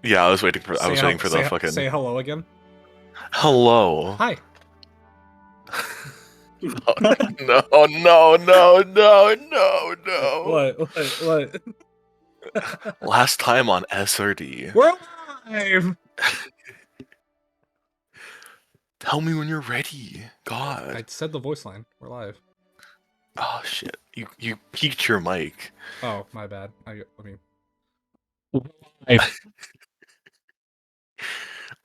Yeah, I was waiting for. I was waiting for the Say fucking hello again. hello. Hi. No, no, no, no, no, no. What? Last time on SRD. We're live! Tell me when you're ready. I God. said the voice line. We're live. Oh shit. You peaked your mic. Oh, my bad. Let me.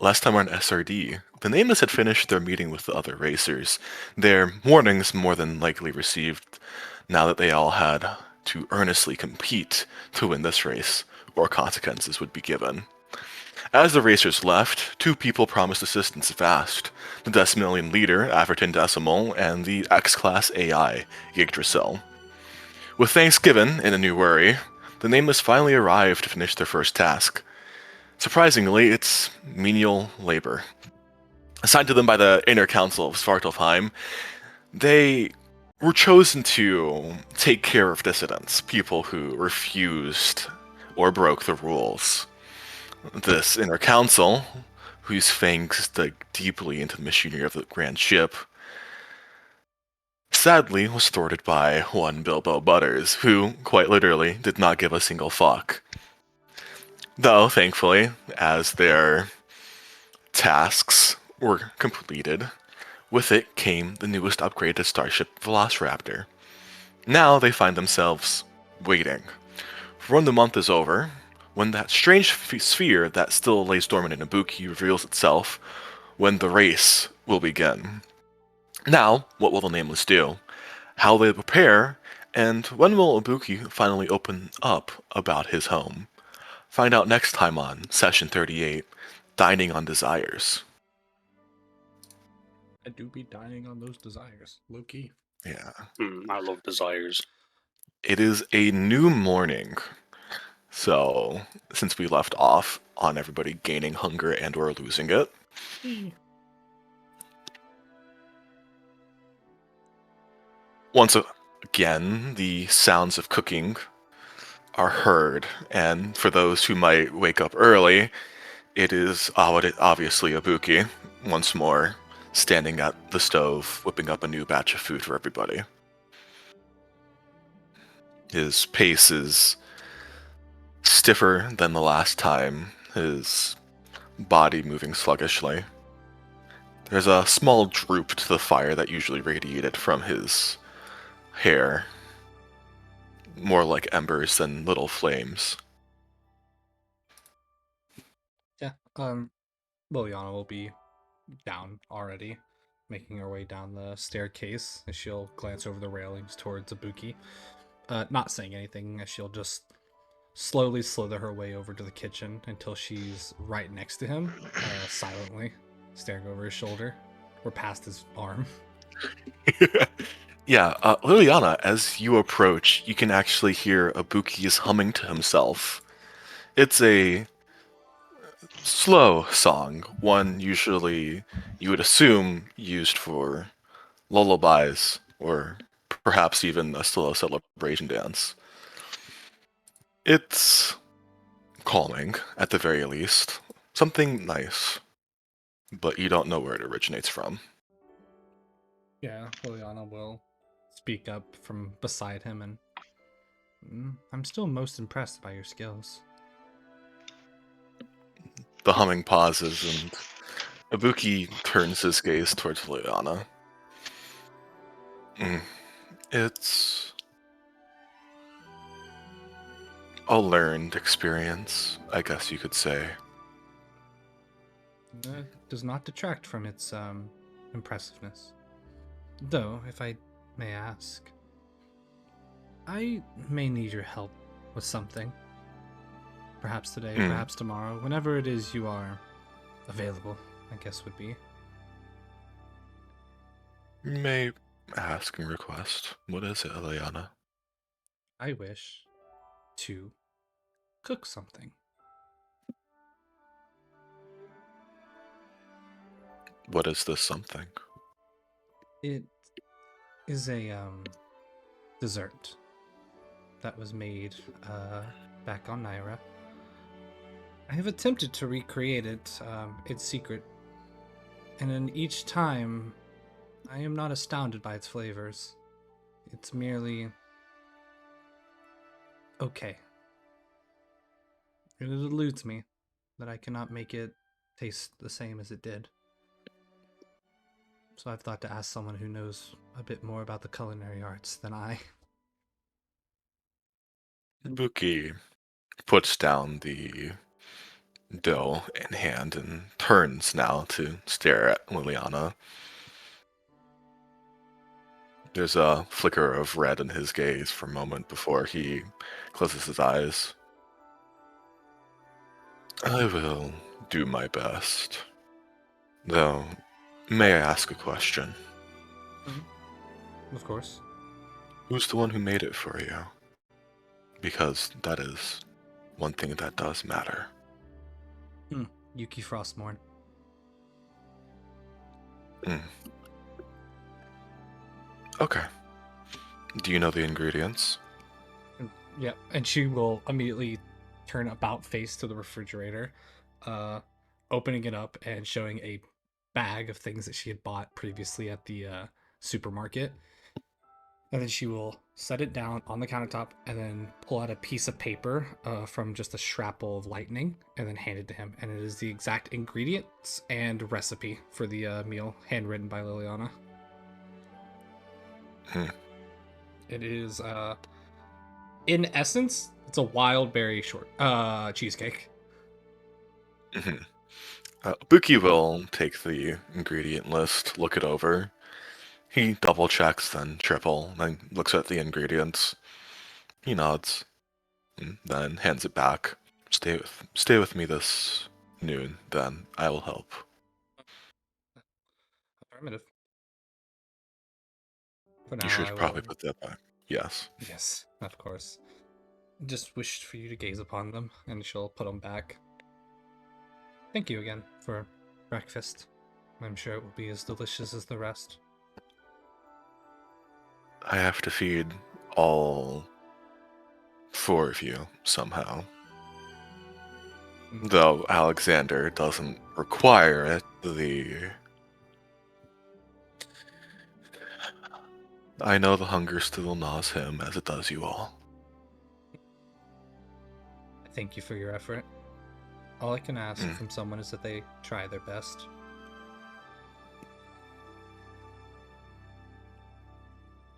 Last time on SRD, the Nameless had finished their meeting with the other racers. Their warnings more than likely received now that they all had to earnestly compete to win this race, or consequences would be given. As the racers left, two people promised assistance fast. The Decimilian Leader, Avertin Decimal, and the X-Class AI, Yggdrassil. With thanks given in a new worry, the Nameless finally arrived to finish their first task. Surprisingly, it's menial labor. Assigned to them by the Inner Council of Svartalfheim, they were chosen to take care of dissidents, people who refused or broke the rules. This Inner Council, whose fangs dug deeply into the machinery of the grand ship, sadly was thwarted by one Bilbo Butters, who, quite literally, did not give a single fuck. Though, thankfully, as their tasks were completed, with it came the newest upgrade to Starship Velociraptor. Now they find themselves waiting. For when the month is over, when that strange sphere that still lays dormant in Ibuki reveals itself, when the race will begin. Now, what will the Nameless do? How will they prepare? And when will Ibuki finally open up about his home? Find out next time on Session 38, Dining on Desires. I do be dying on those desires. Low key. Yeah. I love desires. It is a new morning. So, since we left off on everybody gaining hunger and or losing it, once again, the sounds of cooking are heard, and for those who might wake up early, it is obviously Ibuki, once more, standing at the stove, whipping up a new batch of food for everybody. His pace is stiffer than the last time, his body moving sluggishly. There's a small droop to the fire that usually radiated from his hair, more like embers than little flames. Yeah. Liliana will be down already, making her way down the staircase as she'll glance over the railings towards Ibuki. Not saying anything, as she'll just slowly slither her way over to the kitchen until she's right next to him, silently, staring over his shoulder or past his arm. Yeah, Liliana, as you approach, you can actually hear Ibuki's humming to himself. It's a slow song, one usually you would assume used for lullabies or perhaps even a slow celebration dance. It's calming, at the very least. Something nice, but you don't know where it originates from. Yeah, Liliana will speak up from beside him and I'm still most impressed by your skills. The humming pauses, and Ibuki turns his gaze towards Liliana. It's a learned experience, I guess you could say. Does not detract from its impressiveness. Though, if I may ask, I may need your help with something. Perhaps today, perhaps tomorrow, whenever it is you are available, I guess would be. You may ask and request. What is it, Eliana? I wish to cook something. What is this something? It is a dessert that was made back on Naira. I have attempted to recreate it. It's secret. And in each time, I am not astounded by its flavors. It's merely okay. It eludes me that I cannot make it taste the same as it did. So I've thought to ask someone who knows a bit more about the culinary arts than I. Ibuki puts down the dough in hand and turns now to stare at Liliana. There's a flicker of red in his gaze for a moment before he closes his eyes. I will do my best. Though, may I ask a question? Of course. Who's the one who made it for you? Because that is one thing that does matter. Yuki Frostmourne. Okay. Do you know the ingredients? Yeah, and she will immediately turn about face to the refrigerator, opening it up and showing a bag of things that she had bought previously at the supermarket. And then she will set it down on the countertop and then pull out a piece of paper from just a shrapnel of lightning and then hand it to him. And it is the exact ingredients and recipe for the meal, handwritten by Liliana. It is, in essence, it's a wild berry cheesecake. Buki will take the ingredient list, look it over. He double checks, then triple, then looks at the ingredients. He nods, and then hands it back. Stay with me this noon, then I will help. Affirmative. For You now, should I probably will. put that back. Yes. Yes, of course. Just wished for you to gaze upon them, and she'll put them back. Thank you again for breakfast. I'm sure it will be as delicious as the rest. I have to feed all four of you somehow. Though Alexander doesn't require it, I know the hunger still gnaws him as it does you all. Thank you for your effort. All I can ask from someone is that they try their best.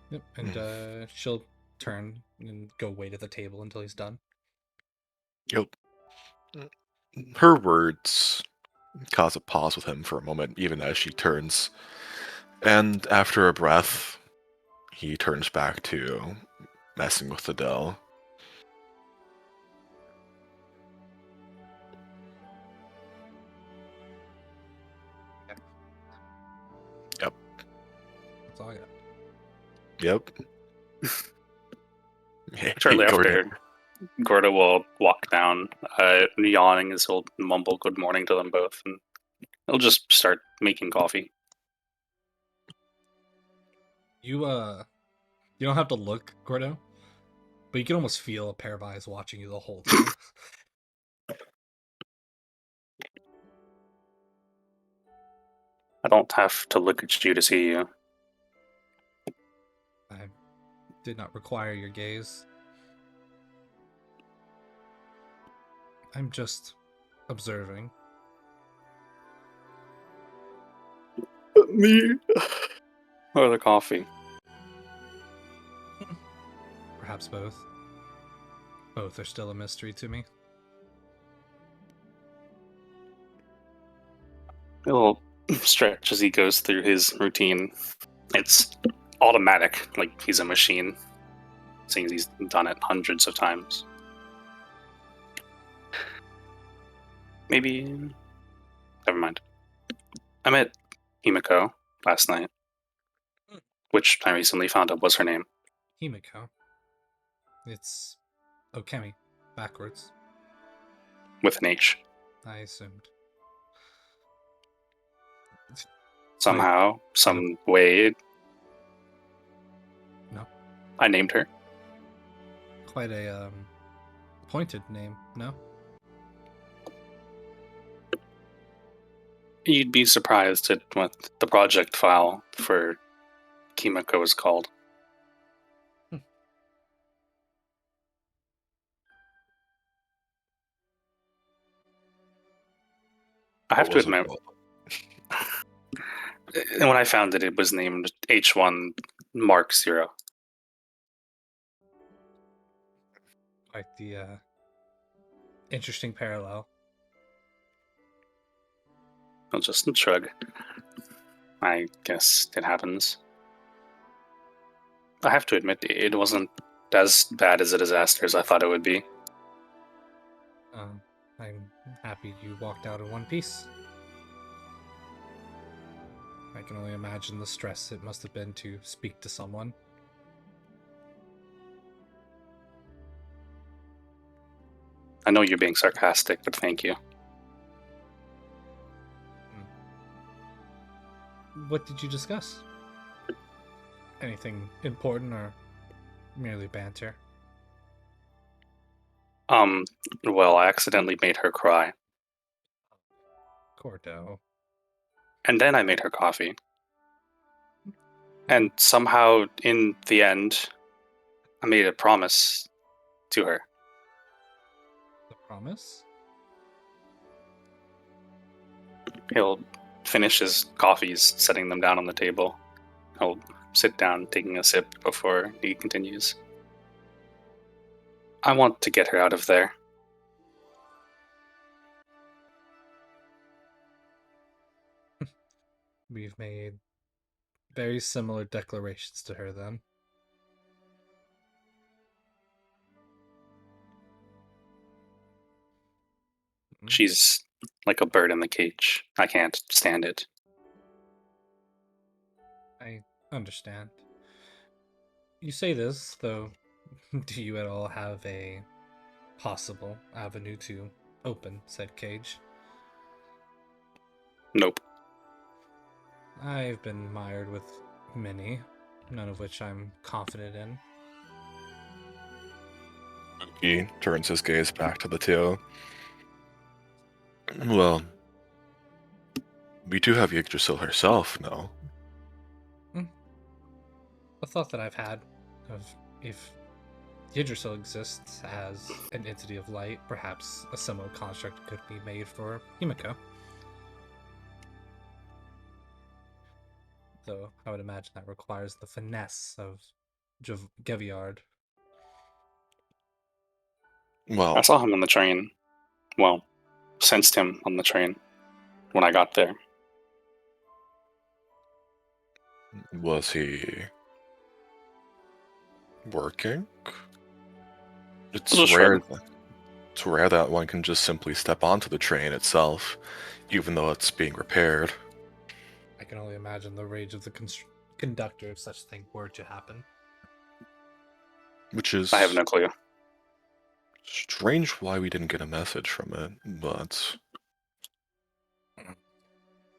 Yep, and she'll turn and go wait at the table until he's done. Yep. Her words cause a pause with him for a moment, even as she turns. And after a breath, he turns back to messing with the dough. Yep. That's all I got. Yep. Shortly Gordon. after, Gordo will walk down, yawning as he'll mumble good morning to them both, and he'll just start making coffee. You don't have to look, Gordo, but you can almost feel a pair of eyes watching you the whole time. I don't have to look at you to see you. I did not require your gaze. I'm just observing. Me? Or the coffee? Perhaps both. Both are still a mystery to me. He'll stretch as he goes through his routine. It's automatic, like he's a machine, seeing he's done it hundreds of times. Maybe... Never mind. I met Himiko last night, which I recently found out was her name. Himiko. It's Okemi, backwards. With an H. I assumed. Somehow, some way, No. I named her. Quite a pointed name, no? You'd be surprised at what the project file for Kimiko is called. I have What to was it admit, called? when I found it, it was named H1 Mark 0. Quite the interesting parallel. I'll just shrug. I guess it happens. I have to admit, it wasn't as bad as a disaster as I thought it would be. I'm happy you walked out in one piece. I can only imagine the stress it must have been to speak to someone. I know you're being sarcastic, but thank you. What did you discuss? Anything important or merely banter? Well, I accidentally made her cry. Cordo. And then I made her coffee. And somehow, in the end, I made a promise to her. The promise? He'll finish his coffees, setting them down on the table. He'll sit down, taking a sip before he continues. I want to get her out of there. We've made very similar declarations to her then. She's like a bird in the cage. I can't stand it. I understand. You say this, though, do you at all have a possible avenue to open said cage? Nope. I've been mired with many, none of which I'm confident in. He turns his gaze back to the two. Well, we do have Yggdrasil herself, no? A thought that I've had of if Yggdrasil exists as an entity of light, perhaps a similar construct could be made for Himiko. Though I would imagine that requires the finesse of Geviard. Well, I saw him on the train. Well, sensed him on the train when I got there. was he working? It's Just rare. shrug. It's rare that one can just simply step onto the train itself, even though it's being repaired. I can only imagine the rage of the conductor if such thing were to happen. Which is I have no clue. strange why we didn't get a message from it, but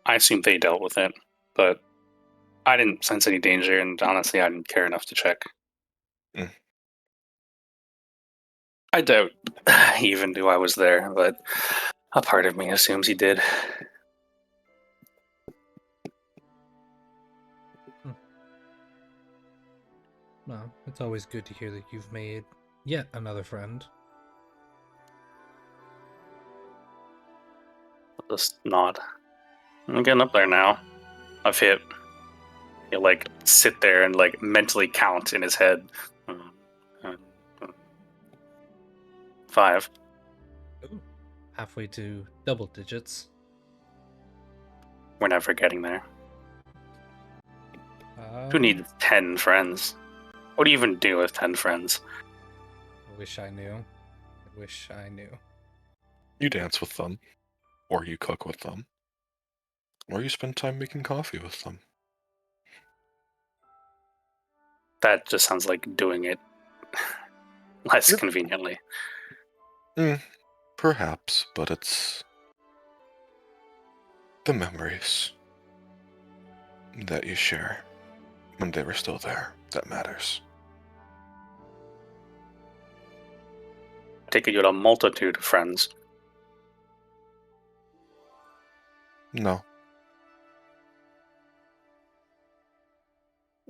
I assumed they dealt with it, but I didn't sense any danger, and honestly, I didn't care enough to check. Mm. I doubt he even knew I was there, but a part of me assumes he did. Well, it's always good to hear that you've made yet another friend. I'll just nod. I'm getting up there now. I've hit. He'll like sit there and like mentally count in his head. 5. Ooh, halfway to double digits. We're never getting there. Uh, Who needs 10 friends? What do you even do with 10 friends? I wish I knew. I wish I knew. you dance with them, or you cook with them, or you spend time making coffee with them. That just sounds like doing it less Yep. conveniently. Perhaps, but it's the memories that you share when they were still there that matters. I take it you had a multitude of friends. No,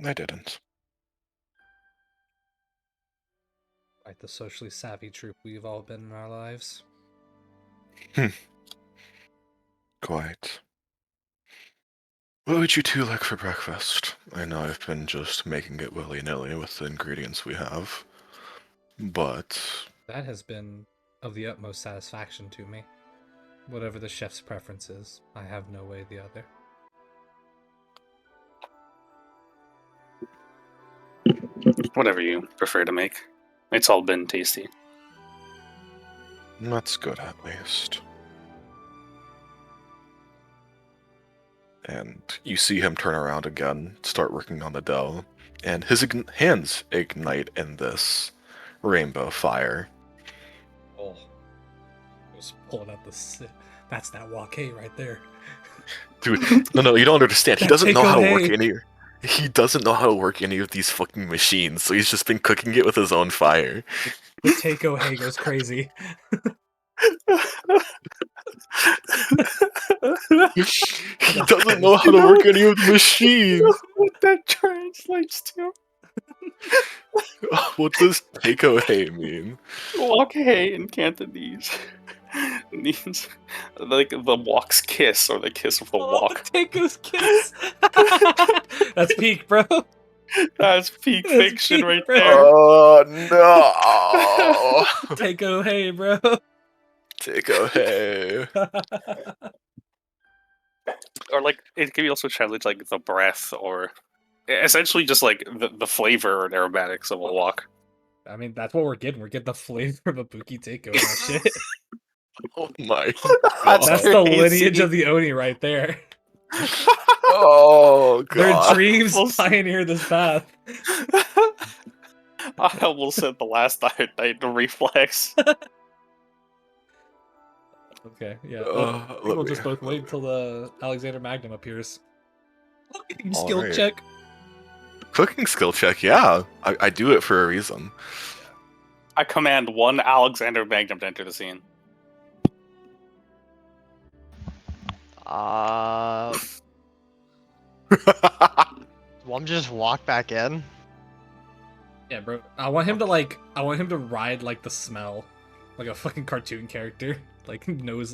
I didn't. Like the socially savvy troop we've all been in our lives. Quite. What would you two like for breakfast? I know I've been just making it willy-nilly with the ingredients we have, but That has been of the utmost satisfaction to me. Whatever the chef's preference is, I have no way the other. Whatever you prefer to make. It's all been tasty. that's good at least. And you see him turn around again, start working on the dough, and his hands ignite in this rainbow fire. Oh. Just pulling out that's that wok right there. Dude, no, you don't understand. He That doesn't know how to takeaway. work any. He doesn't know how to work any of these fucking machines, so he's just been cooking it with his own fire. The takeaway goes crazy. He doesn't know how to work any of the machines. What that translates to? What does takeaway mean? Okay in Cantonese means like the walk's kiss or the kiss of the walk. Takeo's kiss. That's peak, bro. That's peak That's fiction peak, right bro. there. Oh no! Takeo, hey, bro. Takeaway. Or like it can be also translated like the breath or essentially just like the flavor and aromatics of a walk. I mean, that's what we're getting. We're getting the flavor of Ibuki Takeo and that shit. Oh my That's That's god. the crazy. lineage of the Oni right there. Oh Their god. dreams Well, pioneer this path. I almost said the last Titan reflex. Okay, yeah. Well, I think we'll let just me- both wait until the Alexander Magnum appears. All Skill right. check. Cooking skill check, yeah. I do it for a reason. I command one Alexander Magnum to enter the scene. Want me to just walk back in? Yeah, bro. I want him to ride like the smell, like a fucking cartoon character, like knows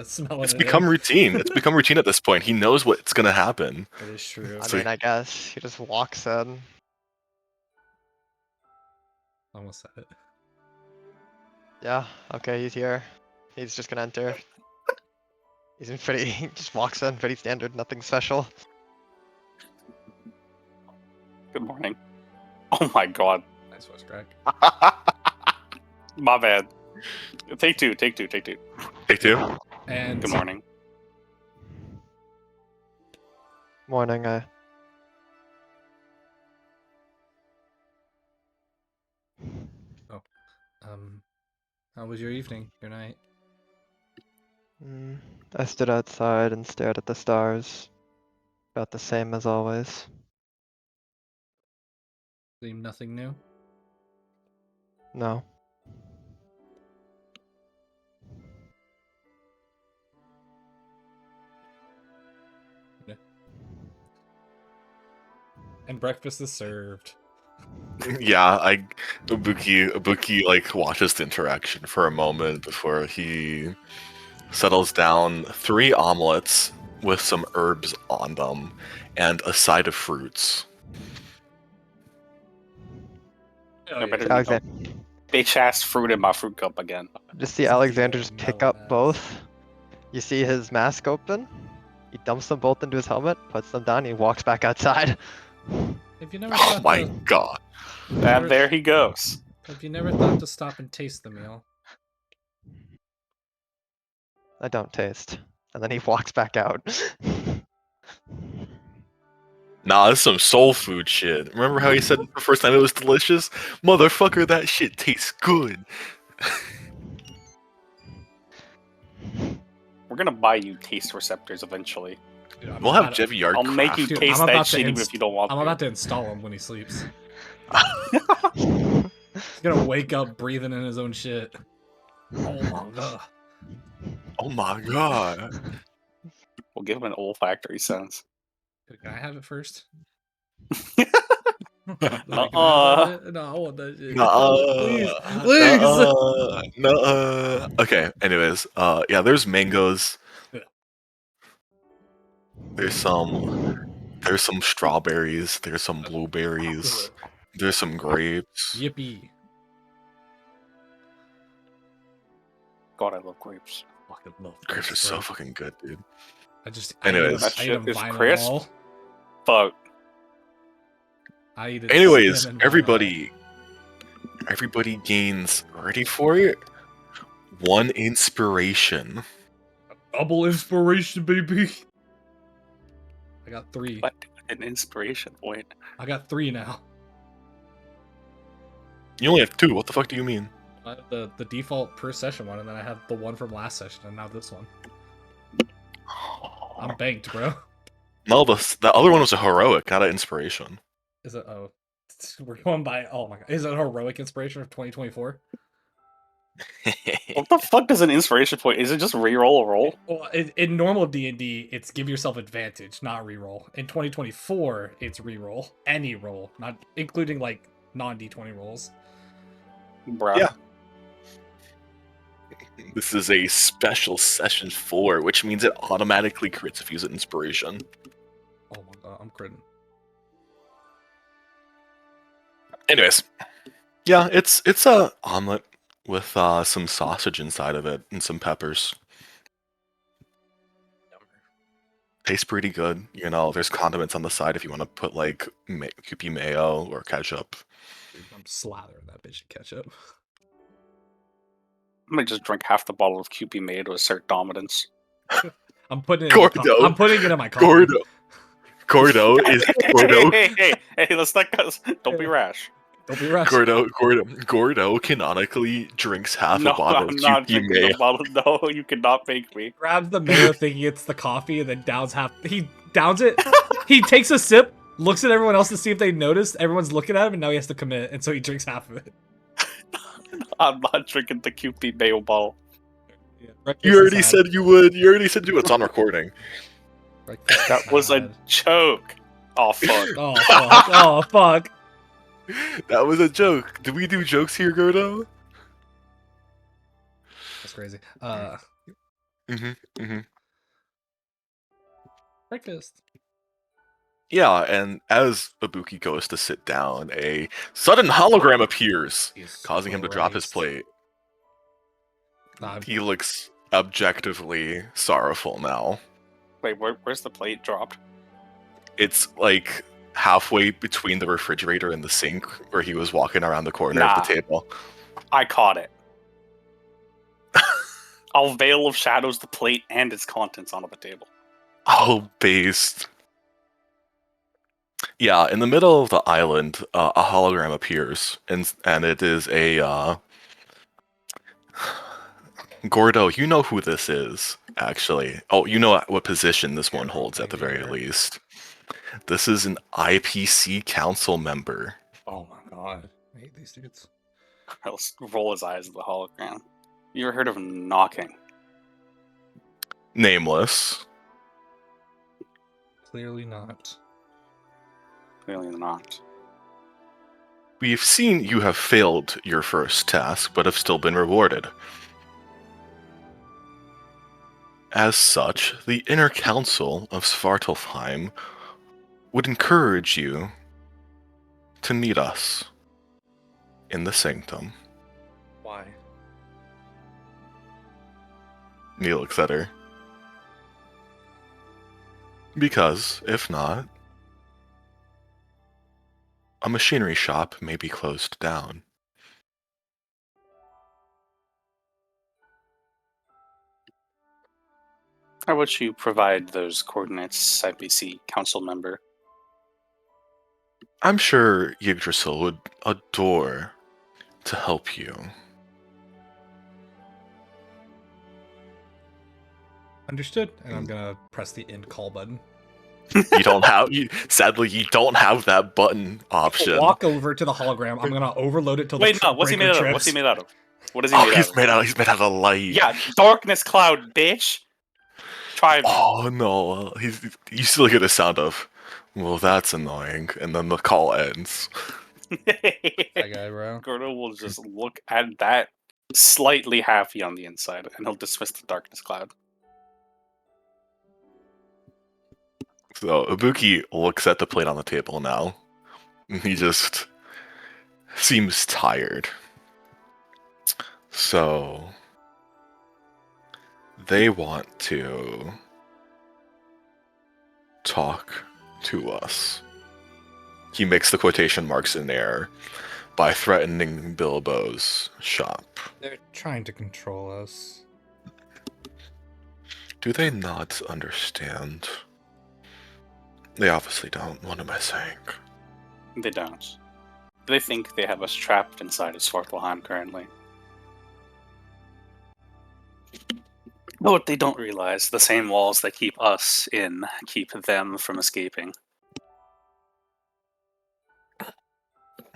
smell. It's become routine. It's become routine at this point. He knows what's gonna happen. That is true. I So- mean, I guess he just walks in. Almost said it. Yeah, okay, he's here. He's just gonna enter. He's in pretty. He just walks in, pretty standard, nothing special. Good morning. Oh my god. Nice voice crack. My bad. Take two. Take two. And Good morning. Morning, how was your evening, your night? I stood outside and stared at the stars. About the same as always. Seemed nothing new. No. And breakfast is served. Yeah, Ibuki like watches the interaction for a moment before he settles down 3 omelets with some herbs on them and a side of fruits. I better Alexander, bitch ass fruit in my fruit cup again. just see Such a Alexander just pick melon up ass. both. You see his mask open. He dumps them both into his helmet, puts them down, he walks back outside. If you never Oh thought my to, god. And there he goes. if you never thought to stop and taste the meal, I don't taste. And then he walks back out. Nah, this is some soul food shit. Remember how he said the first time it was delicious? Motherfucker, that shit tastes good. We're gonna buy you taste receptors eventually. dude, I'm We'll have about- Jevy Yard I'll make you craft Dude, taste I'm that about to shit even inst- if you don't want I'm to. about to install him when he sleeps. He's gonna wake up breathing in his own shit. Oh my god. Oh my god. We'll give him an olfactory sense. Can I have it first? Nuh-uh. No, I want that shit. Nuh-uh. Please, please. Nuh-uh. Nuh-uh. Okay, anyways, yeah, there's mangoes. There's some strawberries, there's some blueberries, there's some grapes. Yippee. God, I love grapes. Fucking love Grapes are so bro. fucking good, dude. I just Anyways. That I eat shit them is vinyl crisp. all. Fuck. I eat it. Anyways, skim and everybody gains, ready for it? 1 inspiration. vinyl. Double inspiration, baby. I got 3. What an inspiration point. I got 3 now. You only have 2. What the fuck do you mean? I have the default per session one, and then I have the one from last session, and now this one. I'm banked, bro. No, the other one was a heroic, not an inspiration. Is it? Oh, we're going by. Oh my god, is it a heroic inspiration of 2024? What the fuck does an inspiration point? Is it just reroll a roll? Well, in normal D&D, it's give yourself advantage, not reroll. In 2024, it's reroll any roll, not including like non D20 rolls. Bruh. Yeah. This is a special session 4, which means it automatically crits if you use an inspiration. Oh my god, I'm critting. Anyways, yeah, it's a omelet with some sausage inside of it and some peppers. Tastes pretty good. You know, there's condiments on the side if you want to put like Kewpie mayo or ketchup. I'm slathering that bitch in ketchup. I might just drink half the bottle of Kewpie mayo to assert dominance. I'm putting it. Gordo. I'm putting it in my coffee. Gordo is Gordo. Hey, let's not go. Don't be rash. Don't be rushed. Gordo canonically drinks half No, a bottle I'm of not Kewpie drinking mayo. the bottle. No, you cannot make me. Grabs the mayo thinking it's the coffee and then downs half. He downs it. He takes a sip, looks at everyone else to see if they notice. Everyone's looking at him, and now he has to commit, and so he drinks half of it. I'm not drinking the Kewpie mayo bottle. Yeah, You already said you would. You already said you would. It's on recording. That was a joke. Oh fuck. Oh fuck! Oh fuck! That was a joke. Do we do jokes here, Gordo? That's crazy. Breakfast. Yeah, and as Ibuki goes to sit down, a sudden hologram appears, causing him to drop his plate. He looks objectively sorrowful now. Wait, where's the plate dropped? It's like halfway between the refrigerator and the sink, where he was walking around the corner of the table. I caught it. I'll veil of shadows the plate and its contents onto the table. Oh, based. Yeah, in the middle of the island, a hologram appears, and it is a Gordo, you know who this is, actually. Oh, you know what position this one holds at the very least. This is an IPC council member. Oh my god. I hate these dudes. I'll roll his eyes at the hologram. You ever heard of knocking? Nameless. Clearly not. Clearly not. We've seen you have failed your first task, but have still been rewarded. As such, the Inner Council of Svartalfheim would encourage you to meet us in the Sanctum. Why? Neil looks at her. Because, if not, a machinery shop may be closed down. How about you provide those coordinates, IPC council member? I'm sure Yggdrassil would adore to help you. Understood. And I'm gonna press the end call button. You don't have. Sadly, you don't have that button option. Walk over to the hologram. I'm gonna overload it till Wait, the no. What's he made out of? What's he made out of? What is he Oh, made out of? he's made out of light. Yeah, darkness cloud, bitch. Try me. Oh no, you still get the sound of. Well, that's annoying. And then the call ends. That guy, bro. Gordo will just look at that slightly happy on the inside, and he'll dismiss the darkness cloud. So Ibuki looks at the plate on the table now. He just seems tired. So they want to talk to us. He makes the quotation marks in there by threatening Bilbo's shop. They're trying to control us. Do they not understand? They obviously don't. What am I saying? They don't. They think they have us trapped inside of Svartalfheim currently. But what they don't realize, the same walls that keep us in keep them from escaping.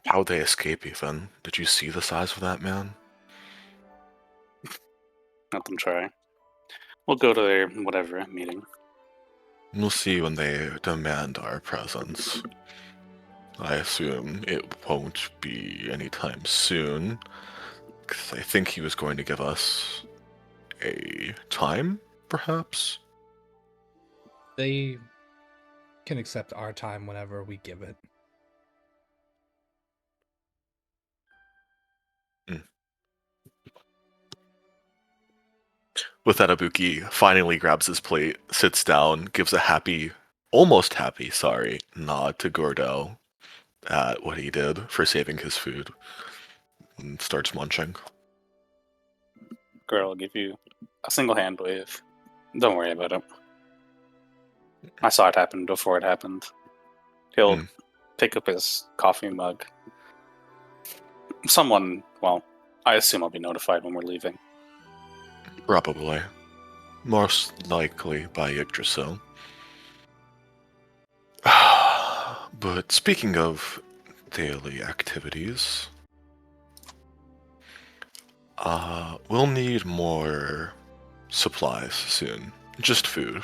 How'd they escape even? Did you see the size of that man? Let them try. We'll go to their whatever meeting. We'll see when they demand our presence. I assume it won't be anytime soon, because I think he was going to give us a time, perhaps? They can accept our time whenever we give it. With that, Ibuki finally grabs his plate, sits down, gives a happy, almost happy, sorry, nod to Gordo at what he did for saving his food, and starts munching. Girl, I'll give you a single hand wave. Don't worry about it. I saw it happen before it happened. He'll pick up his coffee mug. Someone, well, I assume I'll be notified when we're leaving. Probably. Most likely by Yggdrasil. But speaking of daily activities, we'll need more supplies soon. Just food.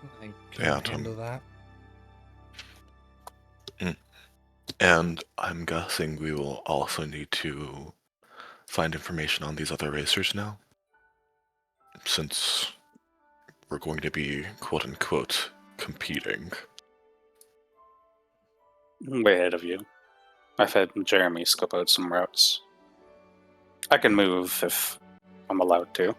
I think can Yeah, handle that. And I'm guessing we will also need to find information on these other racers now. Since we're going to be quote unquote competing. Way ahead of you. I've had Jeremy scope out some routes. I can move if I'm allowed to.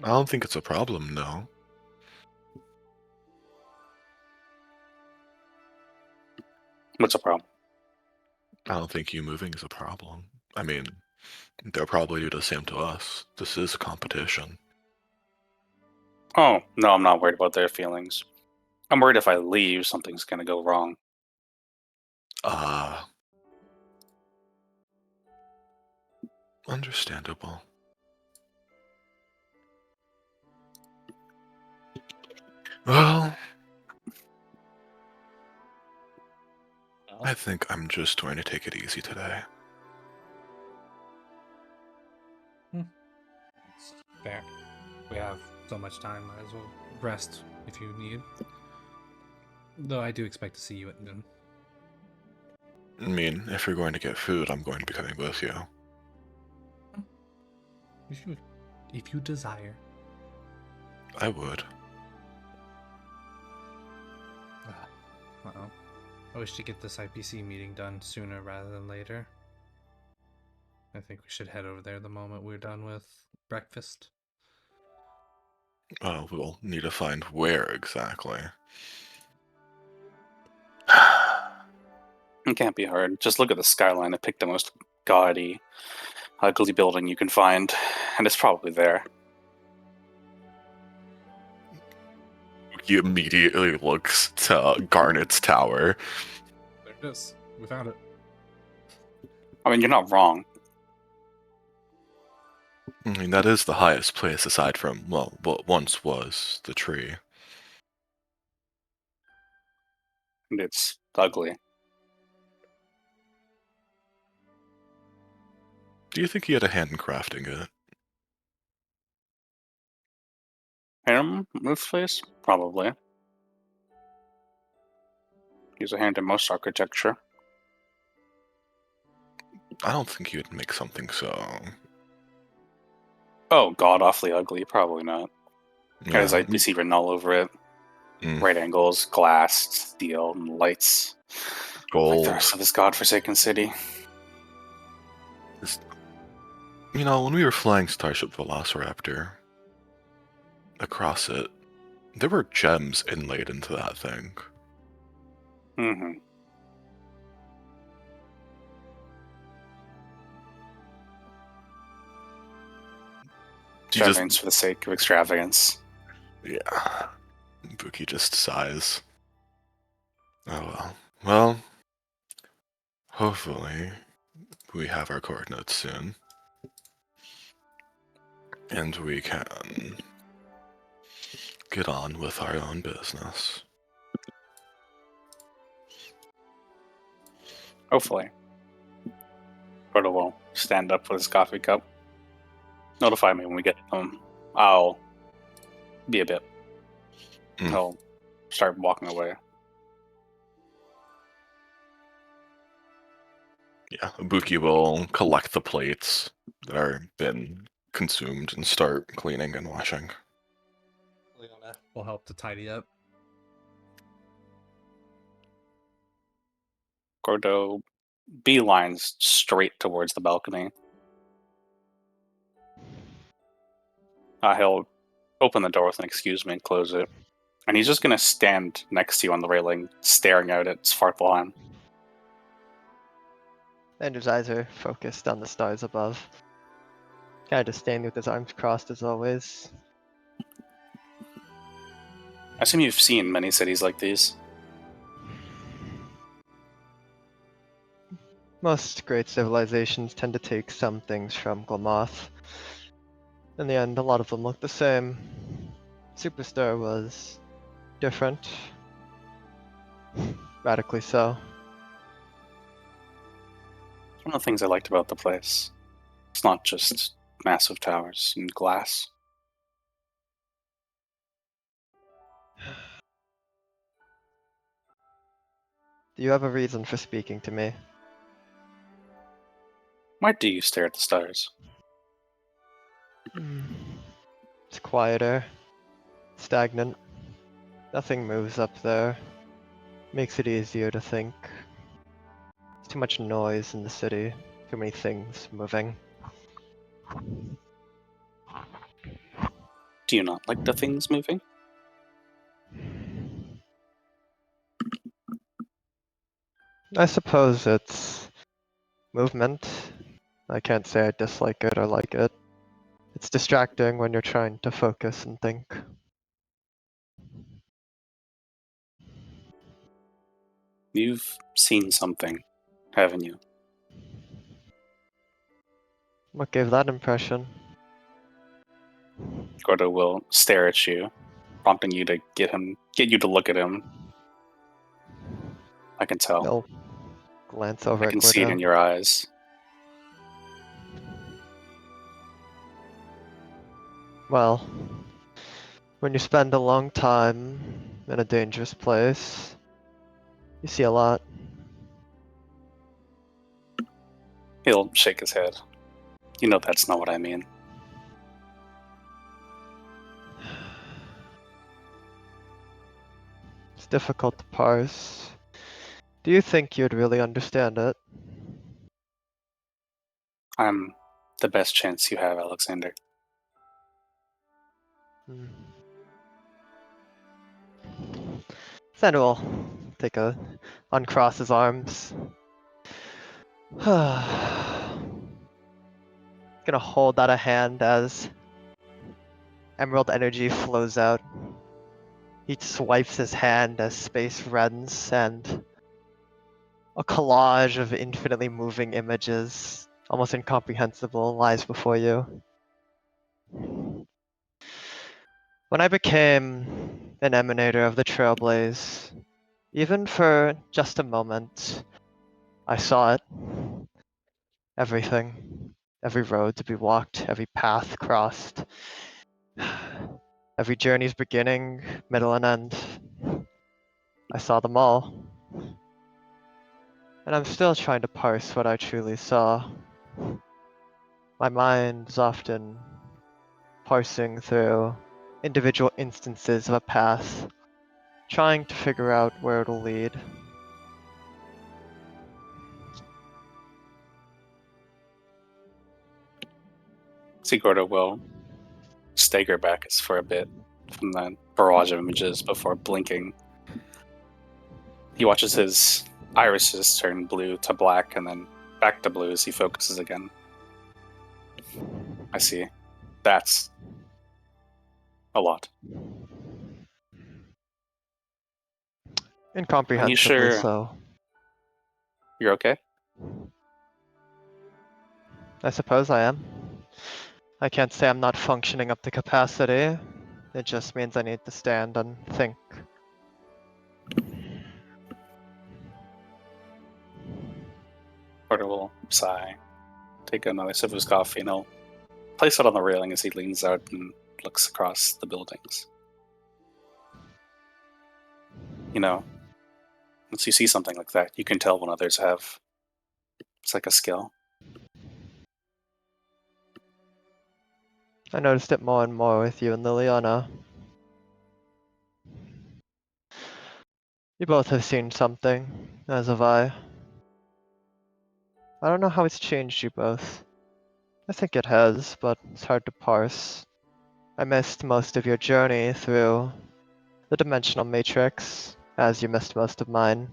I don't think it's a problem, no. What's the problem? I don't think you moving is a problem. I mean, they'll probably do the same to us. This is a competition. Oh, no, I'm not worried about their feelings. I'm worried if I leave, something's gonna go wrong. Understandable. Well, I think I'm just going to take it easy today. It's fair. We have so much time, might as well rest if you need. Though I do expect to see you at noon. I mean, if you're going to get food, I'm going to be coming with you. If you desire. I would. Uh-oh. I wish to get this IPC meeting done sooner rather than later. I think we should head over there the moment we're done with breakfast. We'll need to find where exactly. It can't be hard. Just look at the skyline and pick the most gaudy, ugly building you can find, and it's probably there. He immediately looks to Garnet's tower. There it is. We found it. I mean, you're not wrong. I mean, that is the highest place aside from, well, what once was the tree. And it's ugly. Do you think he had a hand in crafting it? Him, Moveface? Probably. He's a hand in most architecture. I don't think he would make something so. Oh, god awfully ugly. Probably not. Yeah. Because I see written all over it. Mm. Right angles, glass, steel, and lights. Like the Gold. rest of this godforsaken city. You know, when we were flying Starship Velociraptor, across it, there were gems inlaid into that thing. Mm-hmm. Extravagance for the sake of extravagance. Yeah. Ibuki just sighs. Oh well. Well, hopefully we have our coordinates soon. And we can get on with our own business. Hopefully. Proto will stand up with his coffee cup. Notify me when we get home. I'll be a bit. He'll start walking away. Yeah, Ibuki will collect the plates that are been consumed and start cleaning and washing. Leona will help to tidy up. Gordo beelines straight towards the balcony. He'll open the door with an excuse me and close it. And he's just going to stand next to you on the railing, staring out at Svartalfheim. And his eyes are focused on the stars above. Kind of just standing with his arms crossed as always. I assume you've seen many cities like these. Most great civilizations tend to take some things from Glamoth. In the end, a lot of them look the same. Superstar was different. Radically so. One of the things I liked about the place. It's not just massive towers and glass. Do you have a reason for speaking to me? Why do you stare at the stars? It's quieter. Stagnant. Nothing moves up there. Makes it easier to think. There's too much noise in the city. Too many things moving. Do you not like the things moving? I suppose it's movement. I can't say I dislike it or like it. It's distracting when you're trying to focus and think. You've seen something, haven't you? What gave that impression? Gordo will stare at you, prompting you to get you to look at him. I can tell. He'll glance over I at can see it in Gordo. your eyes. Well, when you spend a long time in a dangerous place, you see a lot. He'll shake his head. You know that's not what I mean. It's difficult to parse. Do you think you'd really understand it? I'm the best chance you have, Alexander. Then we'll uncross his arms. Gonna hold out a hand as emerald energy flows out. He swipes his hand as space rends and a collage of infinitely moving images, almost incomprehensible, lies before you. When I became an emanator of the Trailblaze, even for just a moment, I saw it. Everything. every road to be walked, every path crossed, every journey's beginning, middle, and end. I saw them all. And I'm still trying to parse what I truly saw. My mind is often parsing through individual instances of a path, trying to figure out where it'll lead. Sigurda will stagger back for a bit from the barrage of images before blinking. He watches his irises turn blue to black and then back to blue as he focuses again. I see. That's a lot. Incomprehensibly sure? so. You're okay? I suppose I am. I can't say I'm not functioning up to capacity. It just means I need to stand and think. Porter will sigh, take another sip of his coffee, and he'll place it on the railing as he leans out and looks across the buildings. You know, once you see something like that, you can tell when others have. It's like a skill. I noticed it more and more with you and Liliana. You both have seen something, as have I. I don't know how it's changed you both. I think it has, but it's hard to parse. I missed most of your journey through the dimensional matrix, as you missed most of mine.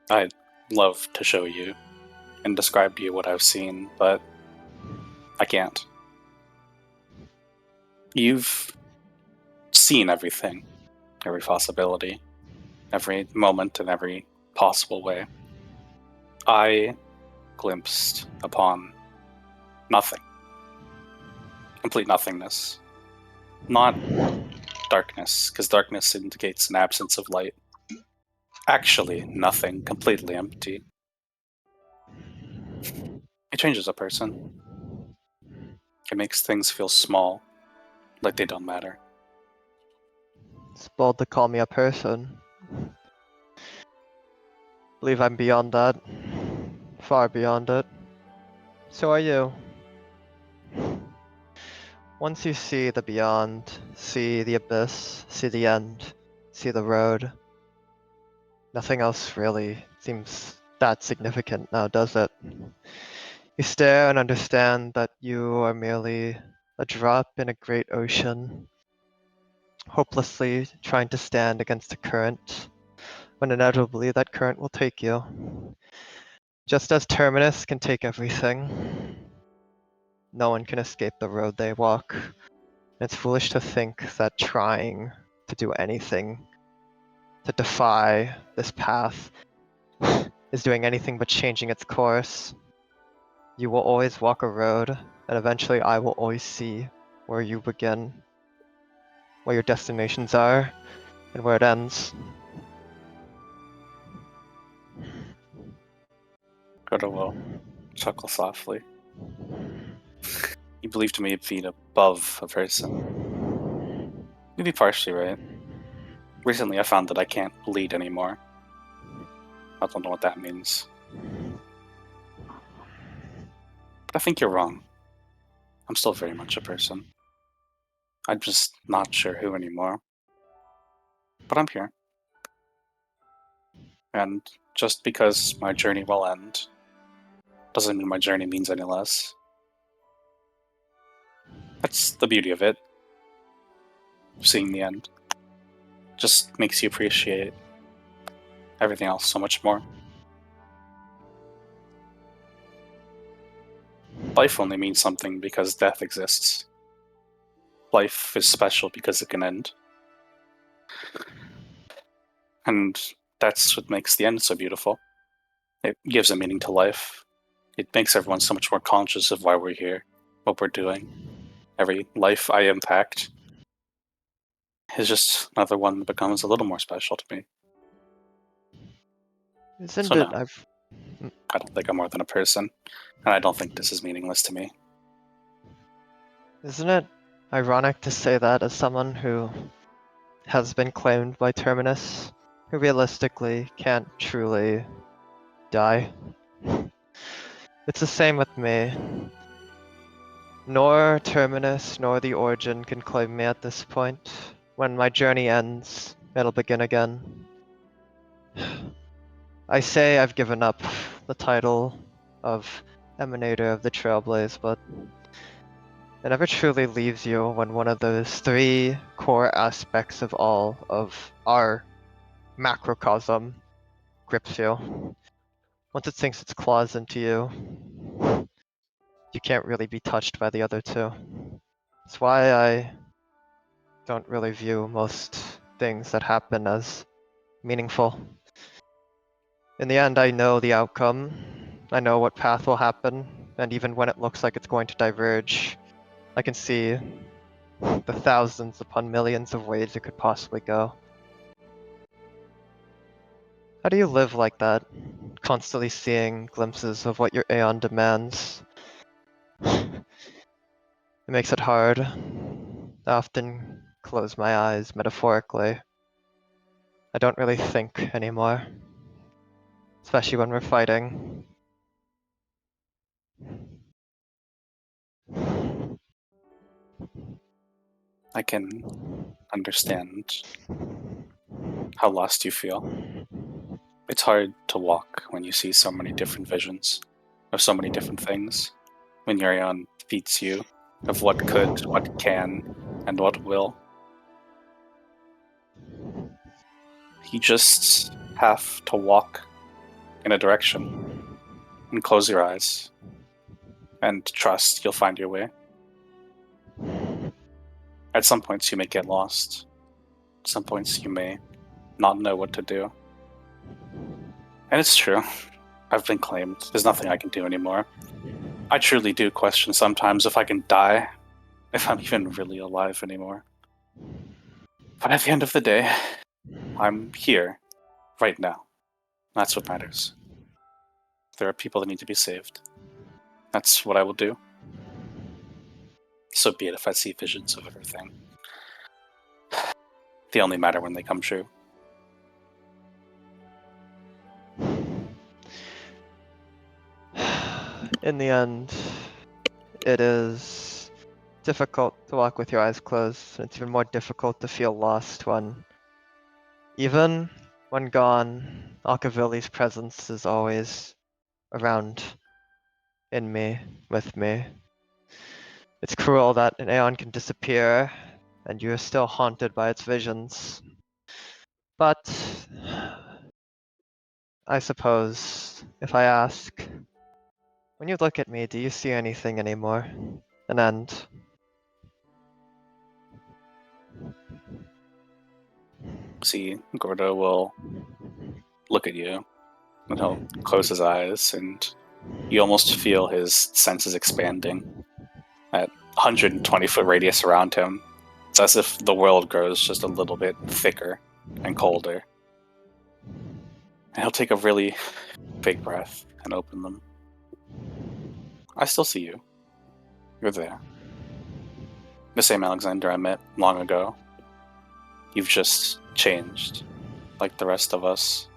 I'd love to show you and describe to you what I've seen, but I can't. You've seen everything, every possibility, every moment in every possible way. I glimpsed upon nothing. Complete nothingness. Not darkness, because darkness indicates an absence of light. Actually, nothing. Completely empty. It changes a person. It makes things feel small, like they don't matter. It's bold to call me a person. Believe I'm beyond that. Far beyond it. So are you. Once you see the beyond, see the abyss, see the end, see the road, nothing else really seems that significant now, does it? You stare and understand that you are merely a drop in a great ocean, hopelessly trying to stand against a current, when inevitably that current will take you. Just as Terminus can take everything, no one can escape the road they walk. It's foolish to think that trying to do anything to defy this path is doing anything but changing its course. You will always walk a road, and eventually I will always see where you begin, where your destinations are, and where it ends. Goda will chuckle softly. You believe to me being above a person. You'd be partially right. Recently I found that I can't lead anymore. I don't know what that means. But I think you're wrong. I'm still very much a person. I'm just not sure who anymore. But I'm here. And just because my journey will end, doesn't mean my journey means any less. That's the beauty of it. Seeing the end. Just makes you appreciate everything else so much more. Life only means something because death exists. Life is special because it can end. And that's what makes the end so beautiful. It gives a meaning to life. It makes everyone so much more conscious of why we're here, what we're doing. Every life I impact is just another one that becomes a little more special to me. Isn't So it? no. I don't think I'm more than a person, and I don't think this is meaningless to me. Isn't it ironic to say that as someone who has been claimed by Terminus, who realistically can't truly die? It's the same with me. Nor Terminus nor the Origin can claim me at this point. When my journey ends, it'll begin again. I say I've given up the title of Emanator of the Trailblaze, but it never truly leaves you when one of those three core aspects of all of our macrocosm grips you. Once it sinks its claws into you, you can't really be touched by the other two. That's why I don't really view most things that happen as meaningful. In the end, I know the outcome. I know what path will happen, and even when it looks like it's going to diverge, I can see the thousands upon millions of ways it could possibly go. How do you live like that? Constantly seeing glimpses of what your Aeon demands. It makes it hard. I often close my eyes metaphorically. I don't really think anymore. Especially when we're fighting. I can understand how lost you feel. It's hard to walk when you see so many different visions of so many different things. When Yurion feeds you of what could, what can, and what will. You just have to walk in a direction and close your eyes and trust you'll find your way. At some points you may get lost. At some points you may not know what to do. And it's true. I've been claimed. There's nothing I can do anymore. I truly do question sometimes if I can die, if I'm even really alive anymore. But at the end of the day, I'm here, right now. That's what matters. There are people that need to be saved. That's what I will do. So be it if I see visions of everything. They only matter when they come true. In the end, it is difficult to walk with your eyes closed. It's even more difficult to feel lost when, even when gone, Akavilli's presence is always around, in me, with me. It's cruel that an Aeon can disappear, and you are still haunted by its visions. But I suppose, if I ask, when you look at me, do you see anything anymore? An end? See, Gordo will look at you, and he'll close his eyes, and you almost feel his senses expanding at 120-foot radius around him. It's as if the world grows just a little bit thicker and colder. And he'll take a really big breath and open them. I still see you. You're there. The same Alexander I met long ago. You've just changed, like the rest of us.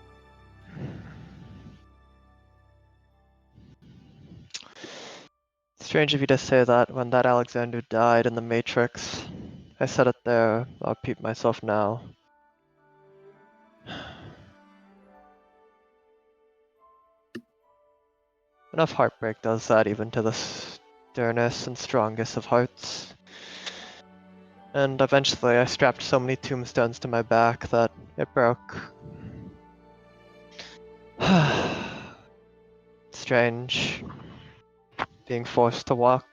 Strange of you to say that when that Alexander died in the Matrix. I said it there, I'll repeat myself now. Enough heartbreak does that even to the sternest and strongest of hearts. And eventually I strapped so many tombstones to my back that it broke. Strange. Being forced to walk.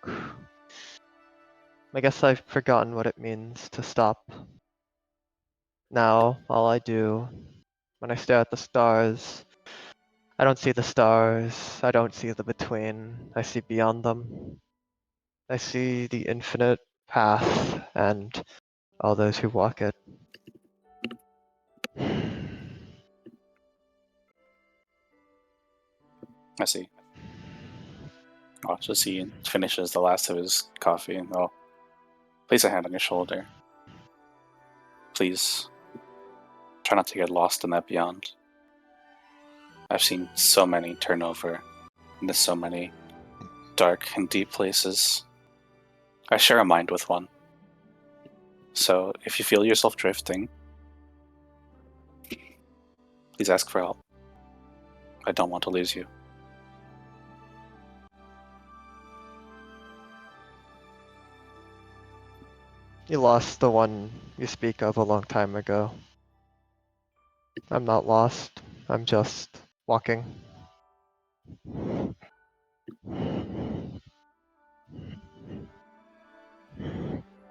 I guess I've forgotten what it means to stop. Now, all I do, when I stare at the stars, I don't see the stars, I don't see the between, I see beyond them. I see the infinite path and all those who walk it. I see. Watch as he finishes the last of his coffee, and I'll place a hand on your shoulder. Please, try not to get lost in that beyond. I've seen so many turnover into so many dark and deep places. I share a mind with one. So if you feel yourself drifting, please ask for help. I don't want to lose you. You lost the one you speak of a long time ago. I'm not lost. I'm just walking.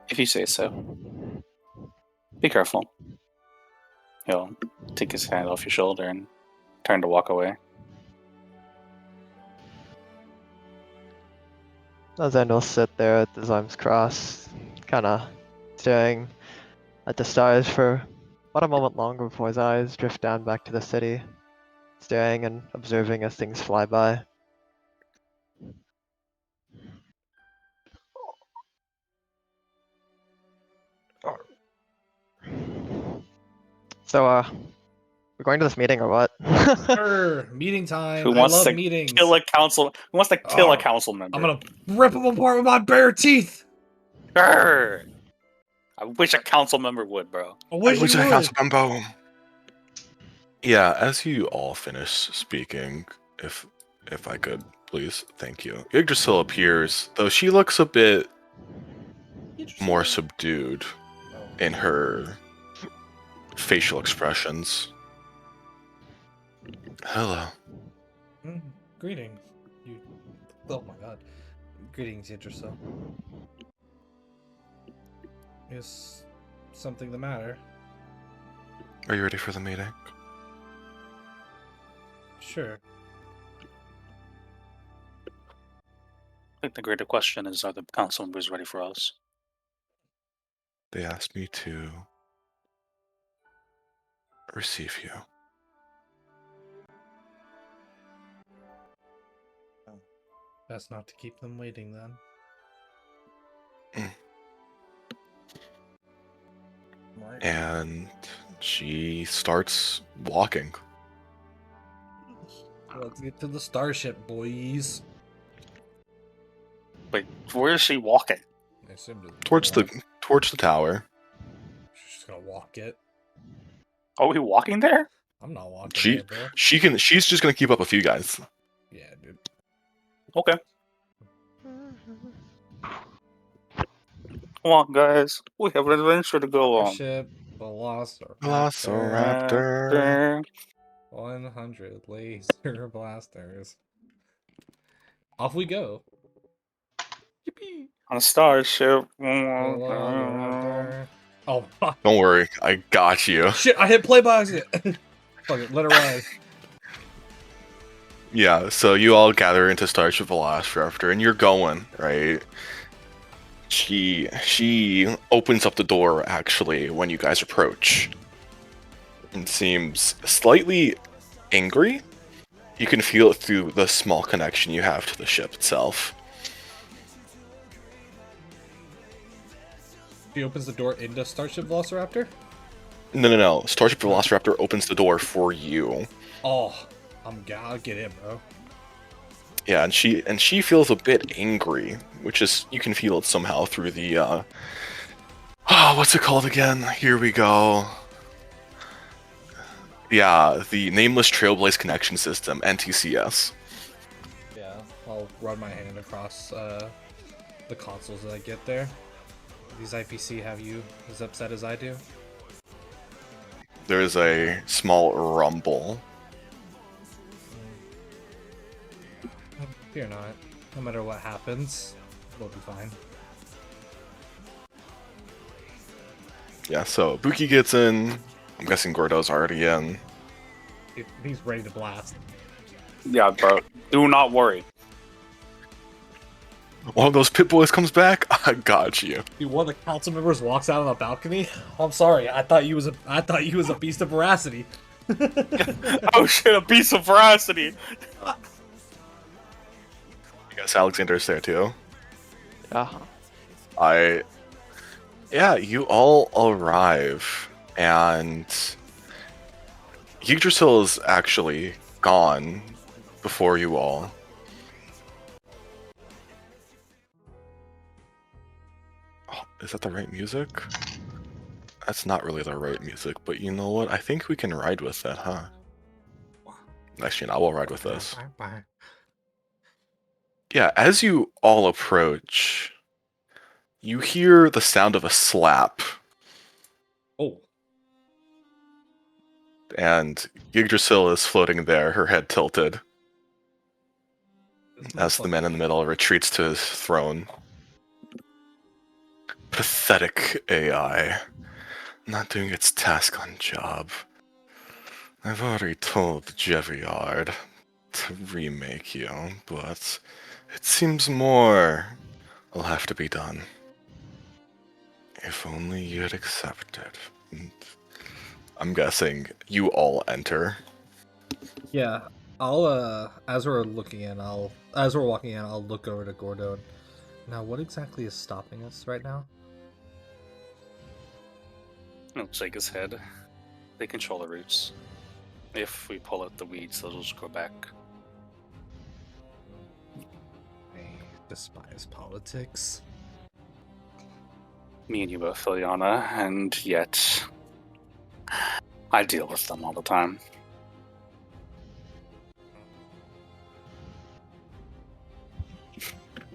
If you say so. Be careful. He'll take his hand off your shoulder and turn to walk away. Zen will sit there with his arms crossed, kinda staring at the stars for about a moment longer before his eyes drift down back to the city, staring and observing as things fly by. So, we're going to this meeting or what? Meeting time. Who I wants love to meetings. kill a council? Who wants to kill a Oh, council member? I'm gonna rip them apart with my bare teeth. Grr. I wish a council member would, bro. I wish Which you I would. got Bumbo. Yeah, as you all finish speaking, if I could, please, thank you. Yggdrasil appears, though she looks a bit more subdued in her facial expressions. Hello. Greetings. You. Oh my god. Greetings, Yggdrasil. Is something the matter? Are you ready for the meeting? Sure. I think the greater question is, are the council members ready for us? They asked me to receive you. Best not to keep them waiting then. Right. And she starts walking. Let's get to the starship, boys. Wait, where is she walking? I assume Towards the tower. She's just gonna walk it. Are we walking there? I'm not walking She it, bro. she's just gonna keep up a few guys. Yeah, dude. Okay. Come on, guys. We have an adventure to go on. Starship Velocirpator. Velociraptor. 100 laser blasters. Off we go. Yippee! On a starship. Velociraptor. Oh, fuck. Don't worry, I got you. Shit, I hit play by accident. Fuck it, let it ride. Yeah, so you all gather into Starship Velociraptor, and you're going, right? She opens up the door, actually, when you guys approach. And seems slightly angry. You can feel it through the small connection you have to the ship itself. She opens the door into Starship Velociraptor? No. Starship Velociraptor opens the door for you. Oh, I'll get in, bro. Yeah, and she feels a bit angry, which is, you can feel it somehow through the what's it called again? Here we go. Yeah, the Nameless Trailblaze Connection System, NTCS. Yeah, I'll run my hand across the consoles that I get there. These IPC have you as upset as I do? There is a small rumble. Fear not. No matter what happens, we'll be fine. Yeah, so Ibuki gets in. I'm guessing Gordo's already in. He's ready to blast. Yeah, bro. Do not worry. One of those pit boys comes back. I got you. Dude, one of the council members walks out on the balcony. I'm sorry. I thought you was a beast of veracity. Oh shit! A piece of veracity. I guess Alexander's there too. Uh-huh. Yeah, you all arrive, and Yggdrasil is actually gone before you all. Oh, is that the right music? That's not really the right music, but you know what? I think we can ride with that, huh? Actually, I will ride with this. Yeah, as you all approach, you hear the sound of a slap, Oh, and Yggdrasil is floating there, her head tilted, this as the man in the motherfucker- middle retreats to his throne. Pathetic AI. Not doing its task on job. I've already told Jeviard to remake you, but it seems more will have to be done. If only you'd accepted. I'm guessing you all enter. Yeah, I'll as we're walking in, I'll look over to Gordo. Now, what exactly is stopping us right now? He'll shake his head. They control the roots. If we pull out the weeds, they'll just grow back. I despise politics. Me and you both, Filiana, and yet I deal with them all the time.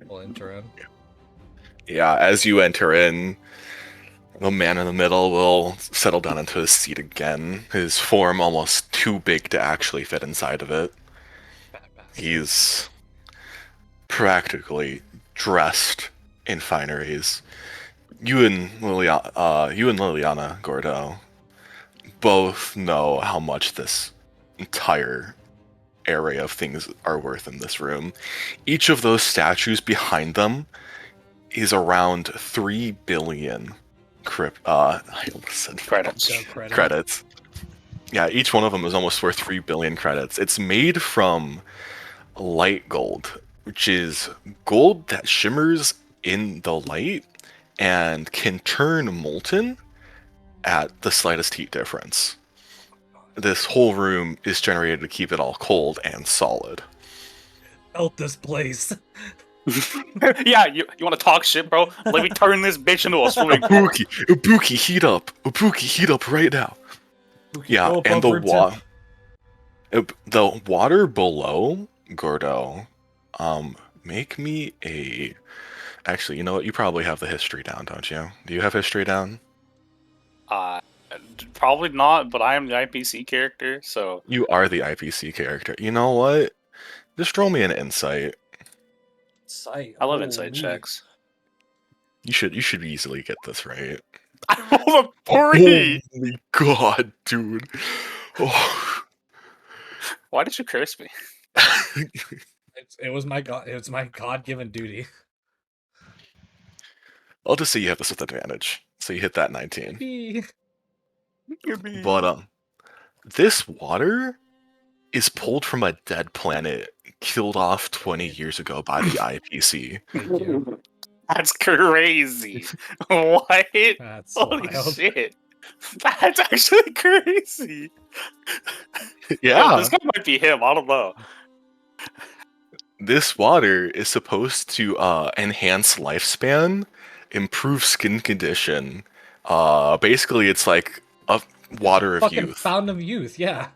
We'll enter in. Yeah, as you enter in, the man in the middle will settle down into his seat again, his form almost too big to actually fit inside of it. He's practically dressed in fineries. You and Liliana Gordo both know how much this entire area of things are worth in this room. Each of those statues behind them is around 3 billion I almost said Credits. Go credit. credits. Yeah, each one of them is almost worth 3 billion credits. It's made from light gold, which is gold that shimmers in the light and can turn molten at the slightest heat difference. This whole room is generated to keep it all cold and solid. Melt this place. Yeah, you want to talk shit, bro? Let me turn this bitch into a swimming pool. Ibuki, heat up! Ibuki, heat up right now! Yeah, Go and above room the water below Gordo, make me a. Actually, you know what? You probably have the history down, don't you? Do you have history down? Uh, Probably not, but I am the IPC character, so You are the IPC character. You know what? Just roll me an insight. Sight. I love insight checks. You should easily get this right. I rolled a 3! Holy God, dude. Oh. Why did you curse me? It was my god. It was my god-given duty. I'll just say you have this with advantage. So you hit that 19. Yippee. But this water is pulled from a dead planet killed off 20 years ago by the IPC. Thank you. That's crazy. What? That's Holy wild. shit. That's actually crazy. Yeah. This guy might be him. I don't know. This water is supposed to enhance lifespan, improve skin condition. Basically, it's like a water of Fucking youth. fountain of youth. Yeah.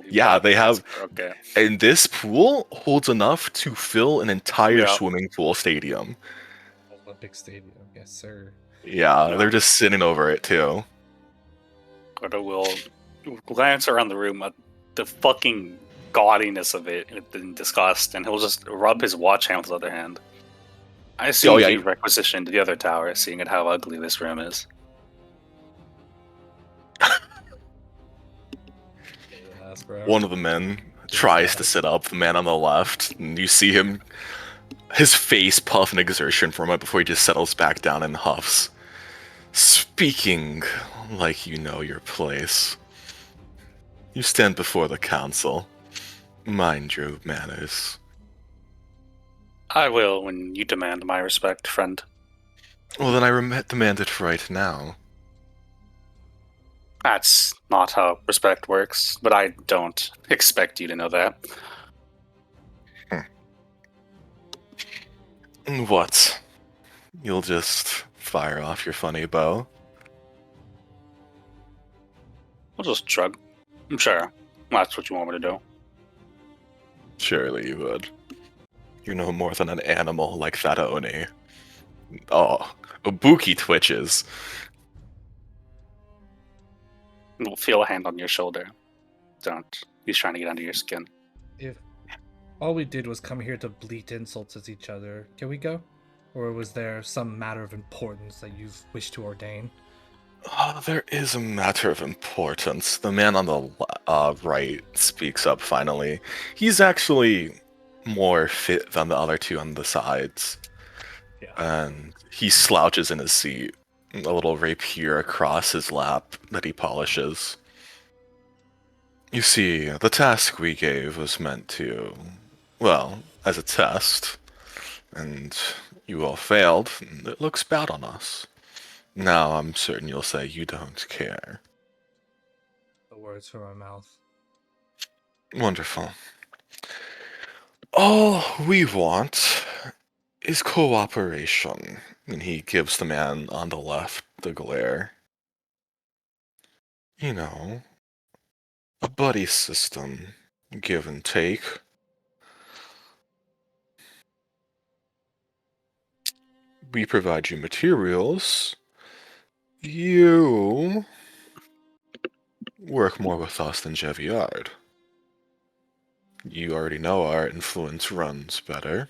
Yeah, they have. Okay. And this pool holds enough to fill an entire Yeah. swimming pool stadium. Olympic Stadium. Yes, sir. Yeah, Yeah. they're just sitting over it too. Gordo will glance around the room at the fucking gaudiness of it in disgust, and he'll just rub his watch hand with his other hand. I assume yeah. he requisitioned the other tower, seeing at how ugly this room is. Yes, bro. One of the men tries to sit up, the man on the left, and you see him, his face puff in exertion for a moment before he just settles back down and huffs. Speaking like you know your place. You stand before the council. Mind your manners. I will when you demand my respect, friend. Well, then I demand it right now. That's not how respect works, but I don't expect you to know that. What? You'll just fire off your funny bow? I'll just shrug. I'm sure that's what you want me to do. Surely you would. You're no more than an animal like that, Oni. Oh, Ibuki twitches. We'll feel a hand on your shoulder. Don't. He's trying to get under your skin. If all we did was come here to bleat insults at each other, can we go? Or was there some matter of importance that you wish to ordain? There is a matter of importance. The man on the right speaks up finally. He's actually more fit than the other two on the sides. Yeah. And he slouches in his seat, a little rapier across his lap that he polishes. You see, the task we gave was meant to, well, as a test, and you all failed, and it looks bad on us. Now I'm certain you'll say you don't care. The words from my mouth. Wonderful. All we want is cooperation. And he gives the man on the left the glare. You know, a buddy system, give and take. We provide you materials. You work more with us than Jeviard. You already know our influence runs better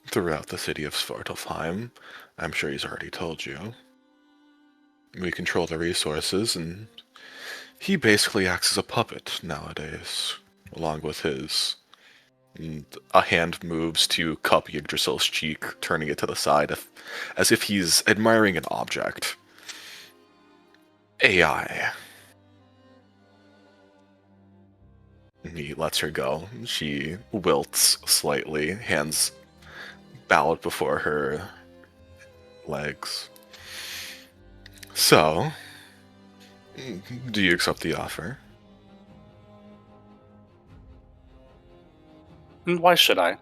throughout the city of Svartalfheim. I'm sure he's already told you. We control the resources, and he basically acts as a puppet nowadays, along with his. And a hand moves to cup Yggdrasil's cheek, turning it to the side as if he's admiring an object. AI. He lets her go. She wilts slightly, hands bowed before her legs. So, do you accept the offer? And why should I?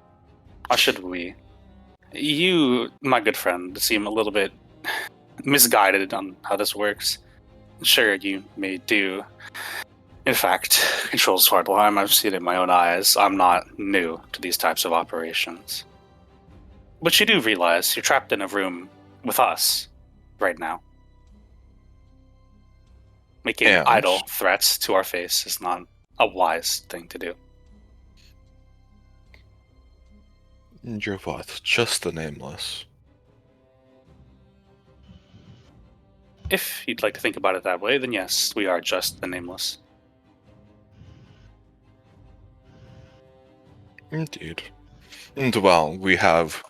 Why should we? You, my good friend, seem a little bit misguided on how this works. Sure, you may do. In fact, control Svartalfheim, I've seen it in my own eyes. I'm not new to these types of operations. But you do realize you're trapped in a room with us right now. Making And? idle threats to our face is not a wise thing to do. You're what? Just the Nameless. If you'd like to think about it that way, then yes, we are just the Nameless. Indeed. And well, we have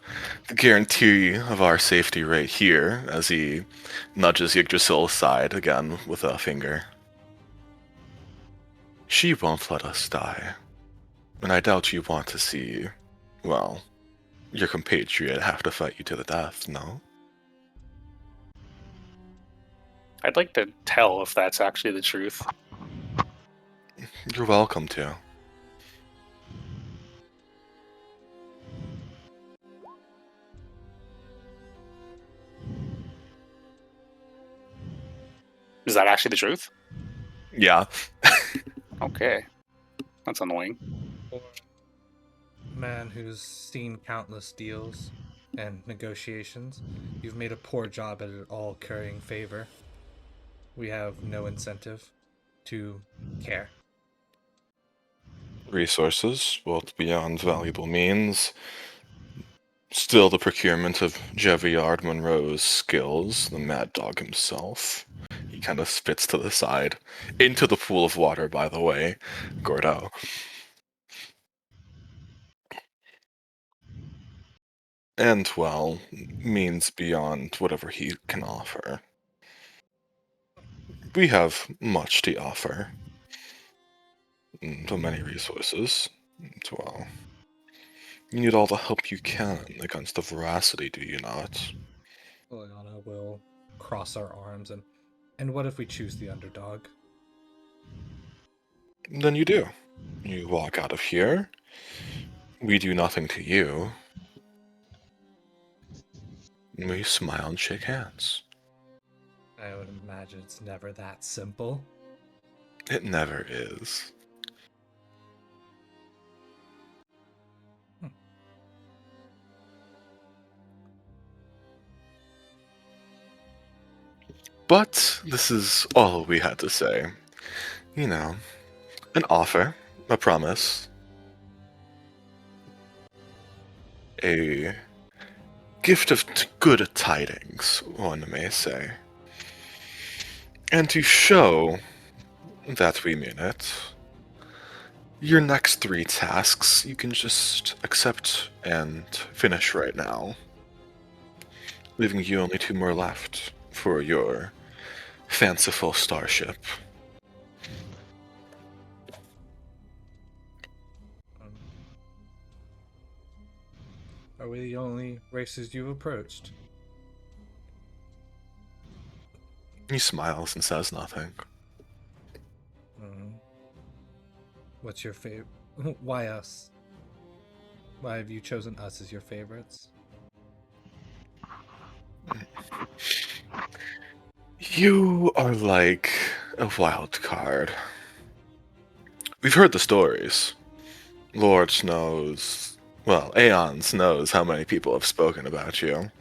the guarantee of our safety right here, as he nudges Yggdrasil aside again with a finger. She won't let us die. And I doubt you want to see, well, your compatriot have to fight you to the death, no? I'd like to tell if that's actually the truth. You're welcome to. Is that actually the truth? Yeah. Okay. That's annoying. For a man who's seen countless deals and negotiations, you've made a poor job at it all currying favor. We have no incentive to care. Resources, both beyond valuable means. Still the procurement of Jeviard Monroe's skills, the Mad Dog himself. He kind of spits to the side. Into the pool of water, by the way, Gordo. And, well, means beyond whatever he can offer. We have much to offer. So many resources, as well. You need all the help you can against the veracity, do you not? Liliana will cross our arms and what if we choose the underdog? Then you do. You walk out of here. We do nothing to you. We smile and shake hands. I would imagine it's never that simple. It never is. But this is all we had to say. You know, an offer, a promise, a gift of good tidings, one may say. And to show that we mean it, your next 3 tasks you can just accept and finish right now, leaving you only 2 more left for your fanciful starship. Are we the only racers you've approached? He smiles and says nothing. What's your favorite? Why us? Why have you chosen us as your favorites? You are like a wild card. We've heard the stories. Lord knows, well, Aeons knows how many people have spoken about you.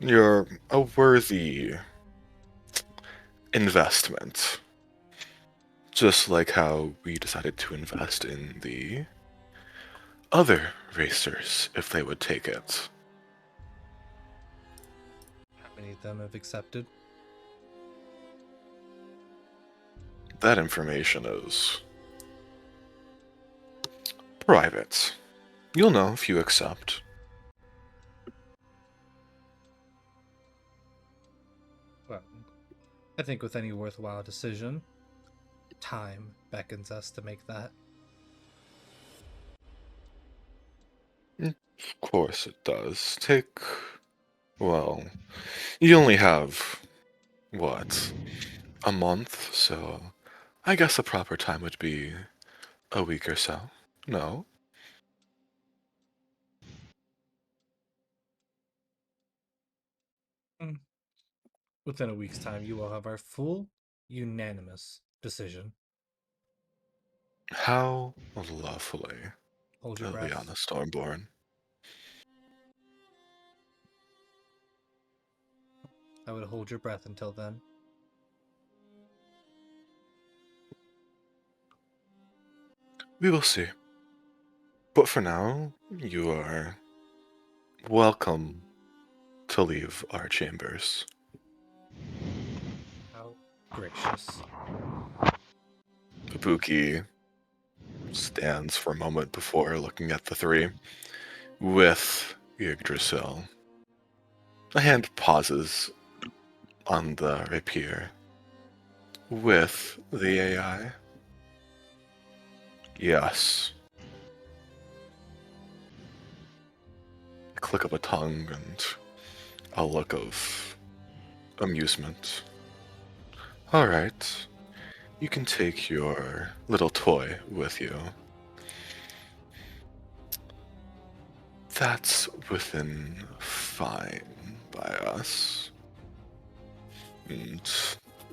You're a worthy investment. Just like how we decided to invest in the other racers if they would take it. How many of them have accepted? That information is private. You'll know if you accept. Well, I think with any worthwhile decision, time beckons us to make that. Of course it does. Well, you only have, what, a month, so I guess the proper time would be a week or so. No? Within a week's time, you will have our full, unanimous decision. How lovely, Hold your breath. Liliana Stormborn. I would hold your breath until then. We will see. But for now, you are welcome to leave our chambers. How gracious. Ibuki stands for a moment before looking at the 3 with Yggdrassil. A hand pauses on the rapier with the AI. Yes. A click of a tongue and a look of amusement. Alright. You can take your little toy with you. That's within fine by us. And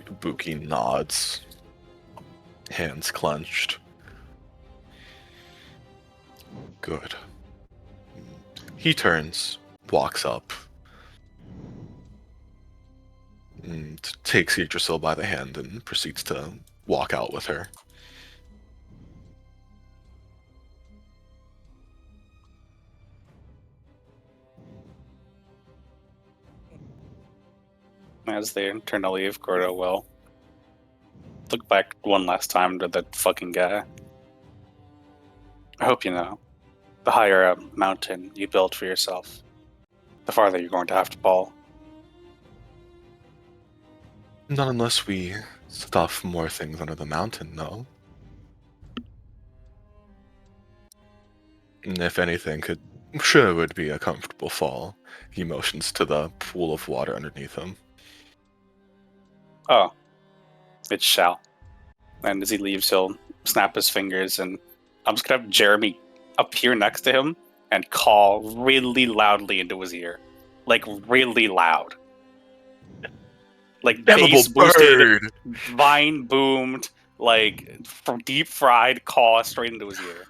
Ibuki nods, hands clenched. Good. He turns, walks up, and takes Yggdrasil by the hand and proceeds to walk out with her. As they turn to leave, Gordo will look back one last time to that fucking guy. I hope you know, the higher up mountain you build for yourself, the farther you're going to have to fall. Not unless we stuff more things under the mountain, no? And if anything, I'm sure it would be a comfortable fall. He motions to the pool of water underneath him. Oh, it shall. And as he leaves, he'll snap his fingers, and I'm just gonna have Jeremy appear next to him and call really loudly into his ear. Like, really loud. Like, Damnable bass boosted, bird! vine boomed, like, from deep fried call straight into his ear.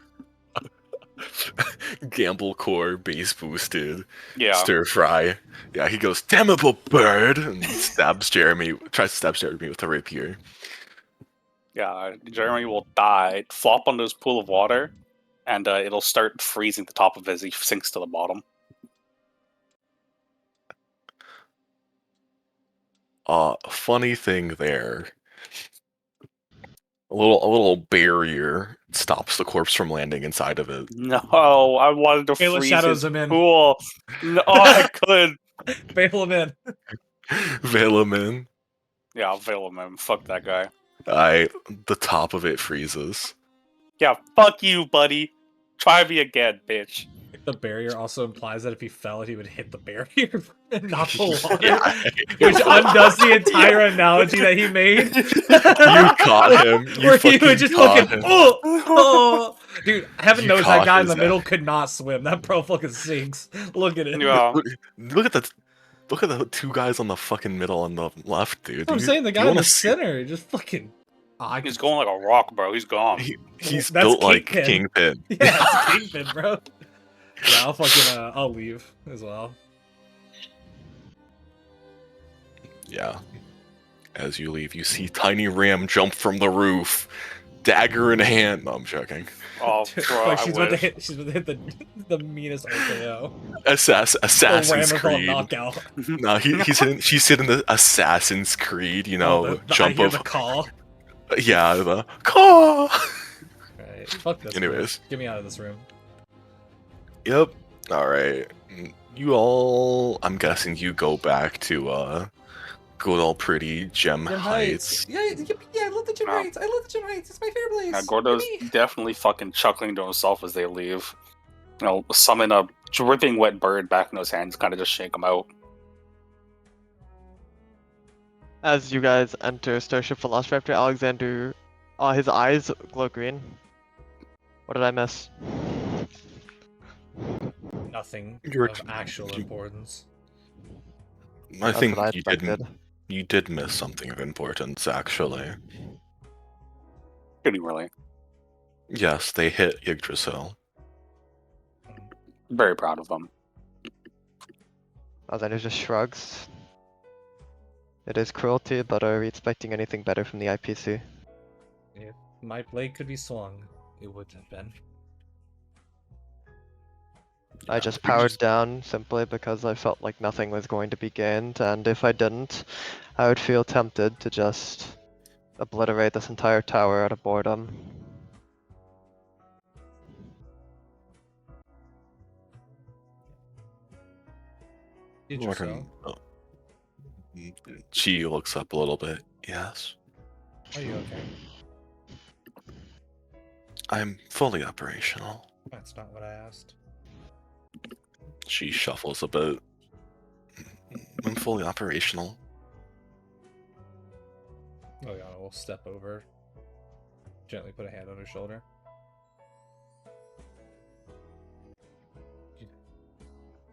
Gamble core, base boosted, Yeah. stir fry. Yeah, he goes, damnable bird! And stabs Jeremy, tries to stab Jeremy with a rapier. Yeah, Jeremy will die, flop onto his pool of water, and it'll start freezing the top of it as he sinks to the bottom. Funny thing there. A little barrier stops the corpse from landing inside of it. No, I wanted to Kayla freeze shadows his him in. pool. No, I could. Bail him in. Veil him in. Yeah, I'll veil him in. Fuck that guy. The top of it freezes. Yeah, fuck you, buddy. Try me again, bitch. The barrier also implies that if he fell, he would hit the barrier and not the water. Yeah. Which undoes the entire analogy that he made. You caught him. Where he would just caught fucking, him. oh. Dude, heaven You knows that caught guy in his the middle could not swim. That bro fucking sinks. Look at it. Yeah. Look at the two guys on the fucking middle and the left, dude. I'm saying the You guy in wanna the see- center just fucking. He's going like a rock, bro. He's gone. He's That's built like Kingpin. Kingpin. Yeah, it's Kingpin, bro. Yeah, I'll fucking I'll leave as well. Yeah. As you leave, you see Tiny Ram jump from the roof, dagger in hand. No, I'm joking. Oh, bro, Like I she's about to wish. hit the meanest RKO. Assassin's Ramifal Creed. knockout. No, she's hitting the Assassin's Creed. You know, I jump hear of the call. yeah, the call. Right, fuck this. Anyways. Bro. Get me out of this room. Yep. All right. You all. I'm guessing you go back to good old pretty Gem Heights. Yeah, I love the Gem Wow. Heights. I love the Gem Heights. It's my favorite place. Yeah, Gordo's definitely fucking chuckling to himself as they leave. You know, summon a dripping wet bird back in his hands, kind of just shake him out. As you guys enter Starship Velociraptor, Alexander, his eyes glow green. What did I miss? Nothing You're- of actual importance. I That's think what I you expected. did miss something of importance, actually. Pretty really. Yes, they hit Yggdrasil. Very proud of them. Alexander just shrugs. It is cruelty, but are we expecting anything better from the IPC? If my blade could be swung, it would have been. I just powered down simply because I felt like nothing was going to be gained, and if I didn't, I would feel tempted to just obliterate this entire tower out of boredom. Did you so? She looks up a little bit. Yes. Are you okay? I'm fully operational. That's not what I asked. She shuffles a bit. I'm fully operational. Oh yeah, we'll step over. Gently put a hand on her shoulder.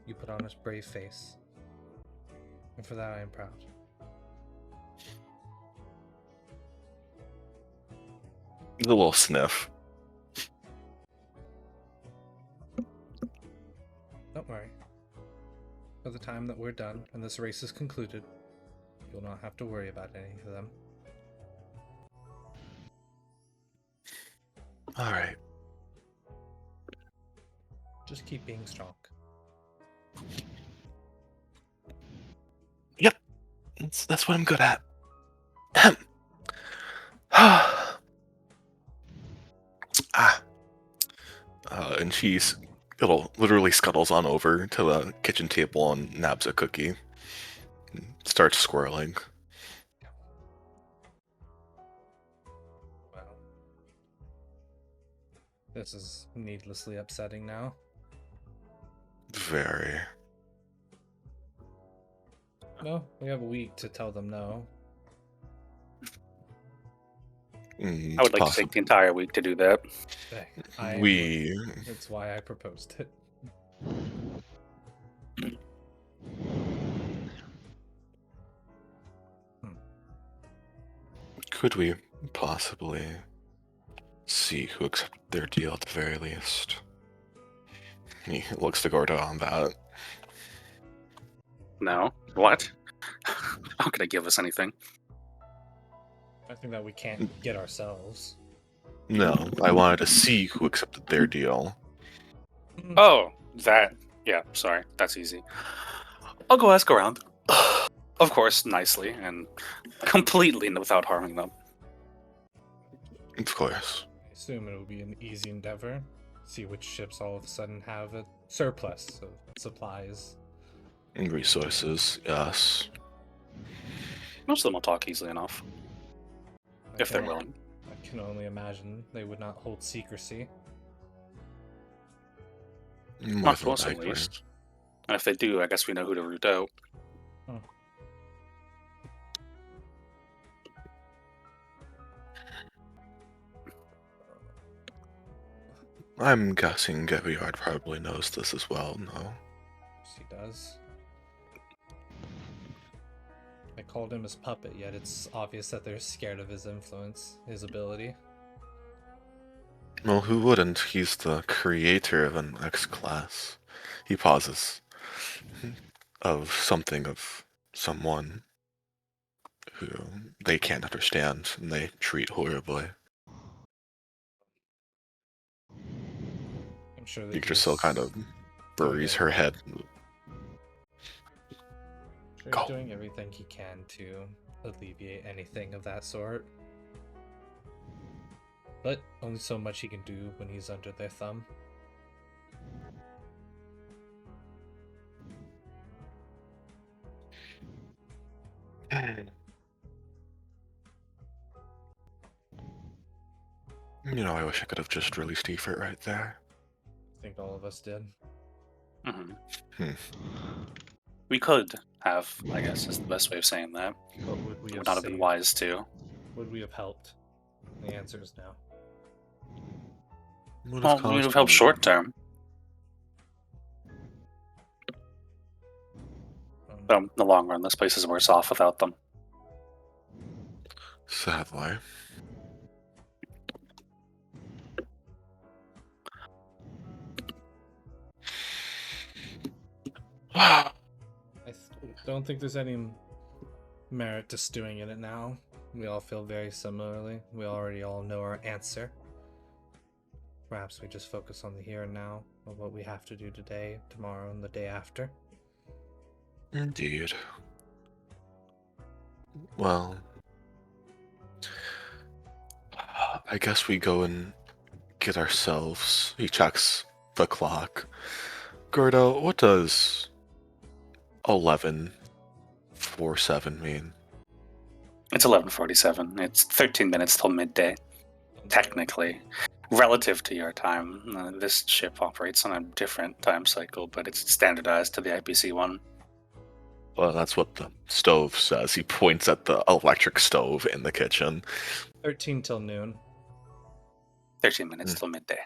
You put on a brave face. And for that I am proud. A little sniff. Don't worry. By the time that we're done and this race is concluded, you'll not have to worry about any of them. Alright. Just keep being strong. Yep. That's what I'm good at. And she's literally scuttles on over to the kitchen table and nabs a cookie. And starts squirreling. Wow. This is needlessly upsetting now. Very. No, we have a week to tell them no. I would like to take the entire week to do that. That's why I proposed it. Could we possibly see who accepted their deal at the very least? He looks to Gordo on that. No. What? How could I give us anything? I think that we can't get ourselves. No, I wanted to see who accepted their deal. Oh, that. Yeah, sorry. That's easy. I'll go ask around. Of course, nicely and completely without harming them. Of course. I assume it will be an easy endeavor. See which ships all of a sudden have a surplus of supplies. And resources, yes. Most of them will talk easily enough. If they're willing. I can only imagine they would not hold secrecy. Not to us, at least. And if they do, I guess we know who to root out. I'm guessing Gaviard probably knows this as well, no? Yes, he does. I called him his puppet, yet it's obvious that they're scared of his influence, his ability. Well, who wouldn't? He's the creator of an X-class. He pauses. Of something, of someone who they can't understand and they treat horribly. I'm sure that Yggdrasil kind of buries her head. He's doing everything he can to alleviate anything of that sort. But only so much he can do when he's under their thumb. You know, I wish I could have just released Efert right there. I think all of us did. We could have, I guess, is the best way of saying that. But would we Would not have been wise to. Would we have helped? The answer is no. Well, we would have helped short term. But in the long run, this place is worse off without them. Sadly. I don't think there's any merit to stewing in it now. We all feel very similarly. We already all know our answer. Perhaps we just focus on the here and now of what we have to do today, tomorrow, and the day after. Indeed. Well, I guess we go and get ourselves. He checks the clock. Gordo, what does 11:47 mean? It's 11:47. It's 13 minutes till midday. Technically, relative to your time, this ship operates on a different time cycle, but it's standardized to the IPC one. Well, that's what the stove says. He points at the electric stove in the kitchen. 13 till noon. 13 minutes till midday.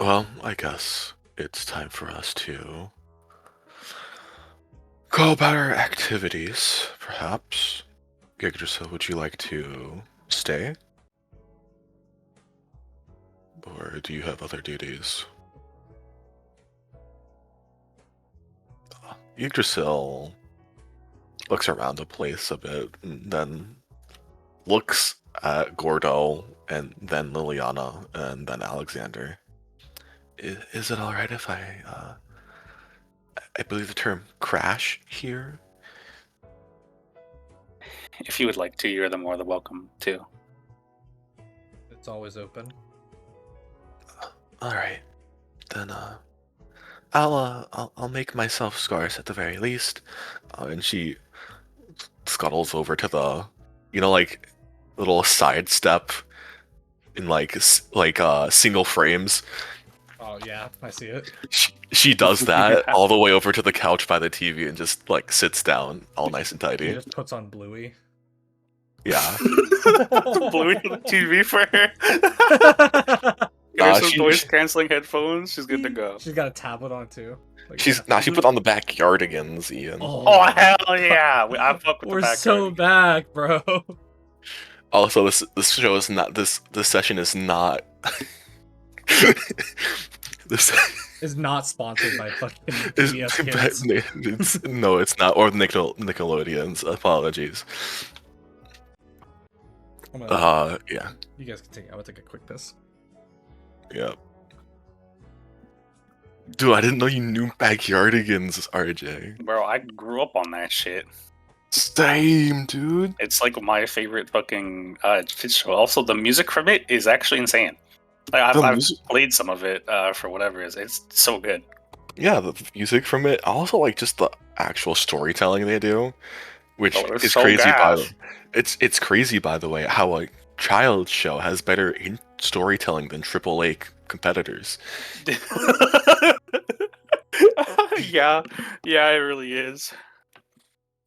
Well, I guess it's time for us to go about our activities, perhaps. Yggdrasil, would you like to stay? Or do you have other duties? Yggdrasil looks around the place a bit, and then looks at Gordo, and then Liliana, and then Alexander. Is it alright if I believe the term crash here? If you would like to, you're the more than welcome to. It's always open. Alright. Then, I'll make myself scarce at the very least. And she scuttles over to the, like, little sidestep in like single frames. Oh yeah, I see it. She does that all the way over to the couch by the TV and just like sits down, all nice and He tidy. just puts on Bluey. Yeah. Bluey on the TV for her. Get her some noise canceling headphones. She's good to go. She's got a tablet on too. Like, She put on the backyardigans, Ian. Oh hell yeah! I fuck with we're the so back, bro. Also, this show is not this session is not. This is not sponsored by fucking is PBS Kids. no, it's not. Or Nickelodeon's. Apologies. Yeah. You guys can take. I would take a quick piss. Yeah. Dude, I didn't know you knew Backyardigans, RJ. Bro, I grew up on that shit. Same, dude. It's like my favorite fucking kids show. Also, the music from it is actually insane. Like I've played some of it for whatever it is. It's so good. Yeah, the music from it. Also, like just the actual storytelling they do, which is so crazy. gaff. It's crazy, by the way, how a child show has better storytelling than AAA competitors. yeah, it really is.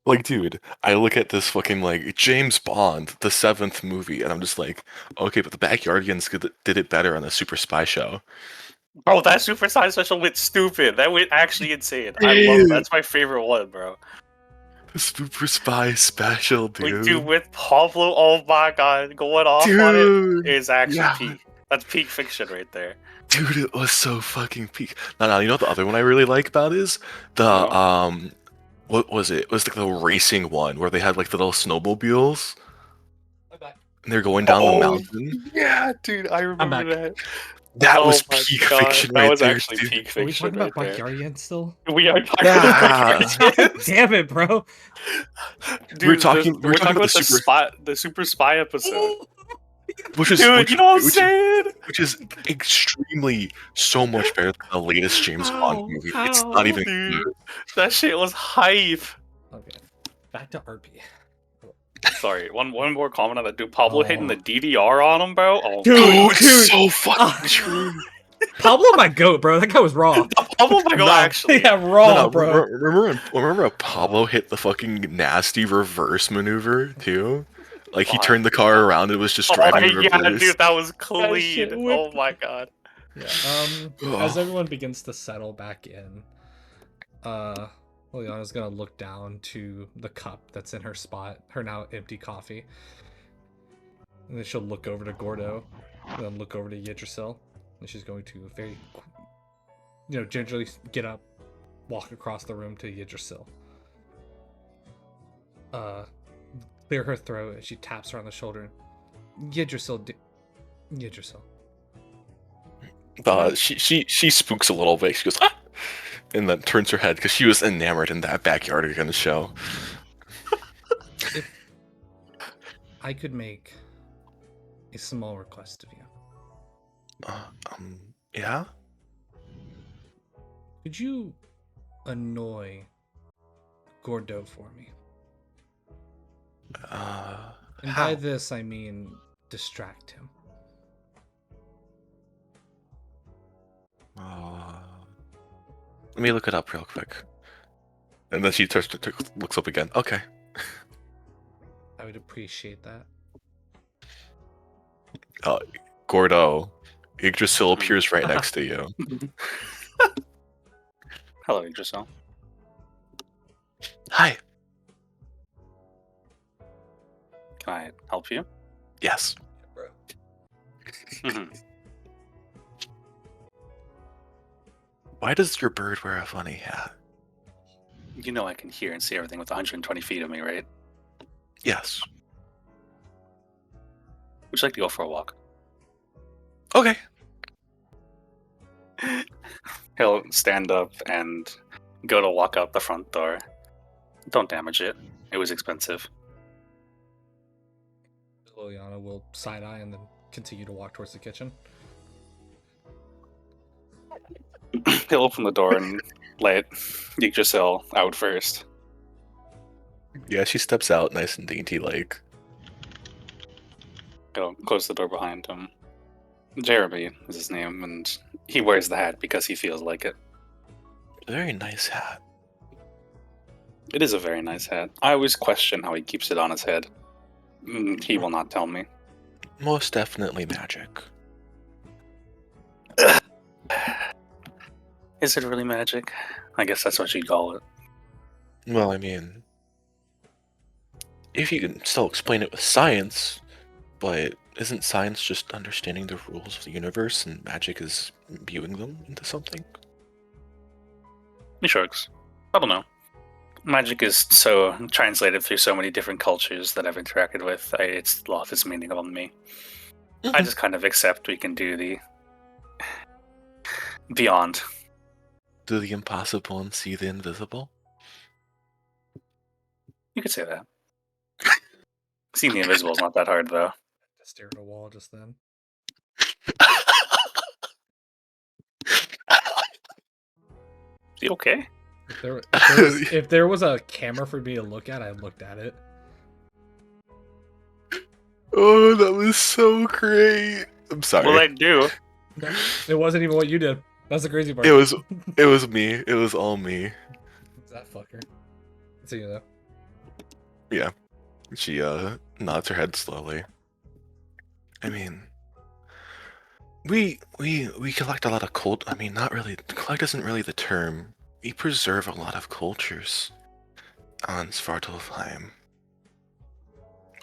Like, dude, I look at this fucking, like, James Bond, the 7th movie, and I'm just like, okay, but the Backyardigans did it better on the Super Spy show. Bro, that Super Spy special went stupid. That went actually insane. I love it. That's my favorite one, bro. The Super Spy special, dude. Like, dude, with Pablo, oh my god, going off on it is actually peak. That's peak fiction right there. Dude, it was so fucking peak. Now, you know what the other one I really like about is? The, what was it? It was like the racing one where they had like the little snowmobiles. And they're going down the mountain. Yeah, dude, I remember that. That was peak fiction right there. That was actually peak fiction. Are we talking about Backyardigans still? We are talking about Backyardigans. Damn it, bro. Dude, we're talking about the Super Spy episode. Which is, dude, you know what I'm saying? Which is extremely so much better than the latest James Bond movie. It's not even dude, that shit was hype. Okay, back to RP. Sorry, one more comment on that. Dude, Pablo hitting the DDR on him, bro. Oh, dude, so fucking true. Pablo my goat, bro. That guy was raw. Pablo my goat, actually. Yeah, raw, bro. Remember Pablo hit the fucking nasty reverse maneuver too? Like he turned the car around, it was just driving in reverse. Yeah, dude, that was clean. Oh my god. Yeah. As everyone begins to settle back in, Liliana's gonna look down to the cup that's in her spot, her now empty coffee. And then she'll look over to Gordo, and then look over to Yggdrasil. And she's going to very, gingerly get up, walk across the room to Yggdrasil. Clear her throat, and she taps her on the shoulder. Yggdrasil. She spooks a little bit. She goes, ah! And then turns her head because she was enamored in that Backyardigans show. If I could make a small request of you. Yeah? Could you annoy Gordo for me? And how? by this I mean distract him. Let me look it up real quick. And then she looks up again. Okay. I would appreciate that. Gordo, Yggdrasil appears right next to you. Hello, Yggdrasil. Hi. Can I help you? Yes. Why does your bird wear a funny hat? You know I can hear and see everything with 120 feet of me, right? Yes. Would you like to go for a walk? Okay. He'll stand up and go to walk out the front door. Don't damage it. It was expensive. Liliana will side-eye and then continue to walk towards the kitchen. He'll open the door and let Yggdrasil out first. Yeah, she steps out nice and dainty like. He'll close the door behind him. Jeremy is his name, and he wears the hat because he feels like it. Very nice hat. It is a very nice hat. I always question how he keeps it on his head. He will not tell me. Most definitely magic. Is it really magic? I guess that's what you'd call it. Well, I mean, if you can still explain it with science, but isn't science just understanding the rules of the universe and magic is imbuing them into something? He shrugs. I don't know. Magic is so translated through so many different cultures that I've interacted with. It's lost its meaning on me. I just kind of accept we can do the beyond. Do the impossible and see the invisible? You could say that. Seeing the invisible is not that hard, though. Just stare at a wall just then. Is he okay? If there was a camera for me to look at, I looked at it. Oh, that was so great. I'm sorry. Well, I do. It wasn't even what you did. That's the crazy part. It was me. It was all me. It's that fucker. See you though. Yeah. She nods her head slowly. I mean, we collect a lot of I mean, not really. Collect isn't really the term. We preserve a lot of cultures on Svartalfheim.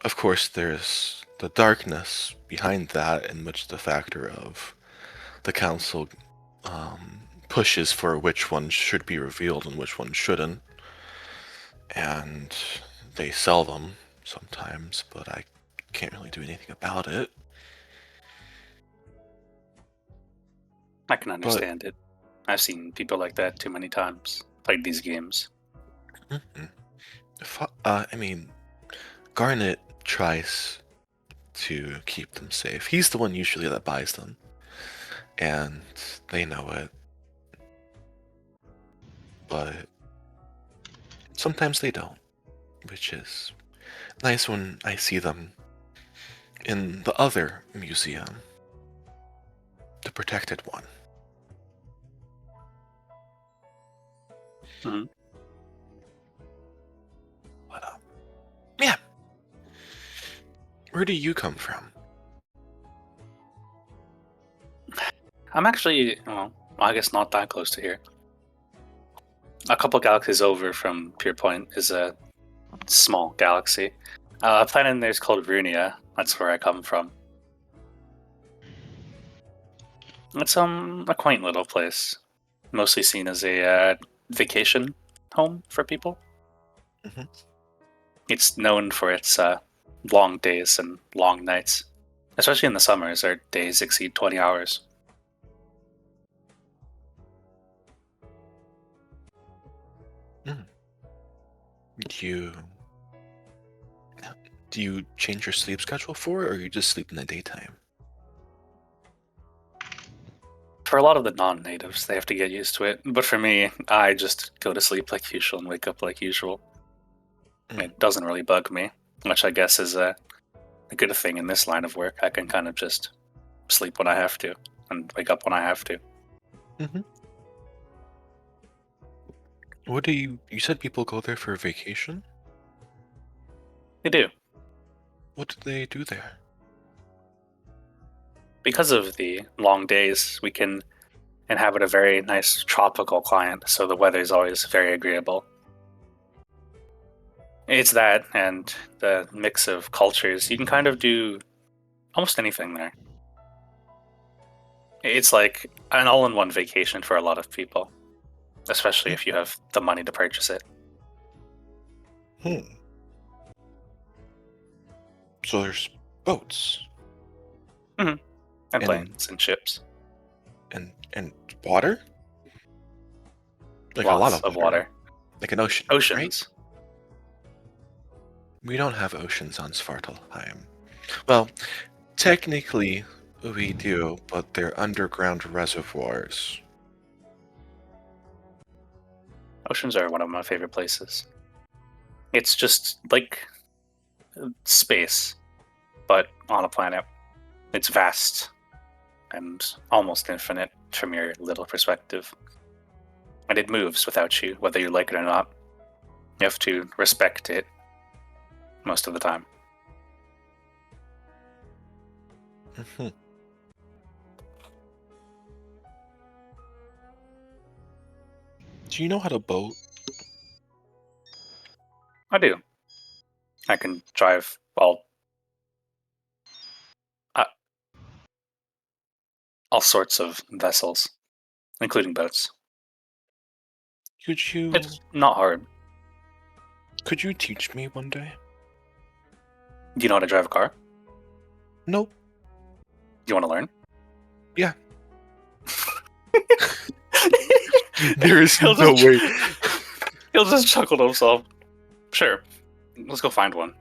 Of course, there's the darkness behind that, in which the factor of the council pushes for which one should be revealed and which one shouldn't, and they sell them sometimes, but I can't really do anything about it. I can understand it. I've seen people like that too many times. Played these games. I mean, Garnet tries to keep them safe. He's the one usually that buys them, and they know it. But sometimes they don't, which is nice when I see them in the other museum, the protected one. Mm-hmm. But, yeah. Where do you come from? I'm actually, well, I guess not that close to here. A couple galaxies over from Pure Point is a small galaxy. A planet in there is called Runia. That's where I come from. It's a quaint little place, mostly seen as a vacation home for people. Mhm. It's known for its long days and long nights, especially in the summers. Our days exceed 20 hours. Do you change your sleep schedule for it, or you just sleep in the daytime? For a lot of the non-natives, they have to get used to it. But for me, I just go to sleep like usual and wake up like usual. It doesn't really bug me, which I guess is a good thing in this line of work. I can kind of just sleep when I have to and wake up when I have to. Mm-hmm. What do you said people go there for a vacation? They do. What do they do there? Because of the long days, we can inhabit a very nice tropical climate, so the weather is always very agreeable. It's that and the mix of cultures. You can kind of do almost anything there. It's like an all-in-one vacation for a lot of people, especially if you have the money to purchase it. So there's boats. And planes and ships. And water? Like Lots a lot of water. Like an ocean. Oceans. Right? We don't have oceans on Svartalfheim. Well, technically we do, but they're underground reservoirs. Oceans are one of my favorite places. It's just like space, but on a planet. It's vast and almost infinite from your little perspective. And it moves without you, whether you like it or not. You have to respect it most of the time. Mhm. Do you know how to boat? I do. I can drive, well, all sorts of vessels, including boats. Could you It's not hard. teach me one day? Do you know how to drive a car? Nope. Do you want to learn? Yeah. There is He'll no just- way. He'll just chuckle to himself. Sure. Let's go find one.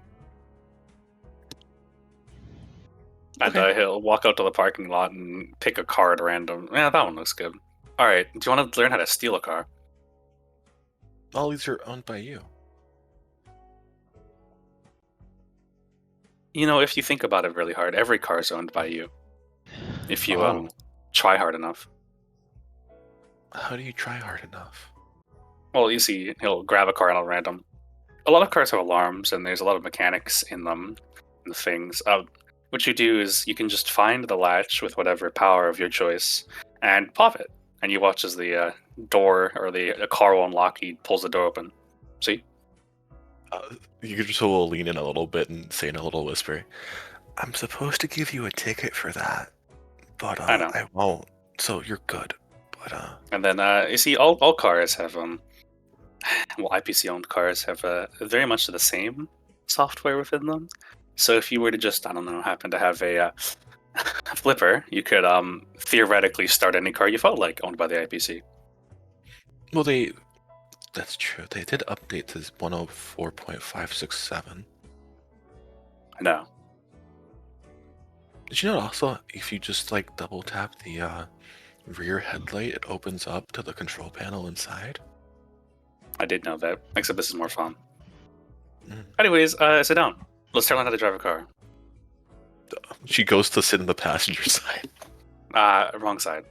And Okay. he'll walk out to the parking lot and pick a car at random. Yeah, that one looks good. Alright, do you want to learn how to steal a car? All these are owned by you. You know, if you think about it really hard, every car is owned by you. If you Oh. try hard enough. How do you try hard enough? Well, you see, he'll grab a car at random. A lot of cars have alarms, and there's a lot of mechanics in them, and things. What you do is you can just find the latch with whatever power of your choice and pop it, and you watch as the door or the car will unlock. He pulls the door open. See? You could just will lean in a little bit and say in a little whisper, "I'm supposed to give you a ticket for that, but I know. I won't. So you're good." But And then you see, all cars have well, IPC owned cars have very much the same software within them. So if you were to just, I don't know, happen to have a flipper, you could theoretically start any car you felt like owned by the IPC. well, that's true. They did update to 104.567. I know. Did you know also if you just like double tap the rear headlight, it opens up to the control panel inside? I did know that, except this is more fun. Mm. Anyways, sit down. Let's learn how to drive a car. She goes to sit in the passenger side. Wrong side.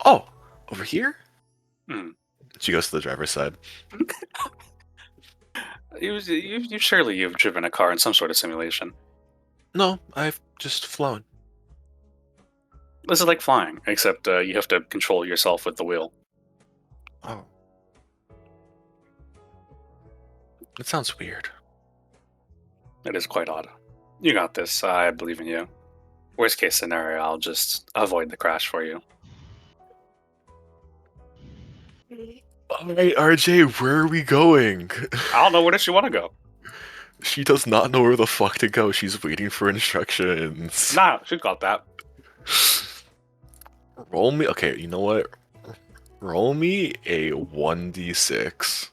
Oh, over here? Hmm. She goes to the driver's side. Surely you've driven a car in some sort of simulation. No, I've just flown. This is like flying, except you have to control yourself with the wheel. Oh. It sounds weird. It is quite odd. You got this. I believe in you. Worst case scenario, I'll just avoid the crash for you. Alright, RJ, where are we going? I don't know, where does she want to go? She does not know where the fuck to go. She's waiting for instructions. Nah, she got that. Roll me. Okay, you know what? Roll me a 1d6.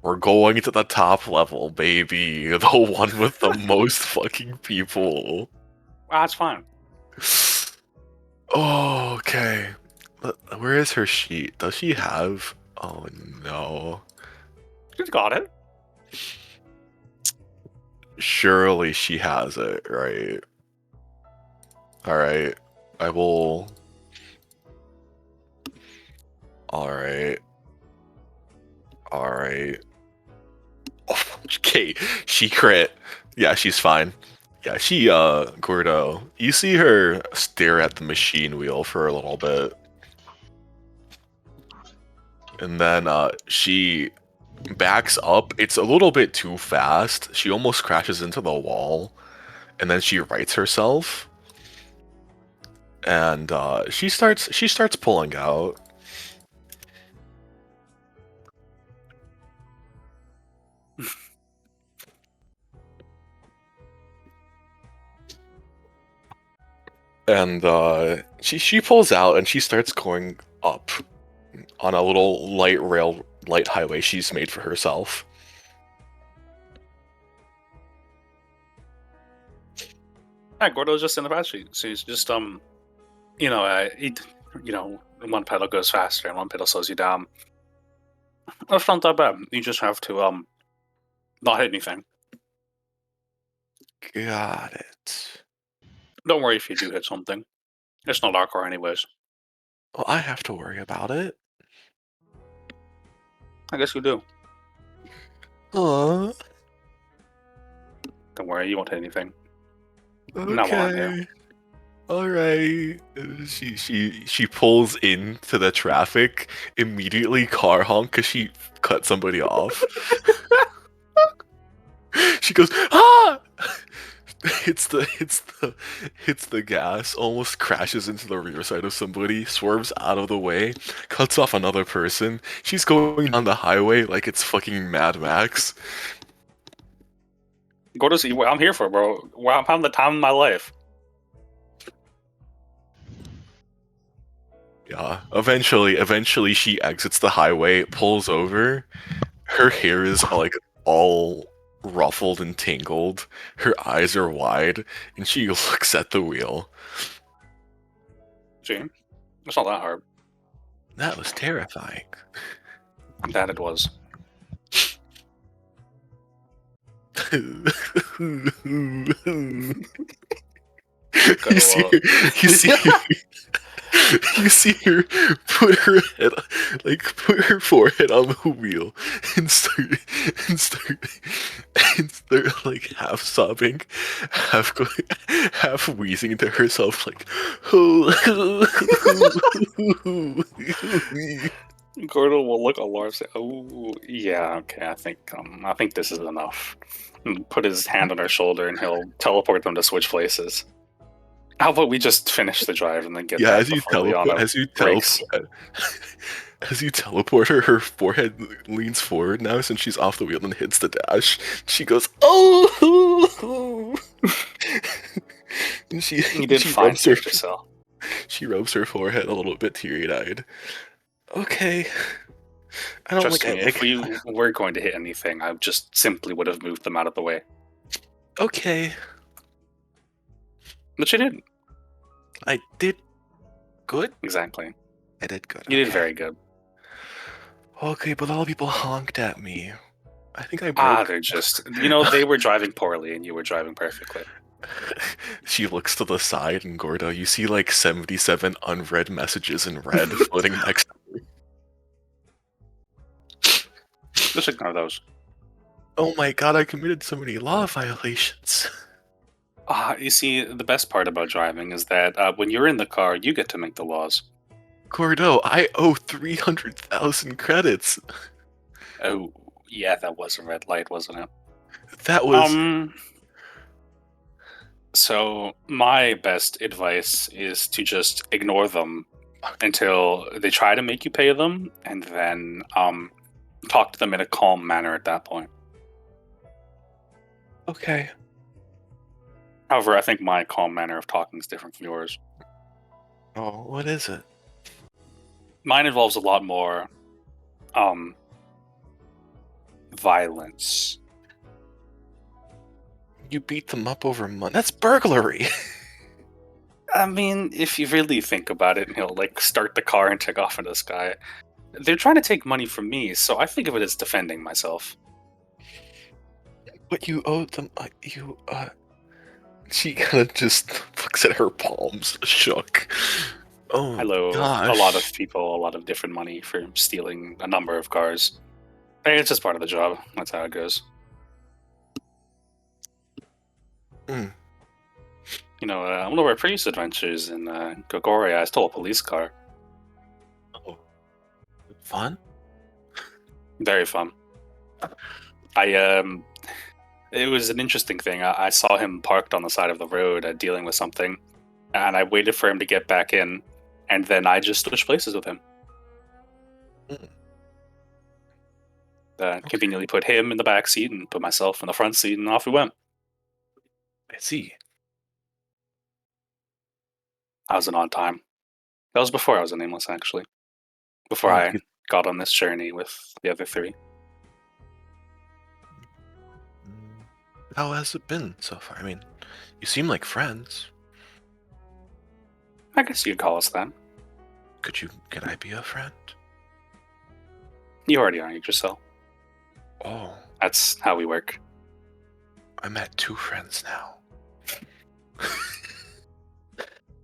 We're going to the top level, baby. The one with the most fucking people. That's fine. Oh, okay. Where is her sheet? Does she have... Oh, no. She's got it. Surely she has it, right? Alright. I will... Alright. Alright. Oh, okay, she crit. Yeah, she's fine. Yeah, Gordo, you see her stare at the machine wheel for a little bit. And then she backs up. It's a little bit too fast. She almost crashes into the wall. And then she rights herself. And she starts pulling out. And she pulls out and she starts going up on a little light highway she's made for herself. Yeah, Gordo's just in the back seat. So he's just one pedal goes faster and one pedal slows you down. That's not that bad. You just have to not hit anything. Got it. Don't worry if you do hit something. It's not our car anyways. Well, I have to worry about it. I guess you do. Aww. Don't worry, you won't hit anything. Now I'm here. Okay. All right. She pulls into the traffic, immediately car honk because she cut somebody off. She goes, ah! Hits the gas, almost crashes into the rear side of somebody, swerves out of the way, cuts off another person. She's going on the highway like it's fucking Mad Max. Go to see what I'm here for, bro. I'm having the time of my life. Yeah. Eventually she exits the highway, pulls over. Her hair is like all ruffled and tangled. Her eyes are wide, and she looks at the wheel. Gee, it's not that hard. That was terrifying. That it was. you see her, you see her put her forehead on the wheel and start like half sobbing, half wheezing to herself like Gordo will look alarmed and say, "Oh, yeah, okay, I think this is enough." And put his hand on her shoulder and he'll teleport them to switch places. How about we just finish the drive and then get back before Liana breaks? As you teleport her, her forehead leans forward now since she's off the wheel and hits the dash. She goes, oh! And she rubs her forehead a little bit teary-eyed. Okay. I don't Trust me, if we were going to hit anything, I just simply would have moved them out of the way. Okay. But you didn't. I did good? Exactly. I did good. You did very good. Okay, but all the people honked at me. I think I broke. They're just... they were driving poorly and you were driving perfectly. She looks to the side and Gordo, you see like 77 unread messages in red floating next to her. Just ignore those. Oh my god, I committed so many law violations. You see, the best part about driving is that when you're in the car, you get to make the laws. Gordo, I owe 300,000 credits. Oh, yeah, that was a red light, wasn't it? That was... So, my best advice is to just ignore them until they try to make you pay them, and then talk to them in a calm manner at that point. Okay. However, I think my calm manner of talking is different from yours. Oh, what is it? Mine involves a lot more violence. You beat them up over money. That's burglary. I mean, if you really think about it, and he'll start the car and take off into the sky. They're trying to take money from me, so I think of it as defending myself. But you owed them. She kind of just looks at her palms, shook. Oh, Hello, gosh. A lot of people, a lot of different money for stealing a number of cars. Hey, it's just part of the job. That's how it goes. Mm. One of our previous adventures in Gogoria, I stole a police car. Oh. Fun? Very fun. It was an interesting thing. I saw him parked on the side of the road dealing with something, and I waited for him to get back in, and then I just switched places with him. Conveniently put him in the back seat and put myself in the front seat, and off we went. I see. I was on time. That was before I was a Nameless, actually. Before I got on this journey with the other three. How has it been so far? I mean, you seem like friends. I guess you'd call us that. Can I be a friend? You already are, Yggdrassil. Oh. That's how we work. I'm at 2 friends now.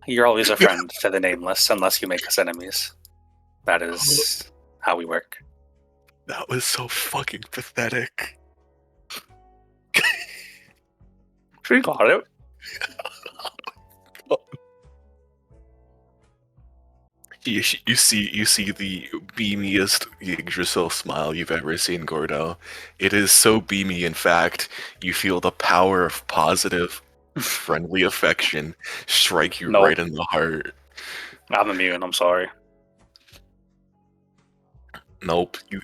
You're always a friend to the Nameless, unless you make us enemies. That is how we work. That was so fucking pathetic. She got it. You see the beamiest Yggdrasil smile you've ever seen, Gordo. It is so beamy, in fact, you feel the power of positive, friendly affection strike you Nope. right in the heart. I'm immune, I'm sorry. Nope, you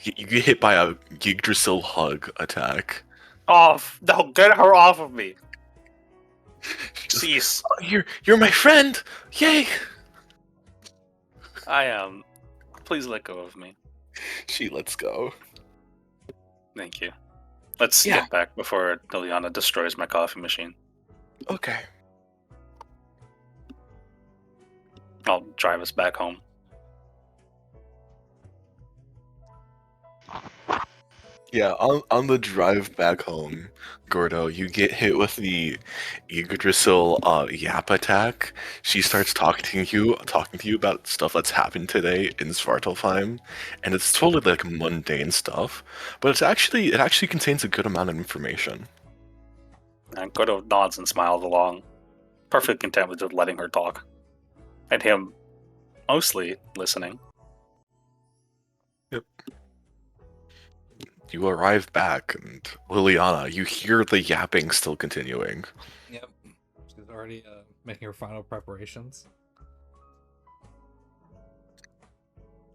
get hit by a Yggdrasil hug attack. Off! No, get her off of me! Cease. Oh, you're my friend! Yay! I am. Please let go of me. She lets go. Thank you. Let's get back before Liliana destroys my coffee machine. Okay. I'll drive us back home. Yeah, on the drive back home, Gordo, you get hit with the Yggdrasil yap attack. She starts talking to you about stuff that's happened today in Svartalfheim, and it's totally like mundane stuff, but it actually contains a good amount of information. And Gordo nods and smiles along, perfectly content with just letting her talk. And him mostly listening. Yep. You arrive back, and Liliana, you hear the yapping still continuing. Yep. She's already making her final preparations.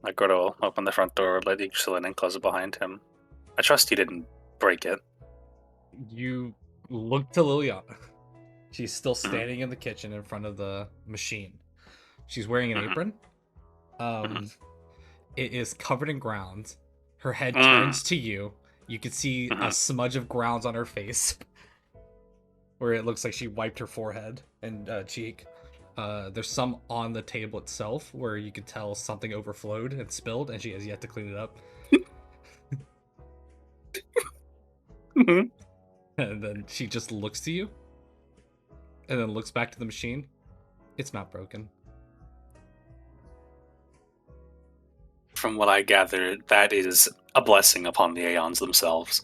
Like Gordo will open the front door, let Yggdrasil in and close it behind him. I trust he didn't break it. You look to Liliana. She's still standing in the kitchen in front of the machine. She's wearing an apron. It is covered in ground. Her head turns to you. You can see a smudge of grounds on her face, where it looks like she wiped her forehead and cheek. There's some on the table itself where you can tell something overflowed and spilled, and she has yet to clean it up. And then she just looks to you, and then looks back to the machine. It's not broken. From what I gather, that is a blessing upon the Aeons themselves.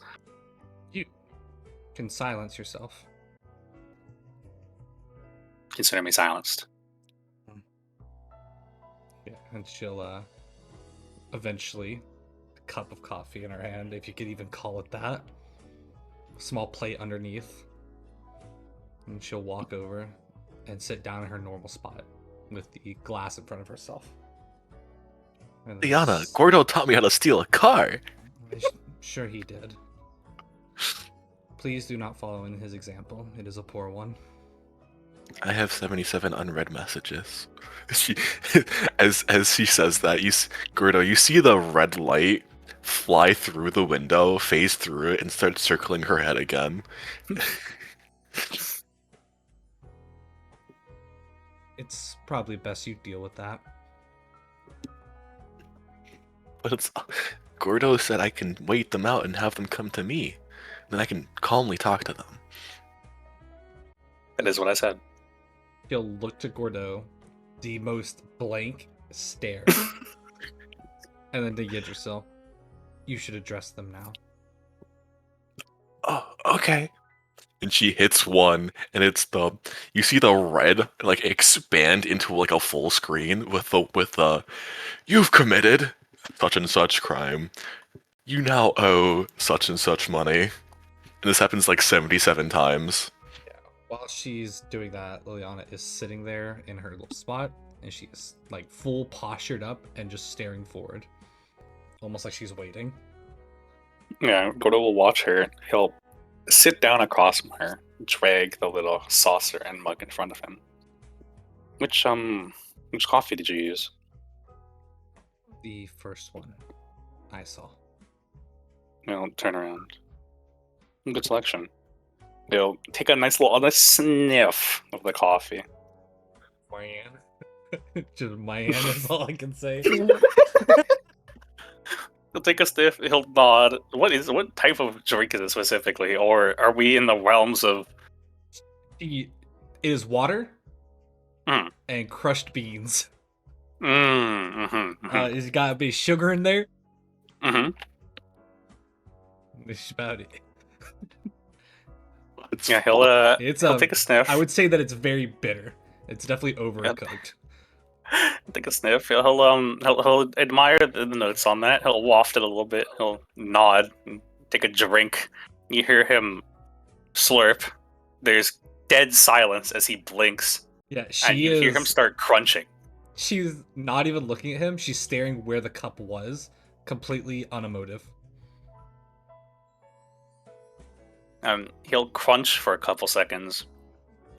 You can silence yourself. Consider me silenced. Yeah, and she'll eventually, a cup of coffee in her hand, if you could even call it that. A small plate underneath. And she'll walk over and sit down in her normal spot with the glass in front of herself. Liana, Gordo taught me how to steal a car. I'm sure he did. Please do not follow in his example. It is a poor one. I have 77 unread messages. As she says that, Gordo, you see the red light fly through the window, phase through it, and start circling her head again. It's probably best you deal with that. But Gordo said I can wait them out and have them come to me. Then I can calmly talk to them. That is what I said. She'll look to Gordo, the most blank stare. And then to Yggdrasil. You should address them now. Oh, okay. And she hits one, and you see the red like expand into like a full screen with the you've committed such and such crime. You now owe such and such money. And this happens like 77 times. Yeah. While she's doing that, Liliana is sitting there in her little spot, and she's like full postured up and just staring forward. Almost like she's waiting. Yeah, Gordo will watch her. He'll sit down across from her, drag the little saucer and mug in front of him. Which coffee did you use? The first one I saw. He'll turn around. Good selection. He'll take a nice sniff of the coffee. Just Mayan is all I can say. He'll take a sniff, he'll nod. What type of drink is it specifically? Or are we in the realms of... It is water, Mm. and crushed beans. Mm-hmm. It's got a bit of sugar in there. Mm-hmm. That's about it. Yeah, It's he'll take a sniff. I would say that it's very bitter. It's definitely overcooked. Take a sniff. He'll admire the notes on that. He'll waft it a little bit. He'll nod and take a drink. You hear him slurp. There's dead silence as he blinks, Yeah, and you hear him start crunching. She's not even looking at him. She's staring where the cup was, completely unemotive. He'll crunch for a couple seconds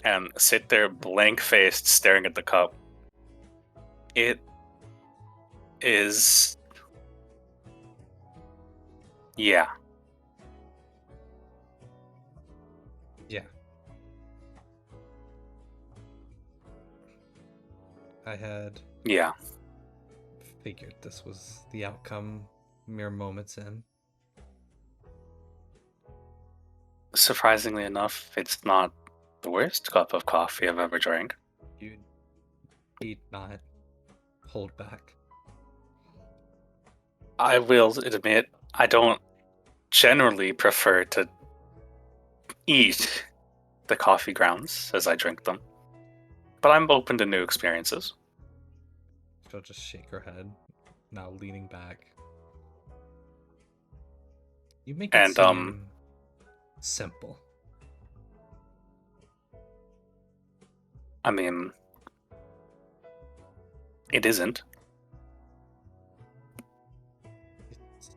and sit there blank-faced staring at the cup. It is... Yeah. Yeah. I had Yeah. figured this was the outcome mere moments in. Surprisingly enough, it's not the worst cup of coffee I've ever drank. You need not hold back. I will admit, I don't generally prefer to eat the coffee grounds as I drink them, but I'm open to new experiences. She'll just shake her head, now leaning back. You make it And, seem simple. I mean, it isn't. It's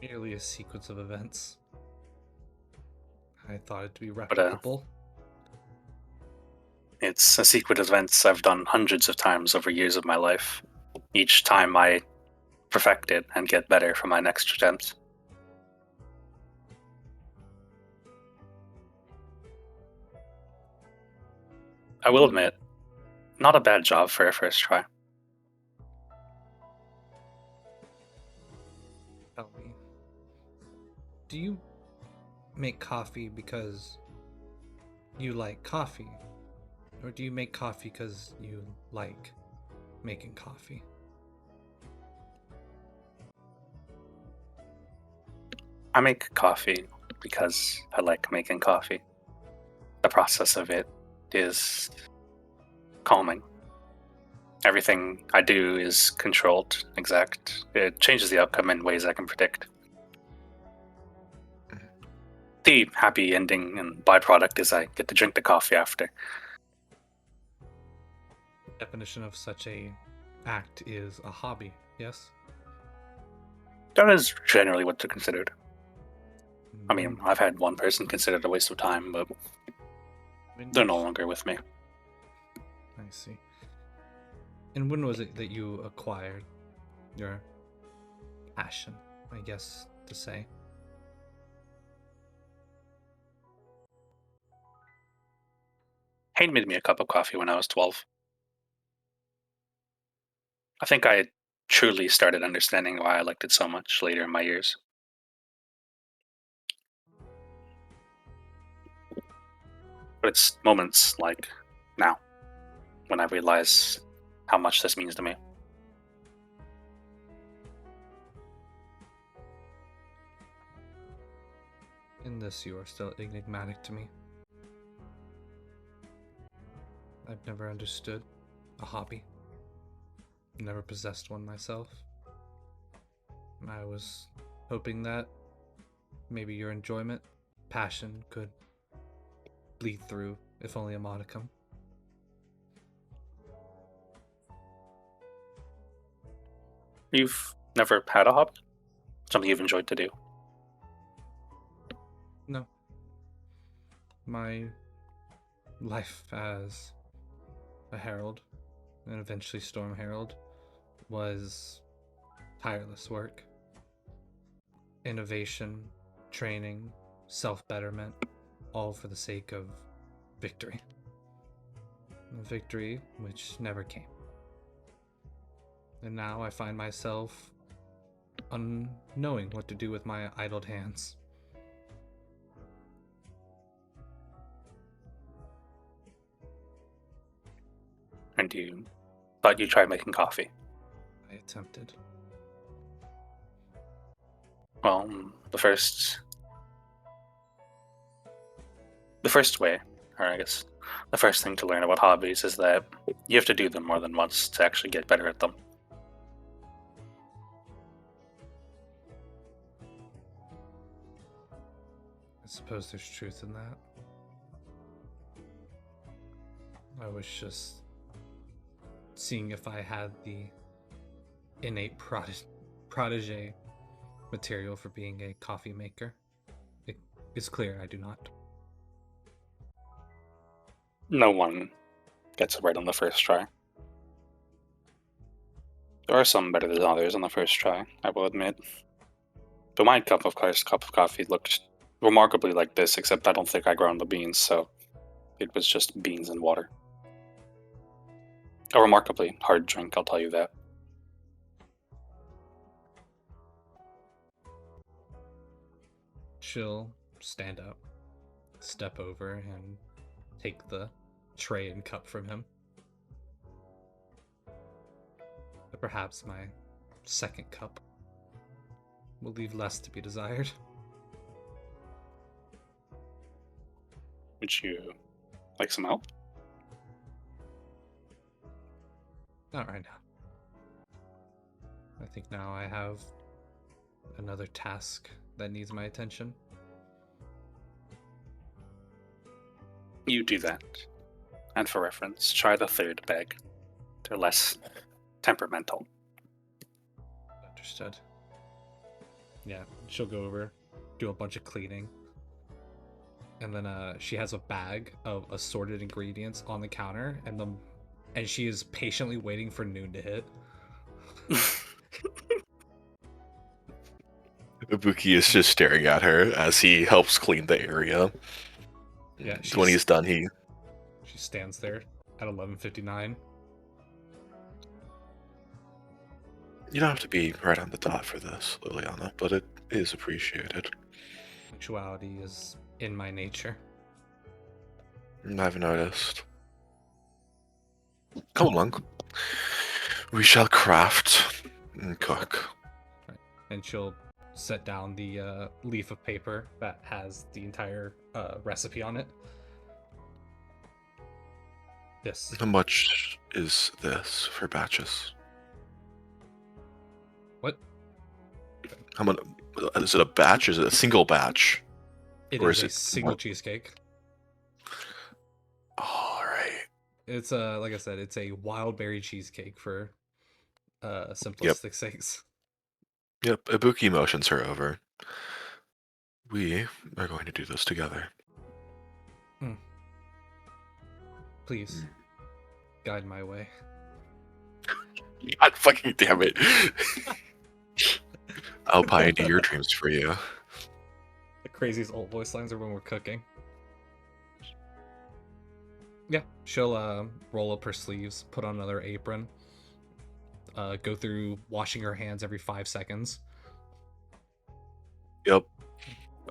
merely a sequence of events. I thought it to be replicable. It's a sequence of events I've done hundreds of times over years of my life. Each time I perfect it and get better for my next attempt. I will admit, not a bad job for a first try. Tell me, do you make coffee because you like coffee? Or do you make coffee because you like making coffee? I make coffee because I like making coffee. The process of it is calming. Everything I do is controlled, exact. It changes the outcome in ways I can predict. The happy ending and byproduct is I get to drink the coffee after. Definition of such a act is a hobby, yes? That is generally what they're considered. I mean, I've had one person consider it a waste of time, but they're no longer with me. I see. And when was it that you acquired your passion, I guess to say? Hayden made me a cup of coffee when I was 12. I think I truly started understanding why I liked it so much later in my years. But it's moments like now when I realize how much this means to me. In this, you are still enigmatic to me. I've never understood a hobby. Never possessed one myself. I was hoping that maybe your enjoyment, passion could bleed through, if only a modicum. You've never had a hobby? Something you've enjoyed to do? No. My life as a herald, and eventually Storm Herald, was tireless work. Innovation, training, self-betterment, all for the sake of victory. A victory which never came. And now I find myself unknowing what to do with my idled hands. and you thought you'd try making coffee. I attempted. Well, the first way, or I guess the first thing to learn about hobbies is that you have to do them more than once to actually get better at them. I suppose there's truth in that. I was just seeing if I had the innate protege material for being a coffee maker. It is clear I do not. No one gets it right on the first try. There are some better than others on the first try, I will admit. But my cup of coffee looked remarkably like this, except I don't think I ground the beans, so it was just beans and water. A remarkably hard drink, I'll tell you that. She'll stand up, step over, and take the tray and cup from him. But perhaps my second cup will leave less to be desired. Would you like some help? Not right now. I think now I have another task that needs my attention. You do that. And for reference, try the third bag. They're less temperamental. Understood. Yeah, she'll go over, do a bunch of cleaning. And then she has a bag of assorted ingredients on the counter, and she is patiently waiting for noon to hit. Ibuki is just staring at her as he helps clean the area. Yeah, When he's done, he she stands there at 11:59. You don't have to be right on the dot for this, Liliana, but it is appreciated. Punctuality is in my nature. I've noticed. Come along. We shall craft and cook. Right. And she'll set down the leaf of paper that has the entire recipe on it. This. How much is this for batches? What? How much? Is it a batch? Is it a single batch? It Or is is a it single what? cheesecake. All right. It's like I said, it's a wild berry cheesecake for simplistic sakes. Yep. Ibuki motions her over. We are going to do this together. Please guide my way. God fucking damn it. I'll pioneer your dreams for you. The craziest old voice lines are when we're cooking. Yeah, she'll roll up her sleeves, put on another apron, go through washing her hands every 5 seconds. Yep.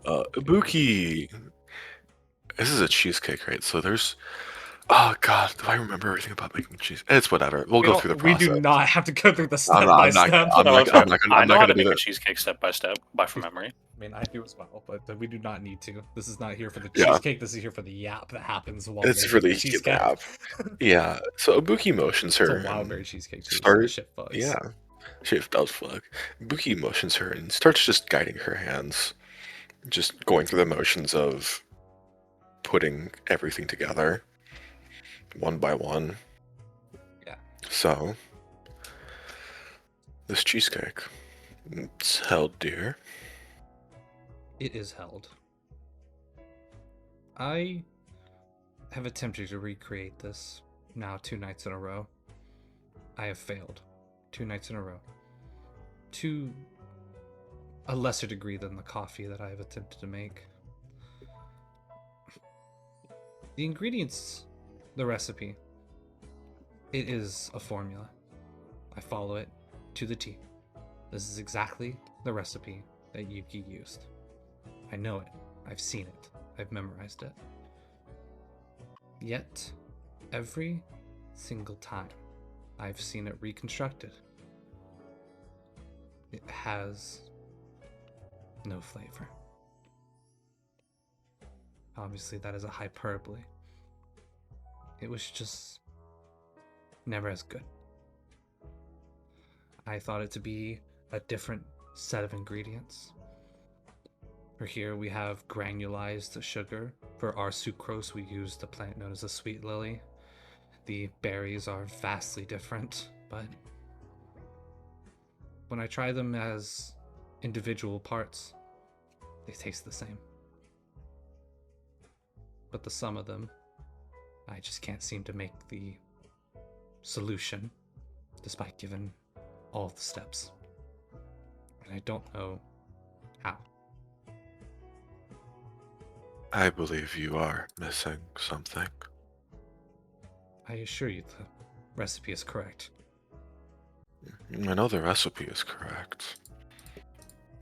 Ibuki. This is a cheesecake, right? So there's. Oh god, do I remember everything about making cheese? It's whatever. We'll go through the process. We do not have to go through the step I'm by not- step. I'm not I know how to do make a that. cheesecake step by step, by from memory. I mean, I do as well, but we do not need to. This is not here for the Yeah. cheesecake. This is here for the yap that happens while It's making for the cheesecake. yap. Yeah. So Ibuki motions her. It's a wild and berry cheesecake too. start- So shit bugs. Yeah. Shit does fuck. Ibuki motions her and starts just guiding her hands. Just going through the motions of putting everything together. One by one. Yeah. So, this cheesecake, it's held dear. It is held. I have attempted to recreate this now 2 nights in a row. I have failed 2 nights in a row. To a lesser degree than the coffee that I have attempted to make. The ingredients, the recipe, it is a formula. I follow it to the T. This is exactly the recipe that Yuki used. I know it. I've seen it. I've memorized it. Yet, every single time I've seen it reconstructed, it has no flavor. Obviously, that is a hyperbole. It was just never as good. I thought it to be a different set of ingredients. For here we have granulized sugar. For our sucrose, we use the plant known as the sweet lily. The berries are vastly different, but when I try them as individual parts, they taste the same. But the sum of them, I just can't seem to make the solution, despite giving all the steps. And I don't know how. I believe you are missing something. I assure you the recipe is correct. I know the recipe is correct,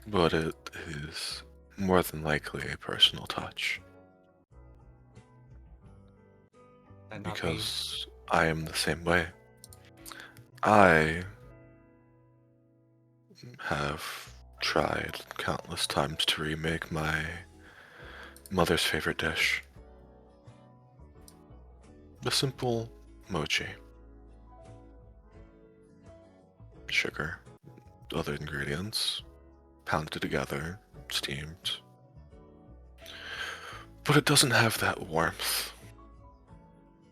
but it is more than likely a personal touch. That not be Because I am the same way. I have tried countless times to remake my mother's favorite dish. The simple mochi. Sugar, other ingredients, pounded together, steamed. But it doesn't have that warmth.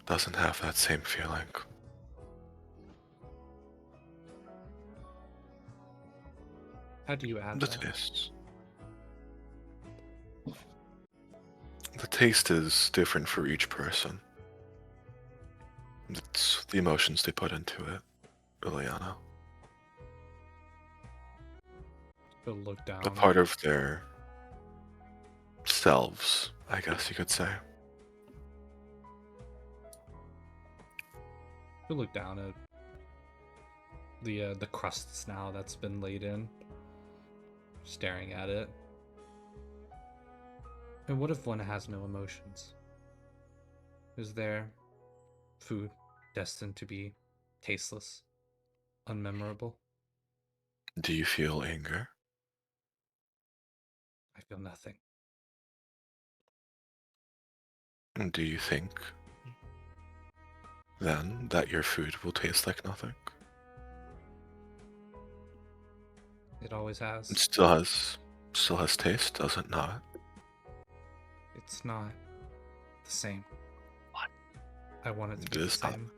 Doesn't have that same feeling. how do you add The that? taste. The taste is different for each person. It's the emotions they put into it, Liliana. She'll look down. A part of their selves, I guess you could say. She'll look down at the crusts now that's been laid in, staring at it. And what if one has no emotions? Is there food destined to be tasteless, unmemorable? Do you feel anger? I feel nothing. And do you think then that your food will taste like nothing? It always has. It still has taste, does it not? It's not the same. What? I want it to It be the is not. same.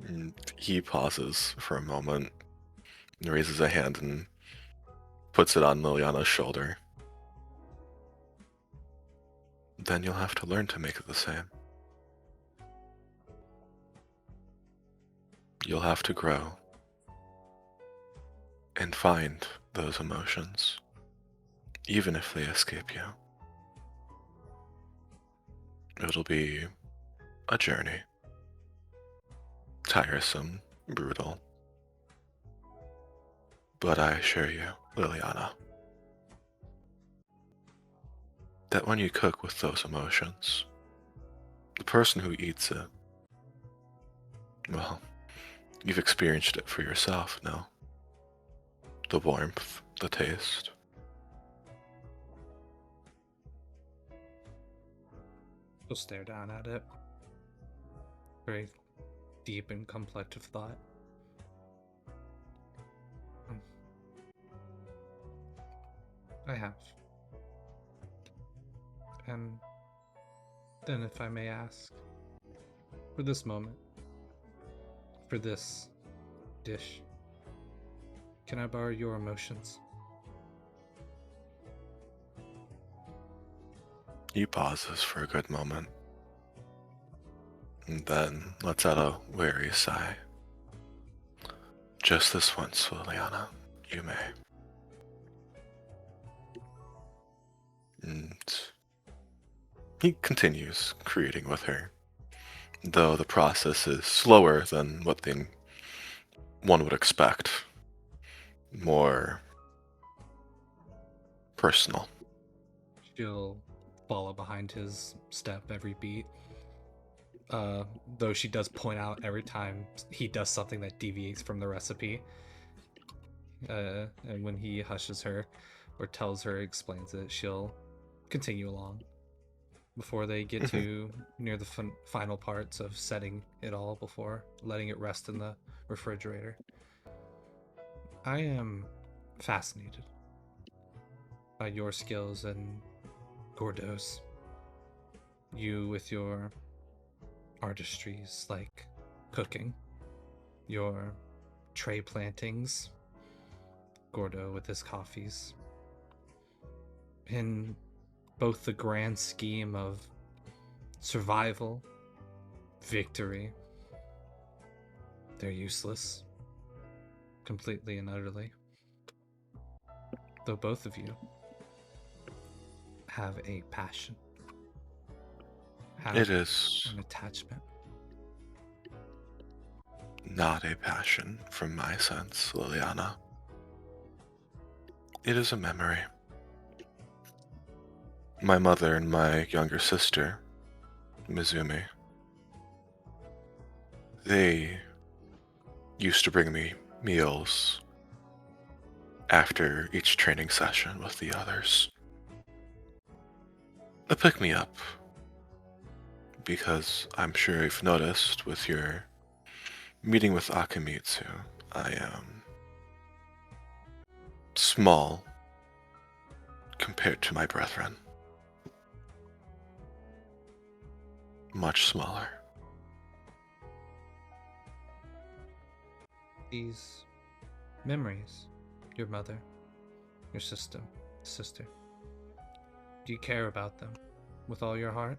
And he pauses for a moment, and raises a hand and puts it on Liliana's shoulder. Then you'll have to learn to make it the same. You'll have to grow and find those emotions, even if they escape you. It'll be a journey. Tiresome, brutal. But I assure you, Liliana, that when you cook with those emotions, the person who eats it, well, you've experienced it for yourself now. The warmth, the taste. She'll stare down at it. Very deep and contemplative thought. I have. And then, if I may ask, for this moment, for this dish, can I borrow your emotions? He pauses for a good moment, and then lets out a weary sigh. Just this once, Liliana, you may. And he continues creating with her, though the process is slower than what one would expect. More personal. She'll follow behind his step every beat. though she does point out every time he does something that deviates from the recipe. And when he hushes her or tells her, explains it, she'll continue along before they get to near the final parts of setting it all before letting it rest in the refrigerator. I am fascinated by your skills and Gordo's. You with your artistries like cooking, your tray plantings, Gordo with his coffees. In both the grand scheme of survival, victory, they're useless. Completely and utterly. Though both of you have a passion. Have It is an attachment. not a passion from my sense, Liliana. It is a memory. My mother and my younger sister, Mizumi, they used to bring me meals after each training session with the others. A pick-me-up, because I'm sure you've noticed with your meeting with Akamitsu, I am small compared to my brethren. Much smaller. These memories, your mother, your sister, do you care about them with all your heart?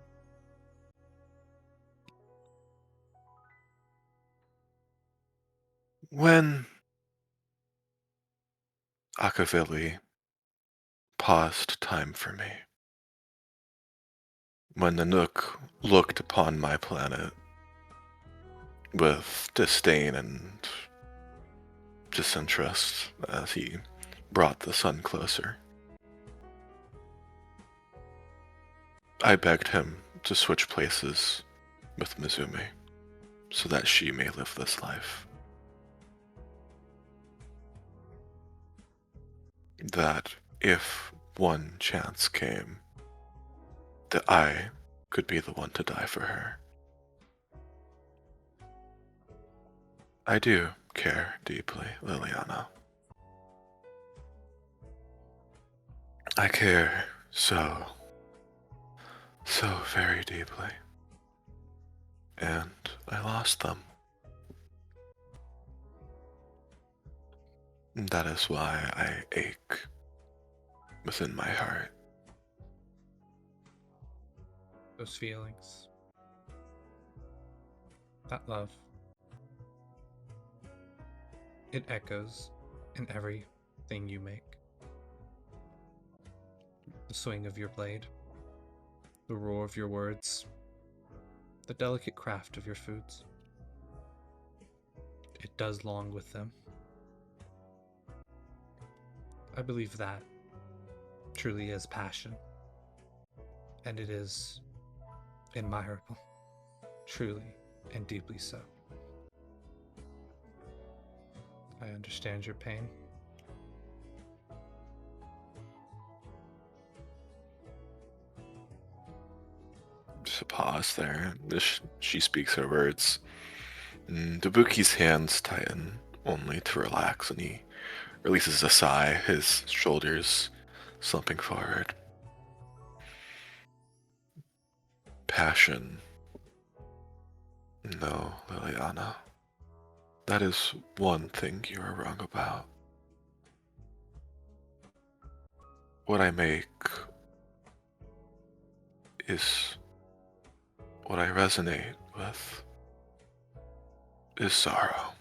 When Akavili paused time for me, when the Nook looked upon my planet with disdain and disinterest as he brought the sun closer, I begged him to switch places with Mizumi so that she may live this life. That if one chance came, that I could be the one to die for her. I do care deeply, Liliana. I care so very deeply. And I lost them. That is why I ache within my heart. Those feelings. That love. It echoes in everything you make. The swing of your blade, the roar of your words, the delicate craft of your foods. It does long with them. I believe that truly is passion, and it is admirable, truly and deeply so. I understand your pain. Just a pause there. She speaks her words. Ibuki's hands tighten, only to relax, and he releases a sigh, his shoulders slumping forward. Passion. No, Liliana. That is one thing you are wrong about. What I make is what I resonate with is sorrow.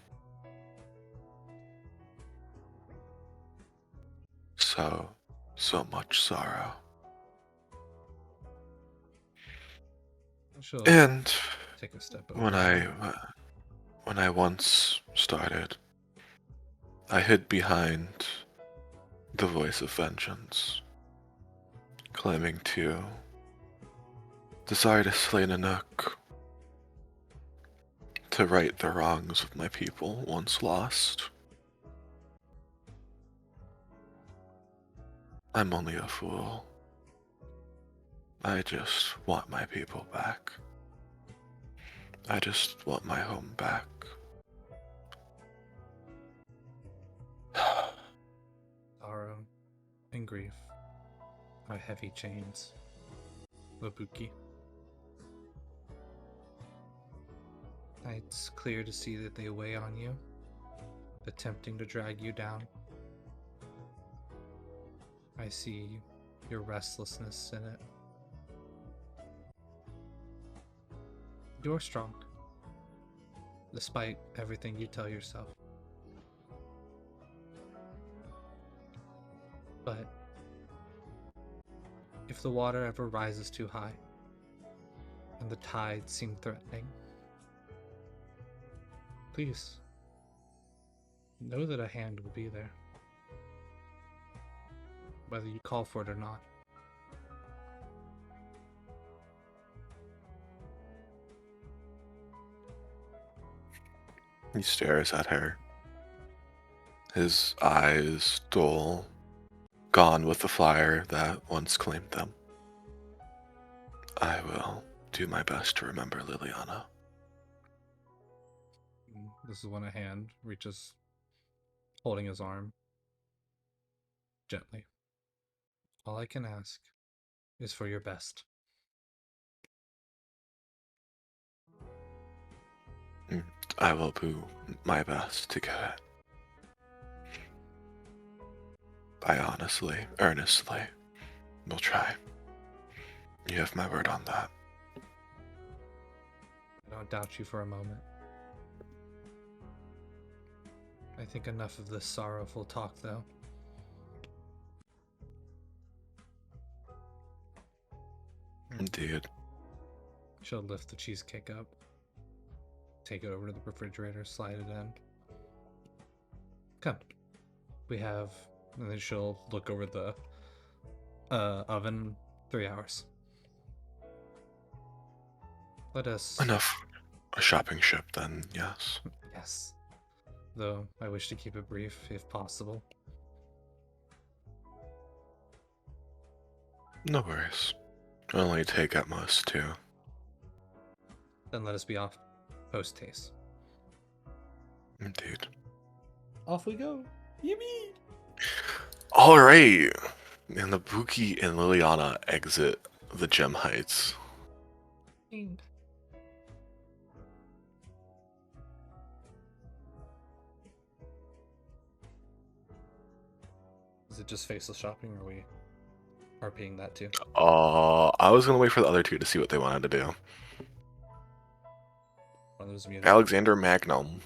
So much sorrow. She'll And take a step over. when I once started, I hid behind the voice of vengeance, claiming to desire to slay Nanook to right the wrongs of my people once lost. I'm only a fool. I just want my people back. I just want my home back. Sorrow and grief are heavy chains, Ibuki. It's clear to see that they weigh on you, attempting to drag you down. I see your restlessness in it. You're strong, despite everything you tell yourself. But if the water ever rises too high, and the tides seem threatening, please know that a hand will be there, whether you call for it or not. He stares at her. His eyes dull, gone with the fire that once claimed them. I will do my best to remember Liliana. This is when a hand reaches, holding his arm gently. All I can ask is for your best. I will do my best to get it. I honestly, earnestly will try. You have my word on that. I don't doubt you for a moment. I think enough of this sorrowful talk, though. Indeed. She'll lift the cheesecake up, take it over to the refrigerator, slide it in. Come. We have... And then she'll look over the oven. 3 hours. Let us... Enough. A shopping trip then, yes. Yes. Though I wish to keep it brief, if possible. No worries. Only take at most 2. Then let us be off post-haste. Indeed. Off we go. Yippee! Alright. And the Ibuki and Liliana exit the Gem Heights. Is it just faceless shopping, or are we RPing that too? I was gonna wait for the other 2 to see what they wanted to do. One of those muted. Alexander Magnum.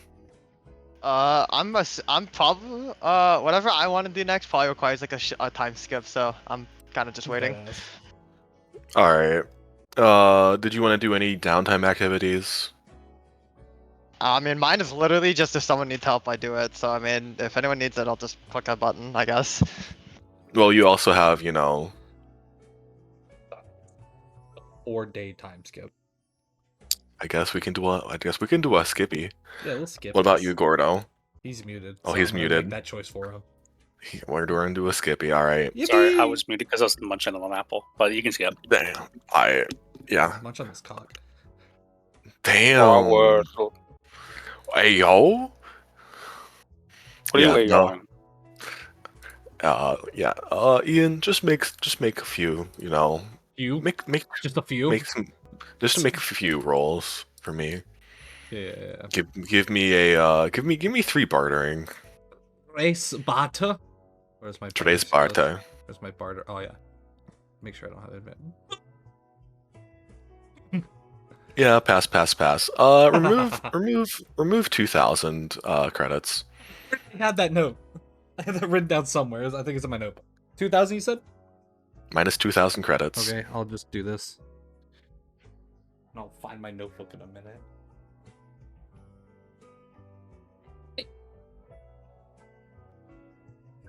I'm probably whatever I want to do next probably requires like a time skip, so I'm kind of just waiting. Badass. Alright. Did you want to do any downtime activities? I mean, mine is literally just if someone needs help, I do it. So I mean, if anyone needs it, I'll just click a button, I guess. Well, you also have, you know... 4-day time skip. I guess we can do a Skippy. Yeah, let's skip. What about this. you, Gordo? He's muted. Oh, so he's I'm gonna muted. Make that choice for him. We're going to do a Skippy, alright. Sorry, I was muted because I was munching on an apple, but you can see it. Damn. Yeah. Munch on this cock. Damn. Forward. Hey, yo. What are you no. on? Ian, just make a few, you know. You? Make Just a few? make some, just to make a few rolls for me. Yeah. Give me 3 bartering. Race barter? Where's my Today's barter? barter. Where's my barter? Oh yeah. Make sure I don't have it. Yeah, pass. Remove 2,000 credits. I had that note. I have that written down somewhere. I think it's in my notebook. 2,000 you said? Minus 2,000 credits. Okay, I'll just do this. And I'll find my notebook in a minute.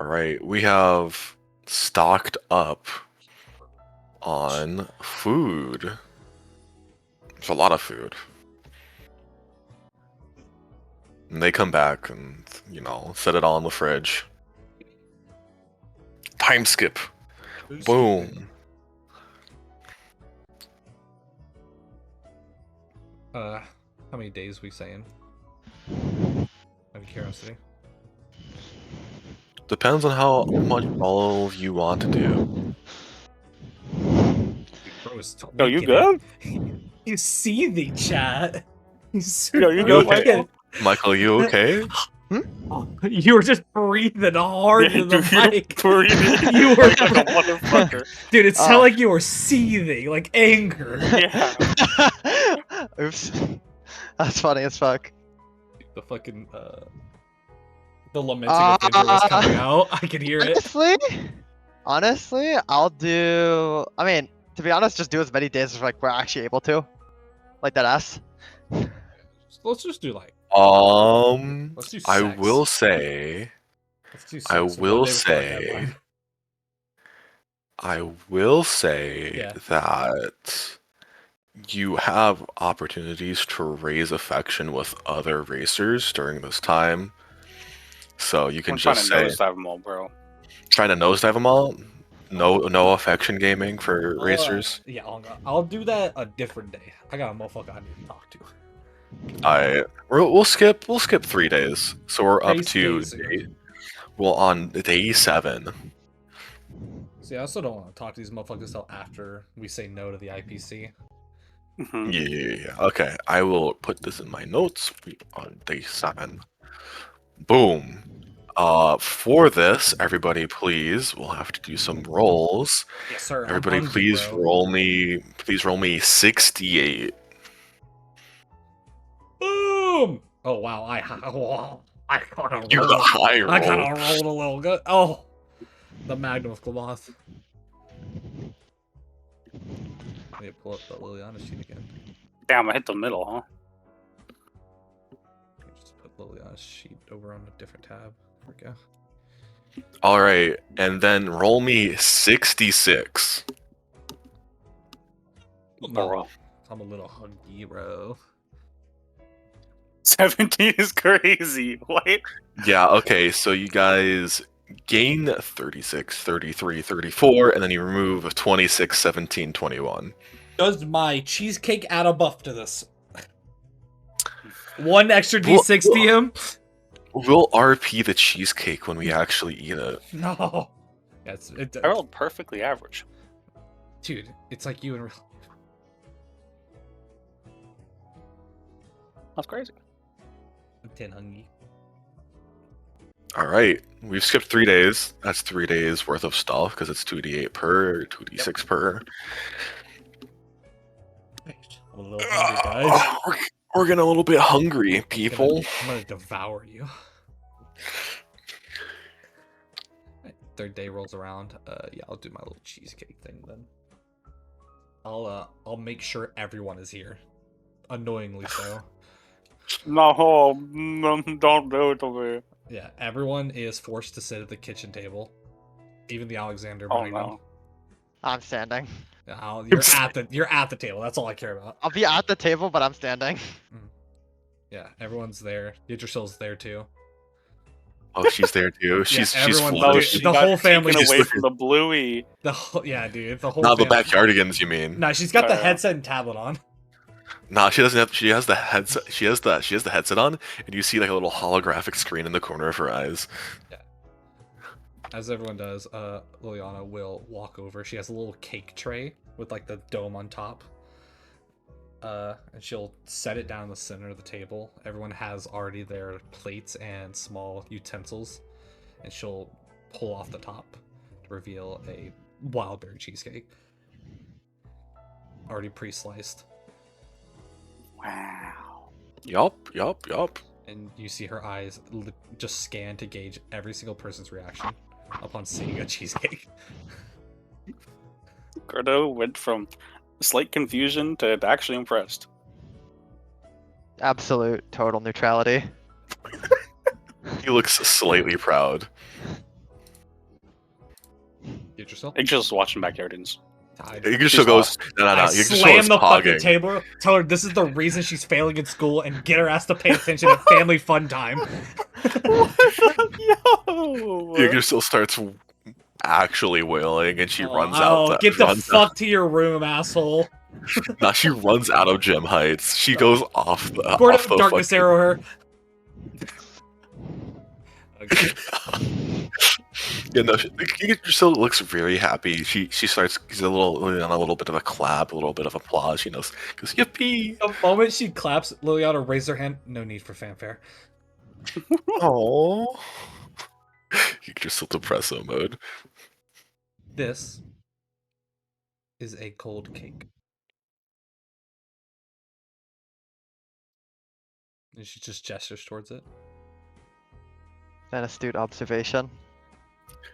Alright, we have stocked up on food. It's a lot of food. And they come back and, set it all in the fridge. Time skip. Boom. How many days we saying? Out of curiosity. Depends on how much all you want to do. Bro is Yo, you tweaking good? it. You see the chat. He's Yo, you super good, okay? Michael? Michael, you okay? Oh, you were just breathing hard Yeah, into the dude, you mic. breathing You were like a motherfucker. Dude, it sounded like you were seething, like anger. Yeah. Oops. That's funny as fuck. The fucking the lamenting of Andrew was coming Uh, out. I could hear it. Honestly, I'll do. I mean, to be honest, just do as many days as like we're actually able to. Like that ass. Let's just do like let's do I sex. will say, Let's do I sex will one day before our say, deadline. I will say Yeah. that you have opportunities to raise affection with other racers during this time. So you can I'm trying just to say, nosedive them all, bro. try to nosedive them all. No affection gaming for racers. Yeah, I'll do that a different day. I got a motherfucker I need to talk to. We'll skip 3 days. So we're up Trace to days. on day 7. See, I also don't want to talk to these motherfuckers until after we say no to the IPC. Mhm. Yeah. Okay. I will put this in my notes on day 7. Boom. For this, everybody please, we'll have to do some rolls. Yes, sir. Everybody I'm hungry, please bro. roll me 68. Boom! Oh wow, I got a roll. You got a high roll. I got a roll a little good. Oh, the Magnum of Clomoth. I need to pull up the Liliana sheet again. Damn, I hit the middle, huh? Just put Liliana's sheet over on a different tab. There we go. All right, and then roll me 66. Bro. I'm a little hungry, bro. 17 is crazy. What? Yeah, okay, so you guys gain 36, 33, 34, and then you remove 26, 17, 21. Does my cheesecake add a buff to this? One extra D6 to him? We'll RP the cheesecake when we actually eat it. No. I rolled perfectly average. Dude, it's like you in real. That's crazy. I'm 10 hungry. All right, we've skipped 3 days. That's 3 days worth of stuff because it's 2d8 per, 2d6 per. I'm a little hungry, guys. We're getting a little bit hungry, people. I'm gonna devour you. Right, third day rolls around. Yeah, I'll do my little cheesecake thing then. I'll make sure everyone is here. Annoyingly so. No, don't do it to me. Yeah, everyone is forced to sit at the kitchen table. Even the Alexander Oh Magnum. no. I'm standing. You're at the table. That's all I care about. I'll be at the table, but I'm standing. Yeah, everyone's there. Yggdrassil's there too. Oh, she's there too. She's everyone's full. there. She The got whole family taken is- away from the bluey. Dude, the whole Not the family. backyardigans, you mean? No, she's got the Yeah. headset and tablet on. Nah, she doesn't have. She has the headset. She has the headset on, and you see like a little holographic screen in the corner of her eyes. As everyone does, Liliana will walk over. She has a little cake tray with like the dome on top. And she'll set it down in the center of the table. Everyone has already their plates and small utensils. And she'll pull off the top to reveal a wild berry cheesecake. Already pre-sliced. Wow. Yup. And you see her eyes just scan to gauge every single person's reaction upon seeing a cheesecake. Gerdo went from slight confusion to actually impressed. Absolute total neutrality. He looks slightly proud. Get yourself. It's just watching backyardigans. Yggdrasil goes, no. I Yggdrasil slam is the fucking pogging. table. Tell her this is the reason she's failing in school, and get her ass to pay attention at family fun time. Yo! Yggdrasil starts actually wailing, and she runs out. Get the fuck to your room, asshole. Now she runs out of Gem Heights. She goes off the Darkness fucking... arrow her. Okay. Yeah, no, Yggdrasil looks very happy. She starts. She's on a little bit of a clap, a little bit of applause. She goes, yippee! The moment she claps, Liliana raises her hand. No need for fanfare. Oh, Yggdrasil depresso mode. This is a cold cake. And she just gestures towards it. An astute observation.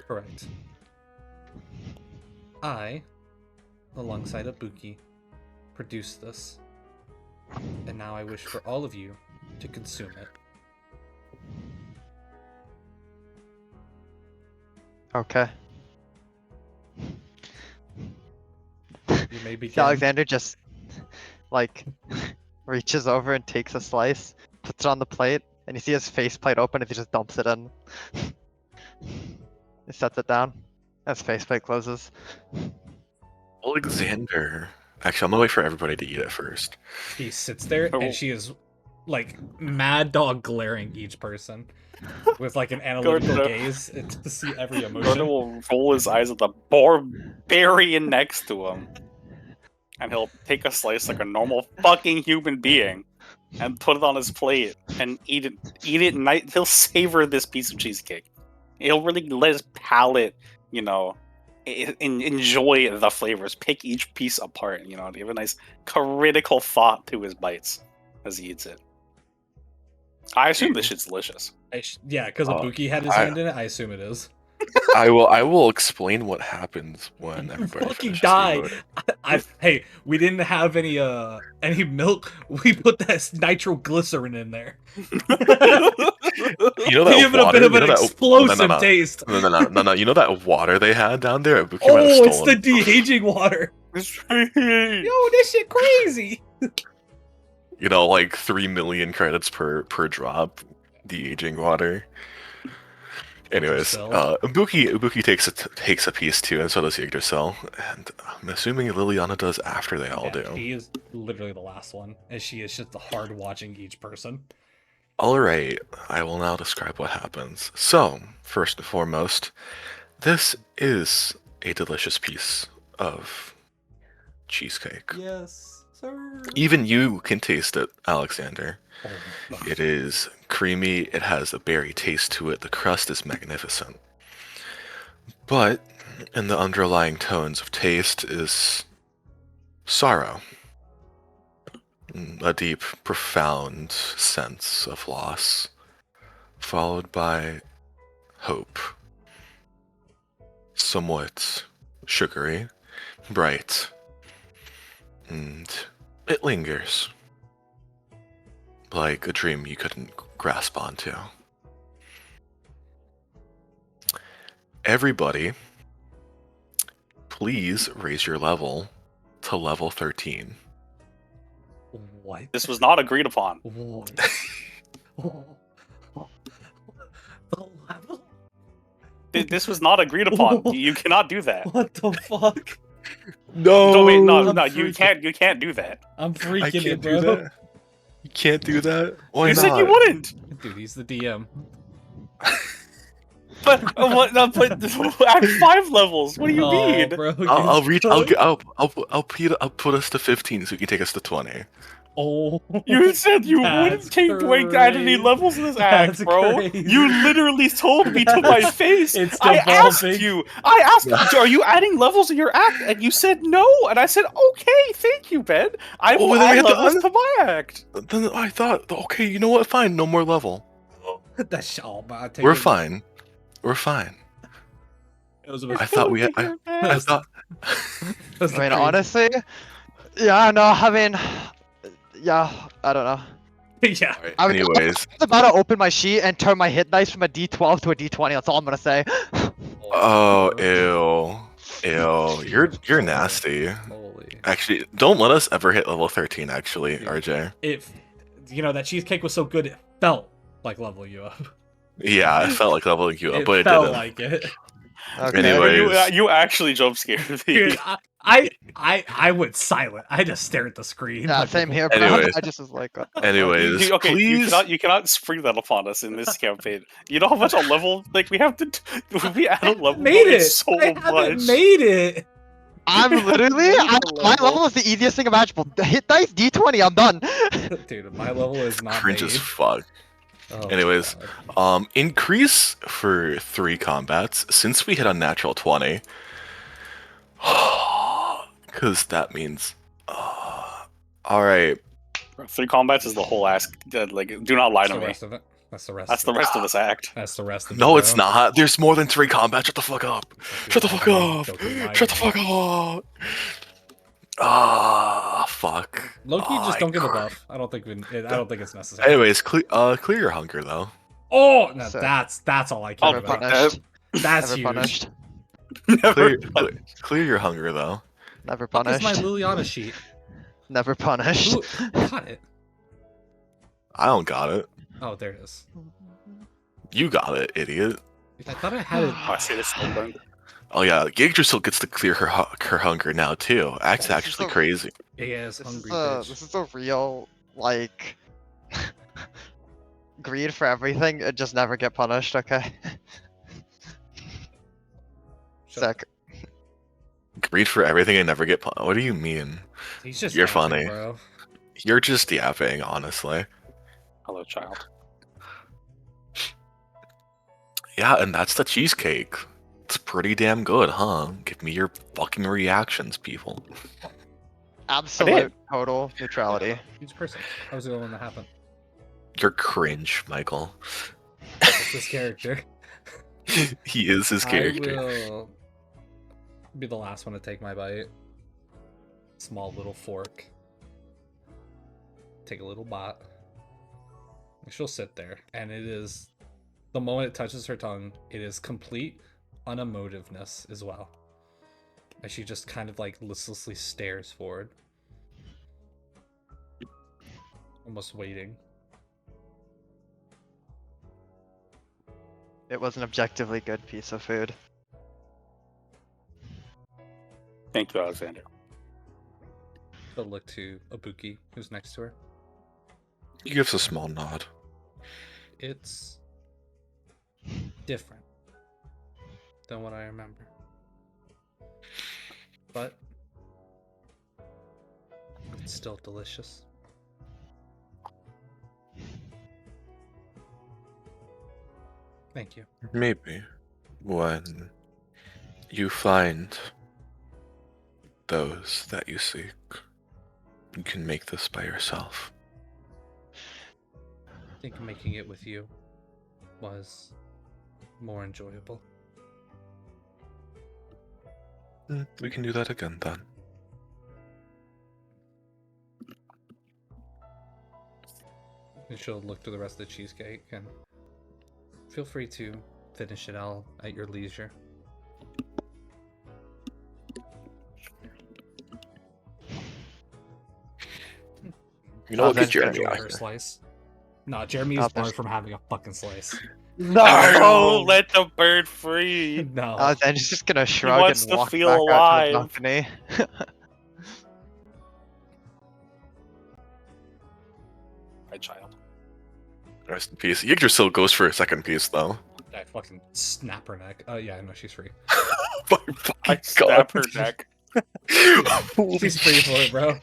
Correct. I, alongside Ibuki, produced this. And now I wish for all of you to consume it. Okay. You may begin. Alexander just like reaches over and takes a slice, puts it on the plate, and you see his face plate open and he just dumps it in. He sets it down. His faceplate closes. Alexander. Actually, I'm gonna wait for everybody to eat it first. He sits there and she is like mad dog glaring each person with like an analytical gaze to see every emotion. Gordon will roll his eyes at the barbarian next to him. And he'll take a slice like a normal fucking human being and put it on his plate and eat it and he'll savor this piece of cheesecake. He'll really let his palate, enjoy the flavors, pick each piece apart, to give a nice critical thought to his bites as he eats it. I assume this shit's delicious. Yeah, because Ibuki had his hand in it, I assume it is. I will explain what happens when everybody fucking finishes die. eating. Hey, we didn't have any milk. We put that nitroglycerin in there. You know that Give it a bit of an explosive taste. No. You know that water they had down there? Ibuki might have Oh, it's stolen. the de-aging water. Yo, this shit crazy. Like 3 million credits per drop. De-aging water. Anyways, Ibuki takes a piece too, and so does Yggdrasil. And I'm assuming Liliana does after they all do. He is literally the last one, and she is just the hard watching each person. Alright, I will now describe what happens. So, first and foremost, this is a delicious piece of cheesecake. Yes, sir. Even you can taste it, Alexander. Oh, It is creamy, it has a berry taste to it, the crust is magnificent. But, in the underlying tones of taste is sorrow. A deep, profound sense of loss, followed by hope. Somewhat sugary, bright, and it lingers. Like a dream you couldn't grasp onto. Everybody, please raise your level to level 13. What? This was not agreed upon. What? The level? This was not agreed upon. You cannot do that. What the fuck? No, Wait, no, I'm you can't do that. I'm freaking I can't it, do bro. that. You can't do that. Why You not? said you wouldn't. Dude, he's the DM. But what? No, but at 5 levels. What do you mean? Bro, I'll you reach. suck. I'll put us to 15 so you can take us to 20. Oh, You said you that's wouldn't add any crazy. levels in this act, That's bro. crazy. You literally told me to my face. It's I asked devolving. you. Are you adding levels in your act? And you said no. And I said, okay, thank you, Ben. I will well, then we add have to levels to my act. Then I thought, okay, you know what? Fine, no more level. That's all. We're fine. We're fine. It was I thought we had. I thought. I mean, honestly, yeah, no, I mean, yeah, I don't know. Yeah. Alright, I mean, anyways, I was about to open my sheet and turn my hit dice from a D12 to a D20. That's all I'm gonna say. oh ew. Ew, you're nasty. Holy. Actually, don't let us ever hit level 13. Actually, Dude. RJ. That cheesecake was so good it felt like leveling you up. Yeah, I felt like leveling you up, It but it felt didn't. like it. Okay. Anyways. You actually jump scared me. Dude, I went silent. I just stared at the screen. Yeah, like, same here, bro. Anyways. I just was like, what the fuck? Anyways, Okay, please. you cannot spring that upon us in this campaign. You know how much a level like we have to we add a level made it. so I much. haven't made it. I'm literally, my level is the easiest thing imaginable. Hit dice D20, I'm done. Dude, my level is not Cringe made. as fuck. Oh, Anyways, God. increase for 3 combats since we hit a natural 20. Because that means. Alright. 3 combats is the whole ass. Like, do not lie That's to the me. rest of it. That's the rest. That's the rest of this act. That's the rest of it. No, it's bro. not. There's more than 3 combats. Shut the fuck up. Shut the fuck up. Shut the fuck up. Fuck. Loki, just I don't give a cr- buff. I don't think it's necessary. Anyways, clear your hunger though. Oh, no, So- that's all I care Never about. punished. That's Never huge. punished. Clear your hunger though. Never Fuck is punished. my Liliana sheet? Never punished. Ooh, got it. I don't got it. Oh, there it is. You got it, idiot. I thought I had it. Oh, I see this still burned. Oh yeah, Yggdrassil gets to clear her hunger now too. That's This is actually so- crazy. Big ass This hungry is a bitch. this is a real like greed for everything and just never get punished. Okay. Shut up. Sick. Greed for everything and never get What do you mean? He's just You're yapping, funny. bro. You're just yapping, honestly. Hello, child. Yeah, and that's the cheesecake. It's pretty damn good, huh? Give me your fucking reactions, people. Absolute total neutrality. He's a person. I was the only one that happened. You're cringe, Michael. That's his character. He is his character. I will be the last one to take my bite. Small little fork. Take a little bite. And she'll sit there, and it is the moment it touches her tongue, it is complete unemotiveness as well. And she just kind of like listlessly stares forward. Almost waiting. It was an objectively good piece of food. Thank you, Alexander. She'll look to Ibuki, who's next to her. He gives a small nod. It's different than what I remember. But it's still delicious. Thank you. Maybe when you find those that you seek, you can make this by yourself. I think making it with you was more enjoyable. We can do that again then. And she'll look to the rest of the cheesecake and feel free to finish it all at your leisure. You know what? Get Then Jeremy Enjoy out her here. slice. Nah, Jeremy is There's- barred from having a fucking slice. No, let the bird free. No. And she's just gonna shrug wants and to walk feel back out to the alive. balcony. My child. Rest in peace. Yggdrasil goes for a second piece though. I fucking snap her neck. Yeah, no, she's free. My I fucking stab her God. neck. She's free for it, bro.